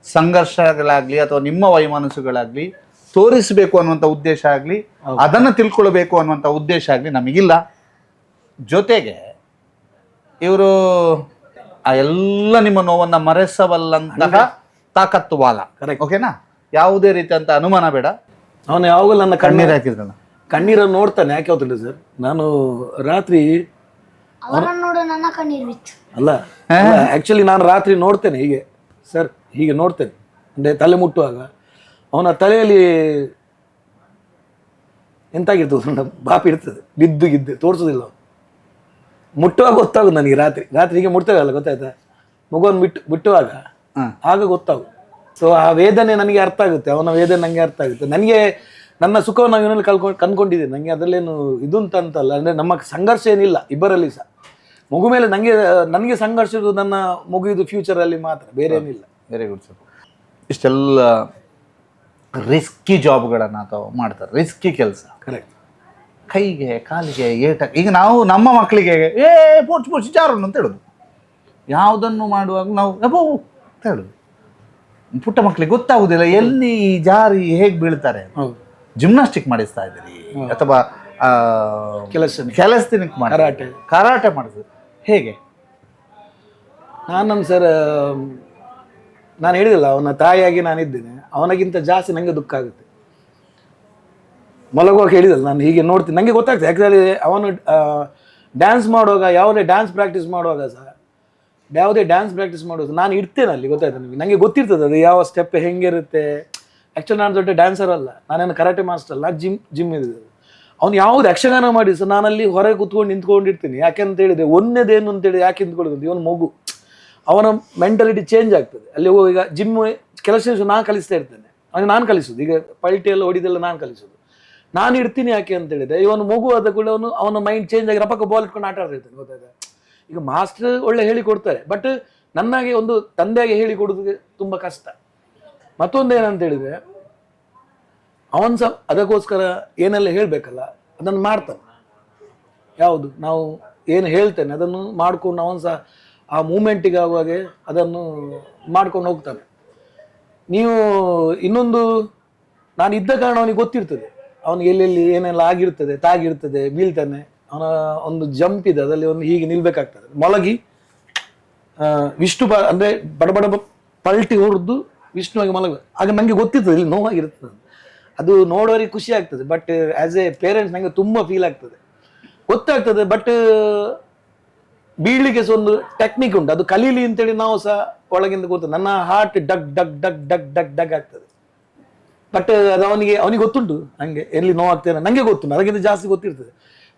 ಸಂಘರ್ಷಗಳಾಗಲಿ ಅಥವಾ ನಿಮ್ಮ ವೈಮನಸ್ಸುಗಳಾಗಲಿ ತೋರಿಸಬೇಕು ಅನ್ನುವಂಥ ಉದ್ದೇಶ ಆಗಲಿ, ಅದನ್ನು ತಿಳ್ಕೊಳ್ಬೇಕು ಅನ್ನುವಂಥ ಉದ್ದೇಶ ಆಗಲಿ ನಮಗಿಲ್ಲ. ಜೊತೆಗೆ ಇವರು ಆ ಎಲ್ಲ ನಿಮ್ಮ ನೋವನ್ನು ಮರೆಸಬಲ್ಲಂತಹ ತಾಕತ್ತು ಬಾಲ. ಓಕೆನಾ? ಯಾವುದೇ ರೀತಿಯಂತ ಅನುಮಾನ ಬೇಡ. ಅವನು ಯಾವಾಗಲೂ ನನ್ನ ಕಣ್ಣೀರು ಹಾಕಿದ್ರಲ್ಲ, ಕಣ್ಣೀರನ್ನು ನೋಡ್ತಾನೆ. ಯಾಕೆ ಹೋಗ್ತಿಲ್ಲ ಸರ್, ನಾನು ರಾತ್ರಿ ಅವರನ್ನು ನೋಡು ನನ್ನ ಕಣ್ಣೀರು ಬಿತ್ತು. ಅಲ್ಲ ಆ್ಯಕ್ಚುಲಿ ನಾನು ರಾತ್ರಿ ನೋಡ್ತೇನೆ ಹೀಗೆ ಸರ್, ಹೀಗೆ ನೋಡ್ತೇನೆ. ಅಂದರೆ ತಲೆ ಮುಟ್ಟುವಾಗ ಅವನ ತಲೆಯಲ್ಲಿ ಎಂತಾಗಿರ್ತದೆ, ಬಾಪಿ ಇರ್ತದೆ, ಬಿದ್ದು ತೋರಿಸೋದಿಲ್ಲ. ಮುಟ್ಟುವಾಗ ಗೊತ್ತಾಗೋದು ನನಗೆ. ರಾತ್ರಿ ಹೀಗೆ ಮುಟ್ತೇವಲ್ಲ, ಗೊತ್ತಾಯ್ತಾ, ಮಗುವನ್ನು ಬಿಟ್ಟುವಾಗ ಆಗ ಗೊತ್ತಾಗೋದು. ಸೊ ಆ ವೇದನೆ ನನಗೆ ಅರ್ಥ ಆಗುತ್ತೆ, ಅವನ ವೇದನೆ ನನಗೆ ಅರ್ಥ ಆಗುತ್ತೆ. ನನಗೆ ನನ್ನ ಸುಖವನ್ನು ನಾವು ಇವನಲ್ಲಿ ಕಂಡ್ಕೊಂಡಿದ್ದೀನಿ. ನನಗೆ ಅದರಲ್ಲೇನು ಇದು ಅಂತಲ್ಲ. ಅಂದರೆ ನಮ್ಮ ಸಂಘರ್ಷ ಏನಿಲ್ಲ ಇಬ್ಬರಲ್ಲಿ ಸಹ. ಮಗು ಮೇಲೆ ನನಗೆ ಸಂಘರ್ಷ ಇರೋದು ನನ್ನ ಮಗುವಿದು ಫ್ಯೂಚರಲ್ಲಿ ಮಾತ್ರ, ಬೇರೆ ಏನಿಲ್ಲ. Very good sir. ಇಷ್ಟೆಲ್ಲ ರಿಸ್ಕಿ ಜಾಬ್ಗಳನ್ನು ಅಥವಾ ಮಾಡ್ತಾರೆ, ರಿಸ್ಕಿ ಕೆಲಸ. ಕರೆಕ್ಟ್. ಕೈಗೆ ಕಾಲಿಗೆ ಏಟ. ಈಗ ನಾವು ನಮ್ಮ ಮಕ್ಕಳಿಗೆ ಪೋರ್ಚು ಜಾರನ್ನು ಅಂತ ಹೇಳೋದು. ಯಾವುದನ್ನು ಮಾಡುವಾಗ ನಾವು ಅಬ್ಬೋ ಅಂತ ಹೇಳೋದು. ಪುಟ್ಟ ಮಕ್ಕಳಿಗೆ ಗೊತ್ತಾಗುದಿಲ್ಲ ಎಲ್ಲಿ ಜಾರಿ ಹೇಗೆ ಬೀಳ್ತಾರೆ. ಜಿಮ್ನಾಸ್ಟಿಕ್ ಮಾಡಿಸ್ತಾ ಇದ್ದೀರಿ ಅಥವಾ ಕೆಲಸ ಕರಾಟೆ ಮಾಡಿದ್ರು ಹೇಗೆ? ಸರ್ ನಾನು ಹೇಳಿದಲ್ಲ, ಅವನ ತಾಯಿಯಾಗಿ ನಾನಿದ್ದೇನೆ. ಅವನಿಗಿಂತ ಜಾಸ್ತಿ ನನಗೆ ದುಃಖ ಆಗುತ್ತೆ. ಮಲಗುವಾಗ ಹೇಳಿದಲ್ಲ, ನಾನು ಹೀಗೆ ನೋಡ್ತೀನಿ, ನನಗೆ ಗೊತ್ತಾಗ್ತದೆ. ಯಾಕಂದರೆ ಅವನು ಡ್ಯಾನ್ಸ್ ಮಾಡುವಾಗ, ಯಾವುದೇ ಡ್ಯಾನ್ಸ್ ಪ್ರಾಕ್ಟೀಸ್ ಮಾಡುವಾಗ ನಾನು ಇರ್ತೇನೆ ಅಲ್ಲಿ, ಗೊತ್ತಾಯ್ತು ನಿಮಗೆ. ನನಗೆ ಗೊತ್ತಿರ್ತದೆ ಅದು ಯಾವ ಸ್ಟೆಪ್ ಹೆಂಗಿರುತ್ತೆ. ಆ್ಯಕ್ಚುಲಿ ನಾನು ದೊಡ್ಡ ಡ್ಯಾನ್ಸರ್ ಅಲ್ಲ, ನಾನೇನು ಕರಾಟೆ ಮಾಸ್ಟರ್ ಅಲ್ಲ, ಜಿಮ್ ಇದೆ. ಅವ್ನು ಯಾವ್ದು ಯಕ್ಷಗಾನ ಮಾಡಿ ಸರ್ ನಾನಲ್ಲಿ ಹೊರಗೆ ಕೂತ್ಕೊಂಡು ನಿಂತ್ಕೊಂಡಿರ್ತೀನಿ. ಯಾಕೆಂತ ಹೇಳಿದ್ರೆ ಒಂದೇದೇನು ಅಂತೇಳಿ ಯಾಕೆ ನಿಂತ್ಕೊಳ್ಳೋದು, ಇವನು ಮಗು, ಅವನ ಮೆಂಟಾಲಿಟಿ ಚೇಂಜ್ ಆಗ್ತದೆ. ಅಲ್ಲಿ ಈಗ ಜಿಮ್ ಕೆಲಸ ನಾನು ಕಲಿಸ್ತಾ ಇರ್ತೇನೆ, ಅವನು ನಾನು ಕಲಿಸೋದು. ಈಗ ಪಲ್ಟಿ ಎಲ್ಲ ಹೊಡಿದೆಲ್ಲ ನಾನು ಕಲಿಸೋದು, ನಾನು ಇರ್ತೀನಿ. ಯಾಕೆ ಅಂತ ಹೇಳಿದ್ರೆ ಇವನು ಮಗು ಆದ ಕೂಡ ಅವನ ಮೈಂಡ್ ಚೇಂಜ್ ಆಗಿ ರಪಕ್ಕ ಬಾಲ್ ಇಟ್ಕೊಂಡು ಆಟ ಆಡ್ತಾ ಇರ್ತಾನೆ, ಗೊತ್ತಾಯ್ತಾ. ಈಗ ಮಾಸ್ಟರ್ ಒಳ್ಳೆ ಹೇಳಿಕೊಡ್ತಾರೆ, ಬಟ್ ನನ್ನಾಗೆ ಒಂದು ತಂದೆಯಾಗಿ ಹೇಳಿಕೊಡೋದು ತುಂಬ ಕಷ್ಟ. ಮತ್ತೊಂದು ಏನಂತ ಹೇಳಿದ್ರೆ, ಅವನು ಸಹ ಅದಕ್ಕೋಸ್ಕರ ಏನೆಲ್ಲ ಹೇಳಬೇಕಲ್ಲ ಅದನ್ನು ಮಾಡ್ತಾನೆ. ಯಾವುದು ನಾವು ಏನು ಹೇಳ್ತೇನೆ ಅದನ್ನು ಮಾಡ್ಕೊಂಡು ಅವನು ಸಹ ಆ ಮೂಮೆಂಟಿಗೆ ಆಗುವಾಗ ಅದನ್ನು ಮಾಡ್ಕೊಂಡು ಹೋಗ್ತಾನೆ. ನೀವು ಇನ್ನೊಂದು, ನಾನು ಇದ್ದ ಕಾರಣ ಅವನಿಗೆ ಗೊತ್ತಿರ್ತದೆ, ಅವನಿಗೆ ಎಲ್ಲೆಲ್ಲಿ ಏನೆಲ್ಲ ಆಗಿರ್ತದೆ, ತಾಗಿರ್ತದೆ, ಬೀಳ್ತಾನೆ. ಅವನ ಒಂದು ಜಂಪ್ ಇದೆ, ಅದರಲ್ಲಿ ಒಂದು ಹೀಗೆ ನಿಲ್ಬೇಕಾಗ್ತದೆ, ಮೊಳಗಿ ವಿಷ್ಣು ಅಂದರೆ ಬಡ ಪಲ್ಟಿ ಹೊಡೆದು ವಿಷ್ಣುವಾಗಿ ಮಲಗ. ಆಗ ನನಗೆ ಗೊತ್ತಿರ್ತದೆ ಇಲ್ಲಿ ನೋವಾಗಿರ್ತದೆ. ಅದು ನೋಡೋರಿಗೆ ಖುಷಿ ಆಗ್ತದೆ, ಬಟ್ ಆ್ಯಸ್ ಎ ಪೇರೆಂಟ್ಸ್ ನನಗೆ ತುಂಬ ಫೀಲ್ ಆಗ್ತದೆ, ಗೊತ್ತಾಗ್ತದೆ. ಬಟ್ ಬೀಳ್ಲಿಕ್ಕೆ ಸಹ ಒಂದು ಟೆಕ್ನಿಕ್ ಉಂಟು, ಅದು ಕಲೀಲಿ ಅಂತೇಳಿ ನಾವು ಸಹ ಒಳಗಿಂದ ಗೊತ್ತು. ನನ್ನ ಹಾರ್ಟ್ ಡಗ್ ಡಗ್ ಡಗ್ ಡಗ್ ಡಗ್ ಡಗ್ ಆಗ್ತದೆ. ಬಟ್ ಅದು ಅವನಿಗೆ ಗೊತ್ತುಂಟು ಹಂಗೆ ಎಲ್ಲಿ ನೋವಾಗ್ತೇನೆ, ನನಗೆ ಗೊತ್ತುಂಟು, ಅದಕ್ಕಿಂತ ಜಾಸ್ತಿ ಗೊತ್ತಿರ್ತದೆ.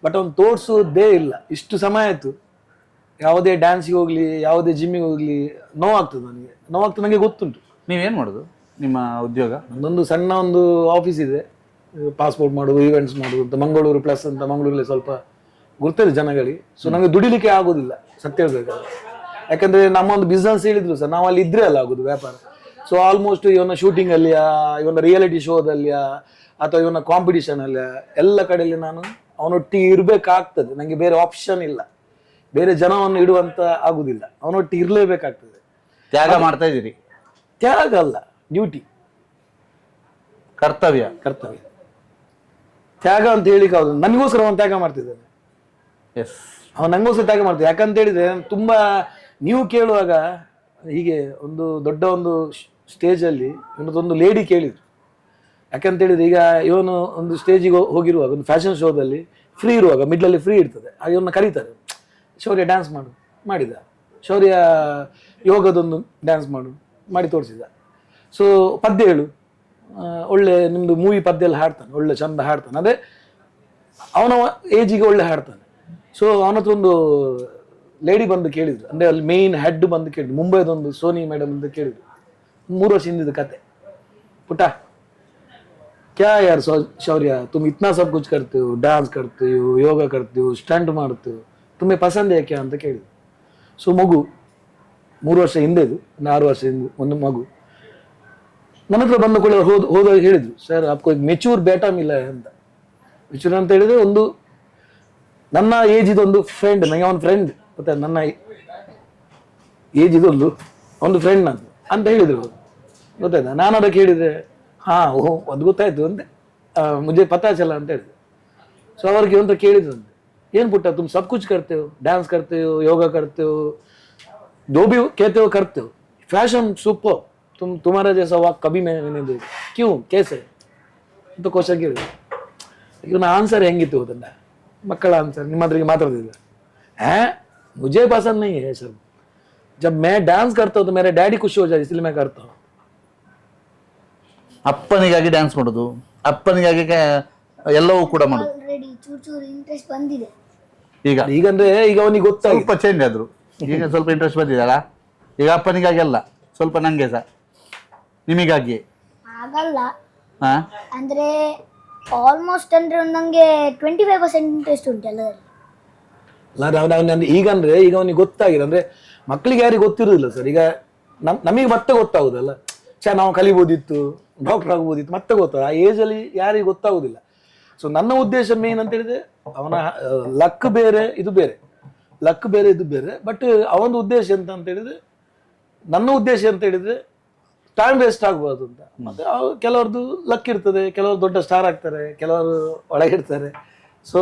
ಬಟ್ ಅವ್ನು ತೋರಿಸೋದೇ ಇಲ್ಲ. ಇಷ್ಟು ಸಮಯ ಆಯಿತು, ಯಾವುದೇ ಡ್ಯಾನ್ಸಿಗೆ ಹೋಗಲಿ, ಯಾವುದೇ ಜಿಮ್ಮಿಗೆ ಹೋಗಲಿ ನೋವಾಗ್ತದೆ ನನಗೆ ಗೊತ್ತುಂಟು. ನೀವೇನು ಮಾಡೋದು ನಿಮ್ಮ ಉದ್ಯೋಗ? ಒಂದೊಂದು ಸಣ್ಣ ಒಂದು ಆಫೀಸ್ ಇದೆ, ಪಾಸ್ಪೋರ್ಟ್ ಮಾಡೋದು, ಈವೆಂಟ್ಸ್ ಮಾಡೋದು ಅಂತ, ಮಂಗಳೂರು ಪ್ಲಸ್ ಅಂತ ಮಂಗಳೂರಲ್ಲಿ ಸ್ವಲ್ಪ ಗುರ್ತದೆ ಜನಗಳಿಗೆ. ಸೊ ನಮಗೆ ದುಡಿಲಿಕ್ಕೆ ಆಗೋದಿಲ್ಲ ಸತ್ಯ ಹೇಳ್ಬೇಕಾದ್ರೆ. ಯಾಕಂದ್ರೆ ನಮ್ಮ ಒಂದು ಬಿಸ್ನೆಸ್ ಹೇಳಿದ್ರು ಸರ್, ನಾವು ಅಲ್ಲಿ ಇದ್ರೆ ಅಲ್ಲ ಆಗೋದು ವ್ಯಾಪಾರ. ಸೊ ಆಲ್ಮೋಸ್ಟ್ ಇವನ ಶೂಟಿಂಗ್ ಅಲ್ಲಿಯ, ಇವನ ರಿಯಾಲಿಟಿ ಶೋದಲ್ಲಿಯ, ಅಥವಾ ಇವನ ಕಾಂಪಿಟಿಷನ್ ಅಲ್ಲಿಯ, ಎಲ್ಲ ಕಡೆಯಲ್ಲಿ ನಾನು ಅವನೊಟ್ಟಿಗೆ ಇರಬೇಕಾಗ್ತದೆ. ನನಗೆ ಬೇರೆ ಆಪ್ಷನ್ ಇಲ್ಲ, ಬೇರೆ ಜನವನ್ನು ಇಡುವಂತ ಆಗುದಿಲ್ಲ, ಅವನೊಟ್ಟಿಗೆ ಇರಲೇಬೇಕಾಗ್ತದೆ. ತ್ಯಾಗ ಮಾಡ್ತಾ ಇದ್ದೀರಿ. ತ್ಯಾಗ ಅಲ್ಲ, ಡ್ಯೂಟಿ, ಕರ್ತವ್ಯ. ಕರ್ತವ್ಯ. ತ್ಯಾಗ ಅಂತ ಹೇಳಿಕ್ಕೆ ಹೌದು, ನನಗೋಸ್ಕರ ಅವನು ತ್ಯಾಗ ಮಾಡ್ತಿದ್ದಾನೆ. ಎಸ್, ಅವನು ನಂಗೋಸ್ಕರ ತ್ಯಾಗ ಮಾಡ್ತಿದ್ದೆ. ಯಾಕಂತ ಹೇಳಿದ್ರೆ ತುಂಬಾ ನೀವು ಕೇಳುವಾಗ ಹೀಗೆ ಒಂದು ದೊಡ್ಡ ಒಂದು ಸ್ಟೇಜಲ್ಲಿ ಇವನದೊಂದು ಲೇಡಿ ಕೇಳಿದ್ರು. ಯಾಕಂತ ಹೇಳಿದ್ರೆ ಈಗ ಇವನು ಒಂದು ಸ್ಟೇಜಿಗೆ ಹೋಗಿರುವಾಗ, ಒಂದು ಫ್ಯಾಷನ್ ಶೋದಲ್ಲಿ ಫ್ರೀ ಇರುವಾಗ, ಮಿಡ್ಲಲ್ಲಿ ಫ್ರೀ ಇರ್ತದೆ, ಆಗ ಇವನ್ನ ಕರೀತಾರೆ, ಶೌರ್ಯ ಡ್ಯಾನ್ಸ್ ಮಾಡು, ಮಾಡಿದ. ಶೌರ್ಯ ಯೋಗದೊಂದು ಡ್ಯಾನ್ಸ್ ಮಾಡಿ ತೋರಿಸಿದ. ಸೊ ಪದ್ಯ ಹೇಳು, ಒಳ್ಳೆ ನಿಮ್ದು ಮೂವಿ ಪದ್ಯ ಎಲ್ಲ ಹಾಡ್ತಾನೆ, ಒಳ್ಳೆ ಚಂದ ಹಾಡ್ತಾನೆ, ಅದೇ ಅವನ ಏಜಿಗೆ ಒಳ್ಳೆ ಹಾಡ್ತಾನೆ. ಸೊ ಅವನ ಹತ್ರ ಒಂದು ಲೇಡಿ ಬಂದು ಕೇಳಿದ್ರು, ಅಂದ್ರೆ ಅಲ್ಲಿ ಮೇನ್ ಹೆಡ್ ಬಂದು ಕೇಳಿದ್ರು, ಮುಂಬೈದೊಂದು ಸೋನಿ ಮೇಡಮ್ ಅಂತ ಕೇಳಿದ್ರು. 3 ವರ್ಷ ಹಿಂದಿದ ಕತೆ. ಪುಟ್ಟ क्या यार शौर्य, तुम इतना सब कुछ करते हो, डांस करते हो, योगा करते हो, स्टंट ಮಾಡ್ತೆ हो, तुम्हें पसंद है क्या ಅಂತ ಕೇಳಿದ್ರು. ಸೊ ಮಗು 3 ವರ್ಷ ಹಿಂದೆದು, 6 ವರ್ಷ ಹಿಂದೆ ಒಂದು ಮಗು ನನ್ನ ಹತ್ರ ಬಂದ ಕೂಡ ಹೋದಾಗ ಹೇಳಿದ್ರು, ಸರ್ आपको एक ಮೆಚೂರ್ ಬೇಟಾ ಮಿಲ್ಲ ಅಂತ. ಮೆಚೂರ್ ಅಂತ ಹೇಳಿದ್ರೆ ಒಂದು ನನ್ನ ಏಜ್ ಇದೊಂದು ಫ್ರೆಂಡ್, ನನಗೆ ಅವನ ಫ್ರೆಂಡ್ ಮತ್ತೆ ನನ್ನ ಏಜ್ ಇದೊಂದು ಒಂದು ಫ್ರೆಂಡ್ ಅಂತ ಹೇಳಿದ್ರು. ಗೊತ್ತಾಯ್ತಾ? ನಾನು ಅದಕ್ಕೆ ಹೇಳಿದ್ರೆ ಹಾ ಓಹೋ ಅದು ಗೊತ್ತಾಯ್ತು ಅಂತೆ, ಮುಜೆ ಪತಾ ಚಲ ಅಂತ ಹೇಳಿದೆ. ಸೊ ಅವ್ರಿಗೆ ಅಂತ ಕೇಳಿದ್ರಂತೆ, ಏನ್ ಪುಟ್ಟ ತುಮ್ ಸಬ್ ಕುಚ್ करते हो, डांस करते हो, योगा करते हो, जो भी कहते हो करते हो, फैशन सुपर, तुम्हारा जैसा वाक कभी मैंने नहीं देखा, क्यों कैसे ಅಂತ ಕ್ವಶನ್ ಕೇಳಿದ್ರು. ಇವನ ಆನ್ಸರ್ ಹೆಂಗಿತ್ತು ಗೊತ್ತಂಡ, ಮಕ್ಕಳ ಆನ್ಸರ್ ನಿಮ್ಮ ಹತ್ರ ಮಾತಾಡ್ತಿದ್ದ, मुझे पसंद नहीं है सब, जब मैं डांस करता हूँ तो मेरे डैडी खुश हो जाए इसलिए मैं करता हूँ. ಅಪ್ಪನಿಗಾಗಿ ಡ್ಯಾನ್ಸ್ ಮಾಡೋದು, ಅಪ್ಪನಿಗಾಗಿ ಎಲ್ಲವೂ ಕೂಡ ಮಾಡೋದು. ಆಲ್ರೆಡಿ ಚೂರು ಇಂಟ್ರೆಸ್ಟ್ ಬಂದಿದೆ ಈಗಂದ್ರೆ ಈಗ ಅವನಿಗೆ ಗೊತ್ತಾಗಿ ಸ್ವಲ್ಪ ಚೇಂಜ್ ಆದ್ರು, ಈಗ ಸ್ವಲ್ಪ ಇಂಟ್ರೆಸ್ಟ್ ಬಂದಿದಲ್ಲ. ಈಗ ಅಪ್ಪನಿಗಾಗಿ ಅಲ್ಲ, ಸ್ವಲ್ಪ ನಂಗೆ ಸಹ ನಿಮಗಾಗಿ ಆಗಲ್ಲ. ಹಾ, ಅಂದ್ರೆ ಆಲ್ಮೋಸ್ಟ್ ಅಂದ್ರೆ ನಂಗೆ 25% ಇಂಟ್ರೆಸ್ಟ್ ಉಂಟು ಎಲ್ಲದರಲ್ಲಿ. ಈಗಂದ್ರೆ ಈಗ ಅವನಿಗೆ ಗೊತ್ತಾಗಿದೆ. ಅಂದ್ರೆ ಮಕ್ಕಳಿಗೆ ಯಾರಿಗೆ ಗೊತ್ತಿರುದಿಲ್ಲ ಸರ್. ಈಗ ನಮಗೆ ಮತ್ತೆ ಗೊತ್ತಾಗುದಲ್ಲ, ನಾವು ಕಲಿಬೋದಿತ್ತು, ಡಾಕ್ಟರ್ ಆಗ್ಬೋದಿತ್ತು, ಮತ್ತೆ ಗೊತ್ತಾಗ. ಆ ಏಜ್ ಅಲ್ಲಿ ಯಾರಿಗೆ ಗೊತ್ತಾಗುದಿಲ್ಲ. ಸೊ ನನ್ನ ಉದ್ದೇಶ ಮೇನ್ ಅಂತ ಹೇಳಿದ್ರೆ, ಅವನ ಲಕ್ ಬೇರೆ ಇದು ಬೇರೆ, ಲಕ್ ಬೇರೆ ಇದು ಬೇರೆ. ಬಟ್ ಅವನ ಉದ್ದೇಶ ಎಂತ ಅಂತ ಹೇಳಿದ್ರೆ, ನನ್ನ ಉದ್ದೇಶ ಅಂತ ಹೇಳಿದ್ರೆ ಟೈಮ್ ವೇಸ್ಟ್ ಆಗ್ಬಾರ್ದು ಅಂತ. ಮತ್ತೆ ಕೆಲವ್ರದ್ದು ಲಕ್ ಇರ್ತದೆ, ಕೆಲವರು ದೊಡ್ಡ ಸ್ಟಾರ್ ಆಗ್ತಾರೆ, ಕೆಲವರು ಒಳಗಿರ್ತಾರೆ. ಸೊ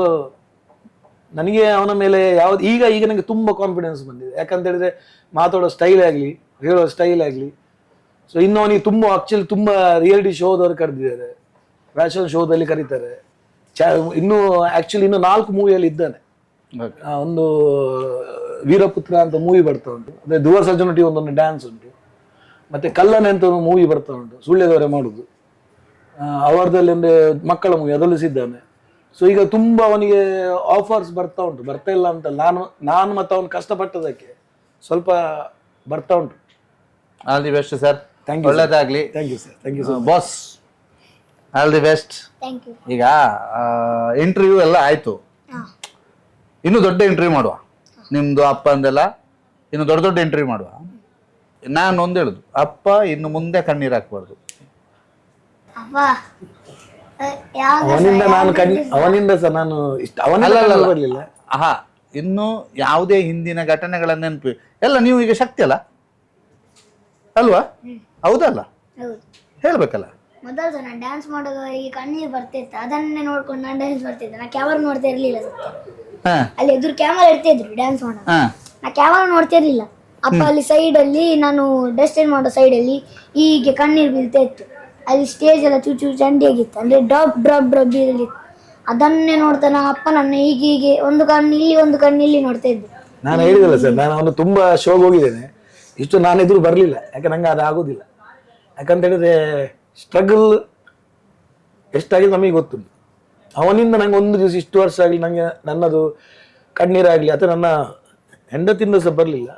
ನನಗೆ ಅವನ ಮೇಲೆ ಯಾವ್ದು ಈಗ ನನಗೆ ತುಂಬಾ ಕಾನ್ಫಿಡೆನ್ಸ್ ಬಂದಿದೆ. ಯಾಕಂತ ಹೇಳಿದ್ರೆ ಮಾತಾಡೋ ಸ್ಟೈಲ್ ಆಗಲಿ, ಹೇಳೋ ಸ್ಟೈಲ್ ಆಗಲಿ. ಸೊ ಇನ್ನು ಅವನಿಗೆ ತುಂಬ ಆಕ್ಚುಲಿ ತುಂಬ ರಿಯಾಲಿಟಿ ಶೋದವ್ರು ಕರೆದಿದ್ದಾರೆ, ಫ್ಯಾಷನ್ ಶೋದಲ್ಲಿ ಕರೀತಾರೆ. ಇನ್ನು ಆಕ್ಚುಲಿ ಇನ್ನು 4 ಮೂವಿಯಲ್ಲಿ ಇದ್ದಾನೆ. ಒಂದು ವೀರಪುತ್ರ ಅಂತ ಮೂವಿ ಬರ್ತಾ ಉಂಟು, ಅದೇ ಧ್ರುವ ಸರ್ಜನೊಟ್ಟಿಗೆ ಒಂದೊಂದು ಡ್ಯಾನ್ಸ್ ಉಂಟು. ಮತ್ತೆ ಕಲ್ಲನೆ ಅಂತ ಒಂದು ಮೂವಿ ಬರ್ತಾ ಉಂಟು, ಸುಳ್ಯದವರೇ ಮಾಡುದು, ಅವರದಲ್ಲಿ ಒಂದು ಮಕ್ಕಳ ಮೂವಿ ಅದರಲ್ಲೂ ಸಿದ್ದಾನೆ. ಸೊ ಈಗ ತುಂಬಾ ಅವನಿಗೆ ಆಫರ್ಸ್ ಬರ್ತಾ ಉಂಟು, ಬರ್ತಾ ಇಲ್ಲ ಅಂತ ನಾನು ಮತ್ತೆ ಅವನು ಕಷ್ಟಪಟ್ಟದಕ್ಕೆ ಸ್ವಲ್ಪ ಬರ್ತಾ ಉಂಟು. All the best sir, thank you, ಒಳ್ಳೆದಾಗ್ಲಿ. Thank you sir, thank you sir boss, all the best. Thank you. ಈಗ ಇಂಟರ್ವ್ಯೂ ಎಲ್ಲ ಆಯ್ತು, ಇನ್ನು ದೊಡ್ಡ ಇಂಟರ್ವ್ಯೂ ಮಾಡುವ. ನಿಮ್ದು ಅಪ್ಪ ಅಂದೆಲ್ಲ ಇನ್ನು ದೊಡ್ಡ ದೊಡ್ಡ ಇಂಟರ್ವ್ಯೂ ಮಾಡುವ. ನಾನು ಒಂದು ಹೇಳುದು, ಅಪ್ಪ ಇನ್ನು ಮುಂದೆ ಕಣ್ಣೀರು ಹಾಕ್ಬಾರ್ದು. ಅಪ್ಪ ಯಾವ್ದು ಅವನಿಂದ ನಾನು ಅವನಿಂದ ಸರ್ ನಾನು ಇಷ್ಟ ಅವನೆಲ್ಲ ಬರಲಿಲ್ಲ. ಆಹಾ, ಇನ್ನು ಯಾವುದೇ ಹಿಂದಿನ ಘಟನೆಗಳ ನೆನಪು ಎಲ್ಲ ನೀವು ಈಗ ಶಕ್ತಿ ಅಲ್ಲ ಅಲ್ವಾ? ಹೌದಲ್ಲ? ಹೌದು. ಹೇಳ್ಬೇಕಲ್ಲ. ಮೊದಲು ನಾನು ಡ್ಯಾನ್ಸ್ ಮಾಡೋದವರಿಗೆ ಕಣ್ಣೀರು ಬರ್ತಿತ್ತು, ಅದನ್ನೇ ನೋಡ್ಕೊಂಡು ನಾನು ಡ್ಯಾನ್ಸ್ ಮಾಡ್ತಿದ್ದೆ. ನಾ ಕ್ಯಾಮರಾ ನೋಡ್ತಾ ಇರ್ಲಿಲ್ಲ ಸತ್ಯ. ಹಾ ಅಲ್ಲಿ ಎದುರು ಕ್ಯಾಮರಾ ಇಡ್ತಿದ್ರು ಡ್ಯಾನ್ಸ್ ಮಾಡೋದು, ಹಾ ನಾ ಕ್ಯಾಮರಾ ನೋಡ್ತಾ ಇರ್ಲಿಲ್ಲ. ಅಪ್ಪ ಅಲ್ಲಿ ಸೈಡ್ ಅಲ್ಲಿ ನಾನು ಡೆಸ್ಟೈನ್ ಮಾಡೋ ಸೈಡ್ ಅಲ್ಲಿ ಹೀಗೆ ಕಣ್ಣೀರು ಬೀಳ್ತಾ ಇತ್ತು. ಅಲ್ಲಿ ಸ್ಟೇಜ್ ಎಲ್ಲ ಚೂಚು ಚಂಡಿ ಆಗಿತ್ತು, ಅಂದ್ರೆ ಡ್ರಾಪ್ ಡ್ರಾಪ್ ಡ್ರಾಪ್ ಬೀಳಲಿತ್ತು. ಅದನ್ನೇ ನೋಡ್ತಾ ನಾ ಅಪ್ಪ ನನ್ನ ಹೀಗೆ ಒಂದು ಕಣ್ಣು ಇಲ್ಲಿ ಒಂದು ಕಣ್ಣು ಇಲ್ಲಿ ನೋಡ್ತಾ ಇದ್ದೆ. ನಾನು ಹೇಳಿದಲ್ಲ ಸರ್, ನಾನು ಅವನು ತುಂಬಾ ಶೋಗೆ ಹೋಗಿದ್ದೇನೆ, ಇಷ್ಟು ನಾನು ಎದುರು ಬರಲಿಲ್ಲ. ಯಾಕೆ ನಂಗೆ ಅದು ಆಗೋದಿಲ್ಲ. ಯಾಕಂತ ಹೇಳಿದ್ರೆ ಸ್ಟ್ರಗಲ್ ಎಷ್ಟಾಗಿದೆ ನಮಗೆ ಗೊತ್ತುಂಟು. ಅವನಿಂದ ನಂಗೆ ಒಂದು ದಿವಸ ಇಷ್ಟು ವರ್ಷ ಆಗಲಿ ನಂಗೆ ನನ್ನದು ಕಣ್ಣೀರಾಗಲಿ ಅಥವಾ ನನ್ನ ಹೆಂಡತಿಂದ ಸಹ ಬರಲಿಲ್ಲ.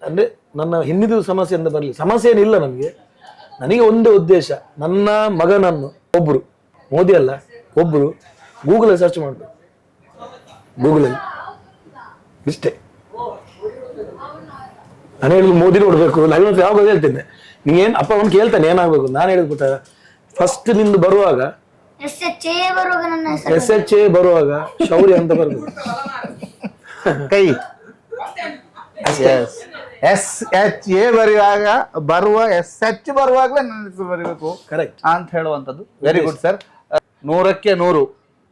ಅಂದರೆ ನನ್ನ ಹಿಂದಿನ ಸಮಸ್ಯೆಯಿಂದ ಬರಲಿಲ್ಲ. ಸಮಸ್ಯೆ ಏನಿಲ್ಲ ನನಗೆ ಒಂದೇ ಉದ್ದೇಶ, ನನ್ನ ಮಗನನ್ನು ಒಬ್ಬರು, ಮೋದಿ ಅಲ್ಲ, ಒಬ್ಬರು ಗೂಗಲಲ್ಲಿ ಸರ್ಚ್ ಮಾಡಬೇಕು, ಗೂಗಲಲ್ಲಿ ಇಷ್ಟೇ. ನಾನು ಹೇಳಿದ್ರು ಮೋದಿ ನೋಡ್ಬೇಕು, ನಾನು ಯಾವಾಗ ಹೇಳ್ತೇನೆ ನೀನ್ ಅಪ್ಪ ಅವ್ನು ಕೇಳ್ತಾನೆ ಏನಾಗ್ಬೇಕು, ನಾನು ಹೇಳಿದ್ಬಿಟ್ಟ ಫಸ್ಟ್ ನಿಂದು ಬರುವಾಗ SHA ಬರುವಾಗ ಶೌರ್ಯ ಅಂತ ಬರ್ಬೇಕು. ಕೈ SHA ಬರುವಾಗ SH ಬರುವಾಗಲೇ ನನ್ನ ಹೆಸರು ಬರೀಬೇಕು ಕರೆಕ್ಟ್ ಅಂತ ಹೇಳುವಂಥದ್ದು. Very good sir. 100ಕ್ಕೆ 100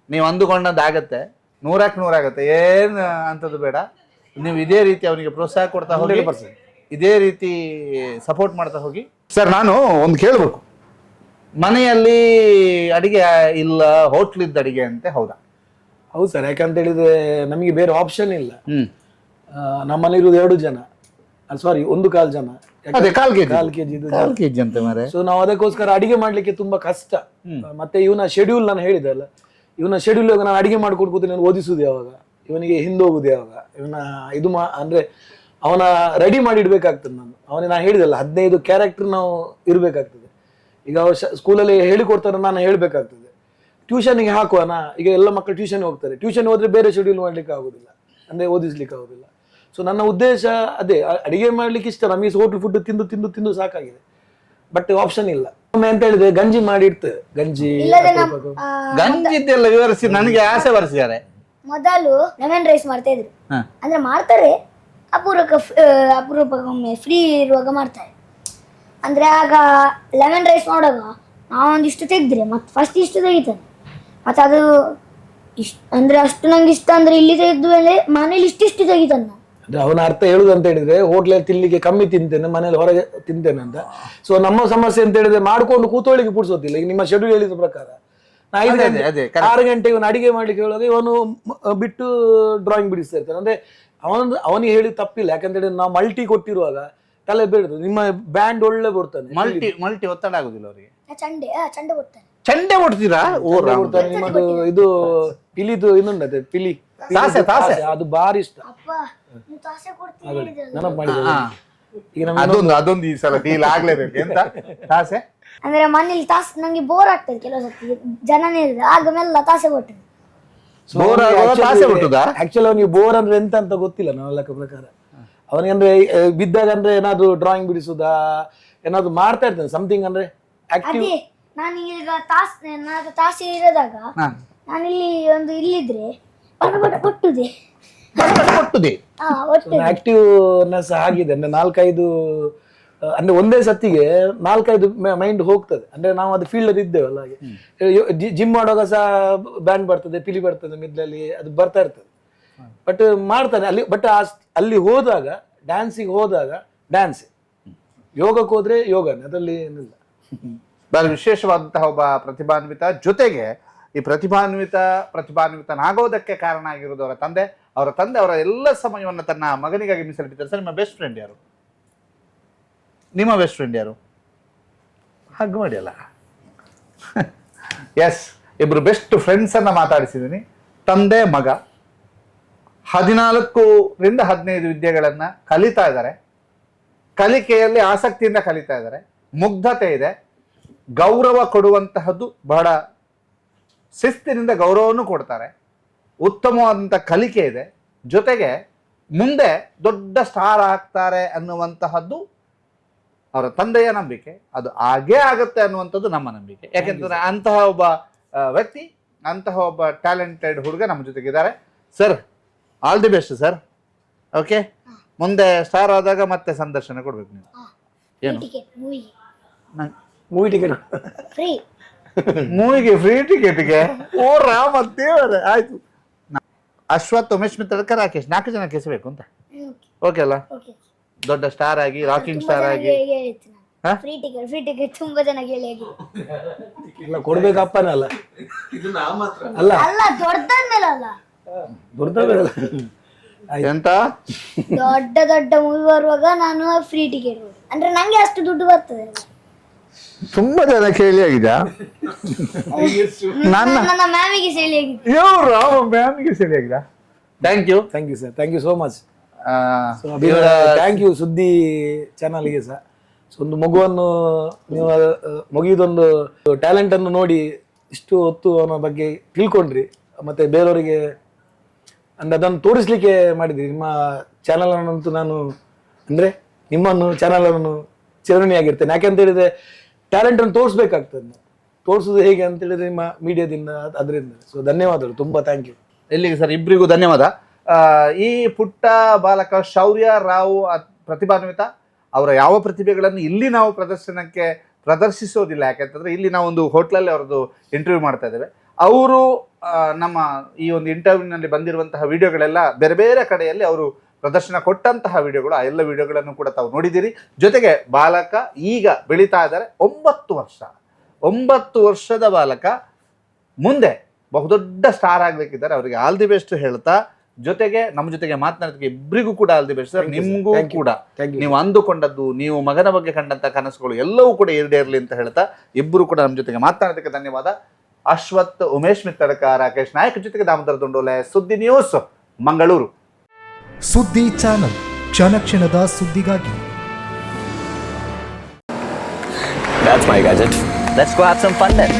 ನೀವು ಅಂದುಕೊಂಡದ್ದಾಗತ್ತೆ, 100ಕ್ಕೆ 100 ಆಗತ್ತೆ, ಏನು ಅಂಥದ್ದು ಬೇಡ. ನೀವು ಇದೇ ರೀತಿ ಅವನಿಗೆ ಪ್ರೋತ್ಸಾಹ ಕೊಡ್ತಾ ಹೋಗಿ, ಇದೇ ರೀತಿ ಸಪೋರ್ಟ್ ಮಾಡ್ತಾ ಹೋಗಿ. ಸರ್ ನಾನು ಒಂದು ಕೇಳಬೇಕು, ಮನೆಯಲ್ಲಿ ಅಡಿಗೆ ಇಲ್ಲ, ಹೋಟ್ಲಿದ್ದ ಅಡಿಗೆ ಅಂತೆ, ಹೌದಾ? ಹೌದು ಸರ್, ಯಾಕಂತ ಹೇಳಿದ್ರೆ ನಮಗೆ ಬೇರೆ ಆಪ್ಷನ್ ಇಲ್ಲ. ನಮ್ಮನೆ ಇರುವುದು 2 ಜನ, ಸಾರಿ 1/4 ಜನ. ಅದೇ 1/4 kg ಅಂತ ಮಾರೆ. ಸೊ ನಾವು ಅದಕ್ಕೋಸ್ಕರ ಅಡಿಗೆ ಮಾಡ್ಲಿಕ್ಕೆ ತುಂಬಾ ಕಷ್ಟ. ಮತ್ತೆ ಇವನ ಶೆಡ್ಯೂಲ್ ನಾನು ಹೇಳಿದೆ ಅಲ್ಲ, ಇವನ ಶೆಡ್ಯೂಲ್ ನಾನು ಅಡಿಗೆ ಮಾಡ್ಕೊಂಡು ಕೂತು ನಾನು ಓದಿಸುದು ಯಾವಾಗ, ಇವನಿಗೆ ಹಿಂದೋಗುದು ಯಾವಾಗ, ಇವನ ಇದು ಅಂದ್ರೆ ಅವನ ರೆಡಿ ಮಾಡಿ ಇಡ್ಬೇಕಾಗ್ತದೆ. ನಾನು ಹೇಳಿದಲ್ಲ 15 ಕ್ಯಾರೆಕ್ಟರ್ ನಾವು ಇರ್ಬೇಕಾಗ್ತದೆ. ಈಗ ಸ್ಕೂಲಲ್ಲಿ ಹೇಳಿಕೊಡ್ತಾರೆ, ನಾನು ಹೇಳ್ಬೇಕಾಗ್ತದೆ. ಟ್ಯೂಷನ್ಗೆ ಹಾಕುವನ, ಈಗ ಎಲ್ಲ ಮಕ್ಕಳು ಟ್ಯೂಷನ್ ಹೋಗ್ತಾರೆ, ಟ್ಯೂಷನ್ ಹೋದ್ರೆ ಬೇರೆ ಶೆಡ್ಯೂಲ್ ಮಾಡ್ಲಿಕ್ಕೆ ಆಗುದಿಲ್ಲ, ಅಂದ್ರೆ ಓದಿಸ್ಲಿಕ್ಕೆ ಆಗುದಿಲ್ಲ. ಸೊ ನನ್ನ ಉದ್ದೇಶ ಅದೇ, ಅಡಿಗೆ ಮಾಡ್ಲಿಕ್ಕೆ ಇಷ್ಟ. ನಮಗೆ ಹೋಟ್ಲ್ ಫುಡ್ ತಿಂದು ತಿಂದು ತಿಂದು ಸಾಕಾಗಿದೆ, ಬಟ್ ಆಪ್ಷನ್ ಇಲ್ಲ. ಒಮ್ಮೆ ಅಂತ ಹೇಳಿದ್ರೆ ಗಂಜಿ ಮಾಡಿ ಇಡ್ತೇವೆ, ಗಂಜಿ ಇದೆಲ್ಲ ವಿವರಿಸಿ ನನಗೆ ಆಸೆ ಬರ್ಸಿದ್ದಾರೆ. ಮೊದಲು ಲೆಮನ್ ರೈಸ್ ಮಾಡ್ತಾ ಇದ್ರು, ಅಂದ್ರೆ ಮಾಡ್ತಾರೆ ಅಪರೂಪಕ್ಕೊಮ್ಮೆ ಫ್ರೀ ಇರುವಾಗ ಮಾಡ್ತಾರೆ. ಅಂದ್ರೆ ಆಗ ಲೆಮನ್ ರೈಸ್ ಮಾಡುವಾಗ ನಾವೊಂದಿಷ್ಟು ತೆಗೆದ್ರೆ ಮತ್ತೆ ಫಸ್ಟ್ ಇಷ್ಟು ತೆಗಿತಾನೆ, ಮತ್ತೆ ಅದು ಅಂದ್ರೆ ಅಷ್ಟು ನಂಗೆ ಇಷ್ಟ ಅಂದ್ರೆ ಇಲ್ಲಿ ತೆಗೆದ ಮೇಲೆ ಮನೇಲಿ ಇಷ್ಟಿಷ್ಟು ತೆಗಿತಾನೆ. ಅವನ ಅರ್ಥ ಹೇಳುದು ಅಂತ ಹೇಳಿದ್ರೆ ಹೋಟ್ಲಲ್ಲಿ ತಿನ್ಲಿಕ್ಕೆ ಕಮ್ಮಿ ತಿಂತೇನೆ, ಮನೇಲಿ ಹೊರಗೆ ತಿಂತೇನೆ ಅಂತ. ಸೊ ನಮ್ಮ ಸಮಸ್ಯೆ ಅಂತ ಹೇಳಿದ್ರೆ ಮಾಡ್ಕೊಂಡು ಕೂತೋಳಿಗೆ ಪುಡ್ಸೋದಿಲ್ಲ. ಈಗ ನಿಮ್ಮ ಶೆಡ್ಯೂಲ್ ಹೇಳಿದ ಪ್ರಕಾರ 6 ಗಂಟೆಗೆ ಇವನು ಅಡಿಗೆ ಮಾಡ್ಲಿಕ್ಕೆ ಹೇಳುವಾಗ ಇವನು ಬಿಟ್ಟು ಡ್ರಾಯಿಂಗ್ ಬಿಡಿಸ್ತಾ ಇರ್ತಾನೆ. ಅಂದ್ರೆ ಅವನಿಗೆ ಹೇಳಿ ತಪ್ಪಿಲ್ಲ, ಯಾಕಂತ ಹೇಳಿದ್ರೆ ನಾವು ಮಲ್ಟಿ ಕೊಟ್ಟಿರುವಾಗ ತಲೆ ಬೇಡದು. ನಿಮ್ಮ ಬ್ಯಾಂಡ್ ಒಳ್ಳೆ ಕೊಡ್ತಾನೆ, ಮಲ್ಟಿ ಒತ್ತಡ ಆಗುದಿಲ್ಲ ಅವರಿಗೆ. ಚಂಡೆ ಕೊಡ್ತೀರಾ? ನಿಮ್ಮದು ಇದು ಪಿಲಿದು ಇನ್ನೊಂದು ಪಿಲಿ ಅದು ಬಾರಿ ಇಷ್ಟ. ನೆನಪು ಮಾಡಿದ ಅದೊಂದು ಈ ಸಲ ಡೀಲ್ ಆಗ್ಲೇಬೇಕು. ಎಂತ ತಾಸೆ ಅಂದ್ರೆ ಮನೇಲಿ ತಾಸೆ ನಂಗೆ ಬೋರ್ ಆಗ್ತದೆ ಕೆಲವು ಸತಿ, ಜನನೇ ಇರ್ತದೆ, ಆಗ ಮೆಲ್ಲ ತಾಸೆ ಕೊಟ್ಟೆ. ಆಕ್ಚುಲಿ ಅವನಿಗೆ ಬೋರ್ ಅಂದ್ರೆ ಎಂತ ಅಂತ ಗೊತ್ತಿಲ್ಲ ನಮ್ಮ ಲೆಕ್ಕ ಪ್ರಕಾರ. ಅವನಿಗೆ ಅಂದ್ರೆ ಬಿದ್ದಾಗ ಅಂದ್ರೆ ಏನಾದ್ರು ಡ್ರಾಯಿಂಗ್ ಬಿಡಿಸುದಾ ಏನಾದ್ರು ಮಾಡ್ತಾ ಇರ್ತಾನೆ ಸಮಥಿಂಗ್ ಅಂದ್ರೆ ಆಕ್ಟಿವ್. ನಾನು ಈಗ ತಾಸೆ ಇರೋದಾಗ ನಾನಿಲ್ಲಿ ಒಂದು ಇಲ್ಲಿದ್ರೆ ಕೊಟ್ಟುದೆ ಆಕ್ಟಿವ್ನೆಸ್ ಆಗಿದೆ. ಅಂದ್ರೆ 4-5 ಅಂದ್ರೆ ಒಂದೇ ಸತ್ತಿಗೆ 4-5 ಮೈಂಡ್ ಹೋಗ್ತದೆ. ಅಂದ್ರೆ ನಾವು ಅದು ಫೀಲ್ಡ್ ಇದ್ದೇವಲ್ಲ, ಹಾಗೆ ಜಿಮ್ ಮಾಡುವಾಗ ಸಹ ಬ್ಯಾಂಡ್ ಬರ್ತದೆ, ಪಿಲಿ ಬರ್ತದೆ, ಮಿದ್ಲಲ್ಲಿ ಅದು ಬರ್ತಾ ಇರ್ತದೆ. ಬಟ್ ಮಾಡ್ತಾನೆ ಅಲ್ಲಿ. ಬಟ್ ಅಲ್ಲಿ ಹೋದಾಗ ಡ್ಯಾನ್ಸಿಗೆ ಹೋದಾಗ ಡ್ಯಾನ್ಸ್, ಯೋಗಕ್ಕೆ ಹೋದ್ರೆ ಯೋಗನೇ, ಅದರಲ್ಲಿ ಏನಿಲ್ಲ. ಬಹಳ ವಿಶೇಷವಾದಂತಹ ಒಬ್ಬ ಪ್ರತಿಭಾನ್ವಿತ. ಜೊತೆಗೆ ಈ ಪ್ರತಿಭಾನ್ವಿತನಾಗೋದಕ್ಕೆ ಕಾರಣ ಆಗಿರೋದು ಅವರ ತಂದೆ. ಅವರ ಎಲ್ಲ ಸಮಯವನ್ನು ತನ್ನ ಮಗನಿಗಾಗಿ ಮೀಸಲಿಟ್ಟಿದ್ದಾರೆ. ಸರ್, ನಿಮ್ಮ ಬೆಸ್ಟ್ ಫ್ರೆಂಡ್ ಯಾರು? ನಿಮ್ಮ ಬೆಸ್ಟ್ ಫ್ರೆಂಡ್ ಯಾರು? ಹಗ್ ಮಾಡಿ ಅಲ್ಲ. ಎಸ್, ಇಬ್ರು ಬೆಸ್ಟ್ ಫ್ರೆಂಡ್ಸ್ ಅನ್ನ ಮಾತಾಡಿಸಿದ್ದೀನಿ. ತಂದೆ ಮಗ 14ರಿಂದ 15 ವಿದ್ಯೆಗಳನ್ನ ಕಲಿತಾ ಇದ್ದಾರೆ. ಕಲಿಕೆಯಲ್ಲಿ ಆಸಕ್ತಿಯಿಂದ ಕಲಿತಾ ಇದ್ದಾರೆ. ಮುಗ್ಧತೆ ಇದೆ, ಗೌರವ ಕೊಡುವಂತಹದ್ದು, ಬಹಳ ಶಿಸ್ತಿನಿಂದ ಗೌರವವನ್ನು ಕೊಡ್ತಾರೆ. ಉತ್ತಮವಾದಂಥ ಕಲಿಕೆ ಇದೆ. ಜೊತೆಗೆ ಮುಂದೆ ದೊಡ್ಡ ಸ್ಟಾರ್ ಆಗ್ತಾರೆ ಅನ್ನುವಂತಹದ್ದು ಅವರ ತಂದೆಯ ನಂಬಿಕೆ. ಅದು ಹಾಗೇ ಆಗುತ್ತೆ ಅನ್ನುವಂಥದ್ದು ನಮ್ಮ ನಂಬಿಕೆ. ಯಾಕೆಂತಂದ್ರೆ ಅಂತಹ ಒಬ್ಬ ವ್ಯಕ್ತಿ, ಅಂತಹ ಒಬ್ಬ ಟ್ಯಾಲೆಂಟೆಡ್ ಹುಡುಗ ನಮ್ಮ ಜೊತೆಗಿದ್ದಾರೆ. Sir, all the best sir. Okay, ಮುಂದೆ ಸ್ಟಾರ್ ಆದಾಗ ಮತ್ತೆ ಸಂದರ್ಶನ ಕೊಡ್ಬೇಕು ನೀವು. ಏನು ಮೂವಿ ಟಿಕೆಟ್ ಫ್ರೀ? ಮೂವಿಗೆ ಫ್ರೀ ಟಿಕೆಟ್ಗೆ? ಓ ರಾಮ ದೇವರೇ, ಆಯ್ತು. ಅಶ್ವಥ್, ಉಮೇಶ್ ಮಿತ್ರಡ್ಕ, ರಾಕೇಶ್ 4 ಜನ ಕೇಸಬೇಕು ಅಂತ. ಓಕೆ ಅಲ್ಲ? ದೊಡ್ಡ ಸ್ಟಾರ್ ಆಗಿ, ರಾಕಿಂಗ್ ಸ್ಟಾರ್ ಆಗಿ ಫ್ರೀ ಟಿಕೆಟ್ ತುಂಬಾ ಜನ ಕೇಳಿ ಕೊಡ್ಬೇಕಪ್ಪನಲ್ಲ. ಅಲ್ಲ ಅಲ್ಲ, ದೊಡ್ಡದಲ್ಲ, ಎಂತ ದೊಡ್ಡ ಮೂವಿ ಬರುವಾಗ ನಾನು ಫ್ರೀ ಟಿಕೆಟ್, ಅಂದ್ರೆ ನಂಗೆ ಅಷ್ಟು ದುಡ್ಡು ಬರ್ತದೆ. ತುಂಬಾ ಜನ ಕೇಳಿ ಆಗಿದೆ. ನನ್ನ ಮ್ಯಾಮಿಗೆ ಸೇಲಿ ಆಗಿದೆ. ಮ್ಯಾಮಿಗೆ ಸೇಲಿ ಆಗಿದೆ. Thank you sir, thank you so much. Thank you ಸುದ್ದಿ ಚಾನಲ್ಗೆ ಸಹ. ಒಂದು ಮಗುವನ್ನು ನೀವು ಮಗುವಿದೊಂದು ಟ್ಯಾಲೆಂಟ್ ಅನ್ನು ನೋಡಿ ಇಷ್ಟು ಹೊತ್ತು ಅವನ ಬಗ್ಗೆ ತಿಳ್ಕೊಂಡ್ರಿ, ಮತ್ತು ಬೇರೆಯವರಿಗೆ ಅಂದರೆ ಅದನ್ನು ತೋರಿಸ್ಲಿಕ್ಕೆ ಮಾಡಿದ್ರಿ. ನಿಮ್ಮ ಚಾನಲನ್ನಂತೂ ನಾನು ಅಂದರೆ ನಿಮ್ಮನ್ನು ಚಾನಲನ್ನು ಚಿರಋಣಿಯಾಗಿರ್ತೇನೆ. ಯಾಕೆಂತ ಹೇಳಿದರೆ ಟ್ಯಾಲೆಂಟನ್ನು ತೋರಿಸ್ಬೇಕಾಗ್ತದೆ. ನಾವು ತೋರಿಸೋದು ಹೇಗೆ ಅಂತ ಹೇಳಿದ್ರೆ ನಿಮ್ಮ ಮೀಡಿಯಾದಿಂದ, ಅದರಿಂದ. ಸೊ ಧನ್ಯವಾದಗಳು, ತುಂಬ ಥ್ಯಾಂಕ್ ಯು. ಎಲ್ಲಿಗೆ ಸರ್, ಇಬ್ಬರಿಗೂ ಧನ್ಯವಾದ. ಈ ಪುಟ್ಟ ಬಾಲಕ ಶೌರ್ಯ ರಾವ್ ಪ್ರತಿಭಾನ್ವಿತ, ಅವರ ಯಾವ ಪ್ರತಿಭೆಗಳನ್ನು ಇಲ್ಲಿ ನಾವು ಪ್ರದರ್ಶಿಸೋದಿಲ್ಲ. ಯಾಕೆಂತಂದರೆ ಇಲ್ಲಿ ನಾವು ಒಂದು ಹೋಟ್ಲಲ್ಲಿ ಅವ್ರದ್ದು ಇಂಟರ್ವ್ಯೂ ಮಾಡ್ತಾ ಇದ್ದೇವೆ. ಅವರು ನಮ್ಮ ಈ ಒಂದು ಇಂಟರ್ವ್ಯೂನಲ್ಲಿ ಬಂದಿರುವಂತಹ ವಿಡಿಯೋಗಳೆಲ್ಲ ಬೇರೆ ಬೇರೆ ಕಡೆಯಲ್ಲಿ ಅವರು ಪ್ರದರ್ಶನ ಕೊಟ್ಟಂತಹ ವಿಡಿಯೋಗಳು, ಆ ಎಲ್ಲ ವಿಡಿಯೋಗಳನ್ನು ಕೂಡ ತಾವು ನೋಡಿದ್ದೀರಿ. ಜೊತೆಗೆ ಬಾಲಕ ಈಗ ಬೆಳೀತಾ ಇದ್ದಾರೆ, 9 ವರ್ಷದ ಬಾಲಕ ಮುಂದೆ ಬಹುದೊಡ್ಡ ಸ್ಟಾರ್ ಆಗಬೇಕಿದ್ದಾರೆ. ಅವರಿಗೆ ಆಲ್ ದಿ ಬೆಸ್ಟ್ ಹೇಳ್ತಾ, ಜೊತೆಗೆ ನಮ್ಮ ಜೊತೆಗೆ ಮಾತನಾಡೋದಕ್ಕೆ ಇಬ್ಬರಿಗೂ ಕೂಡ ಆಲ್ ದಿ ಬೆಸ್ಟ್ ಸರ್. ನಿಮಗೂ ಕೂಡ ನೀವು ಅಂದುಕೊಂಡದ್ದು, ನೀವು ಮಗನ ಬಗ್ಗೆ ಕಂಡಂತ ಕನಸುಗಳು ಎಲ್ಲವೂ ಕೂಡ ಈಡೇರಲಿ ಅಂತ ಹೇಳ್ತಾ, ಇಬ್ಬರು ಕೂಡ ನಮ್ಮ ಜೊತೆಗೆ ಮಾತನಾಡೋದಕ್ಕೆ ಧನ್ಯವಾದ. ಅಶ್ವಥ್, ಉಮೇಶ್ ಮಿತ್ತಡ್ಕ, ರಾಕೇಶ್ ನಾಯಕ್ ಜೊತೆಗೆ ದಾಮೋದರ ದುಂಡೋಲೆ, ಸುದ್ದಿ ನ್ಯೂಸ್, ಮಂಗಳೂರು. ಸುದ್ದಿ ಚಾನಲ್, ಕ್ಷಣ ಕ್ಷಣದ ಸುದ್ದಿಗಾಗಿ. That's my gadget. Let's go have some fun then.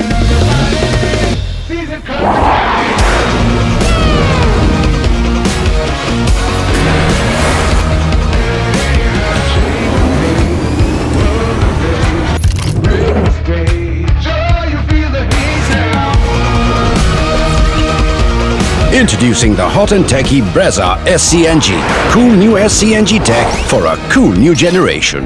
Introducing the hot and techy Brezza SCNG. Cool new SCNG tech for a cool new generation.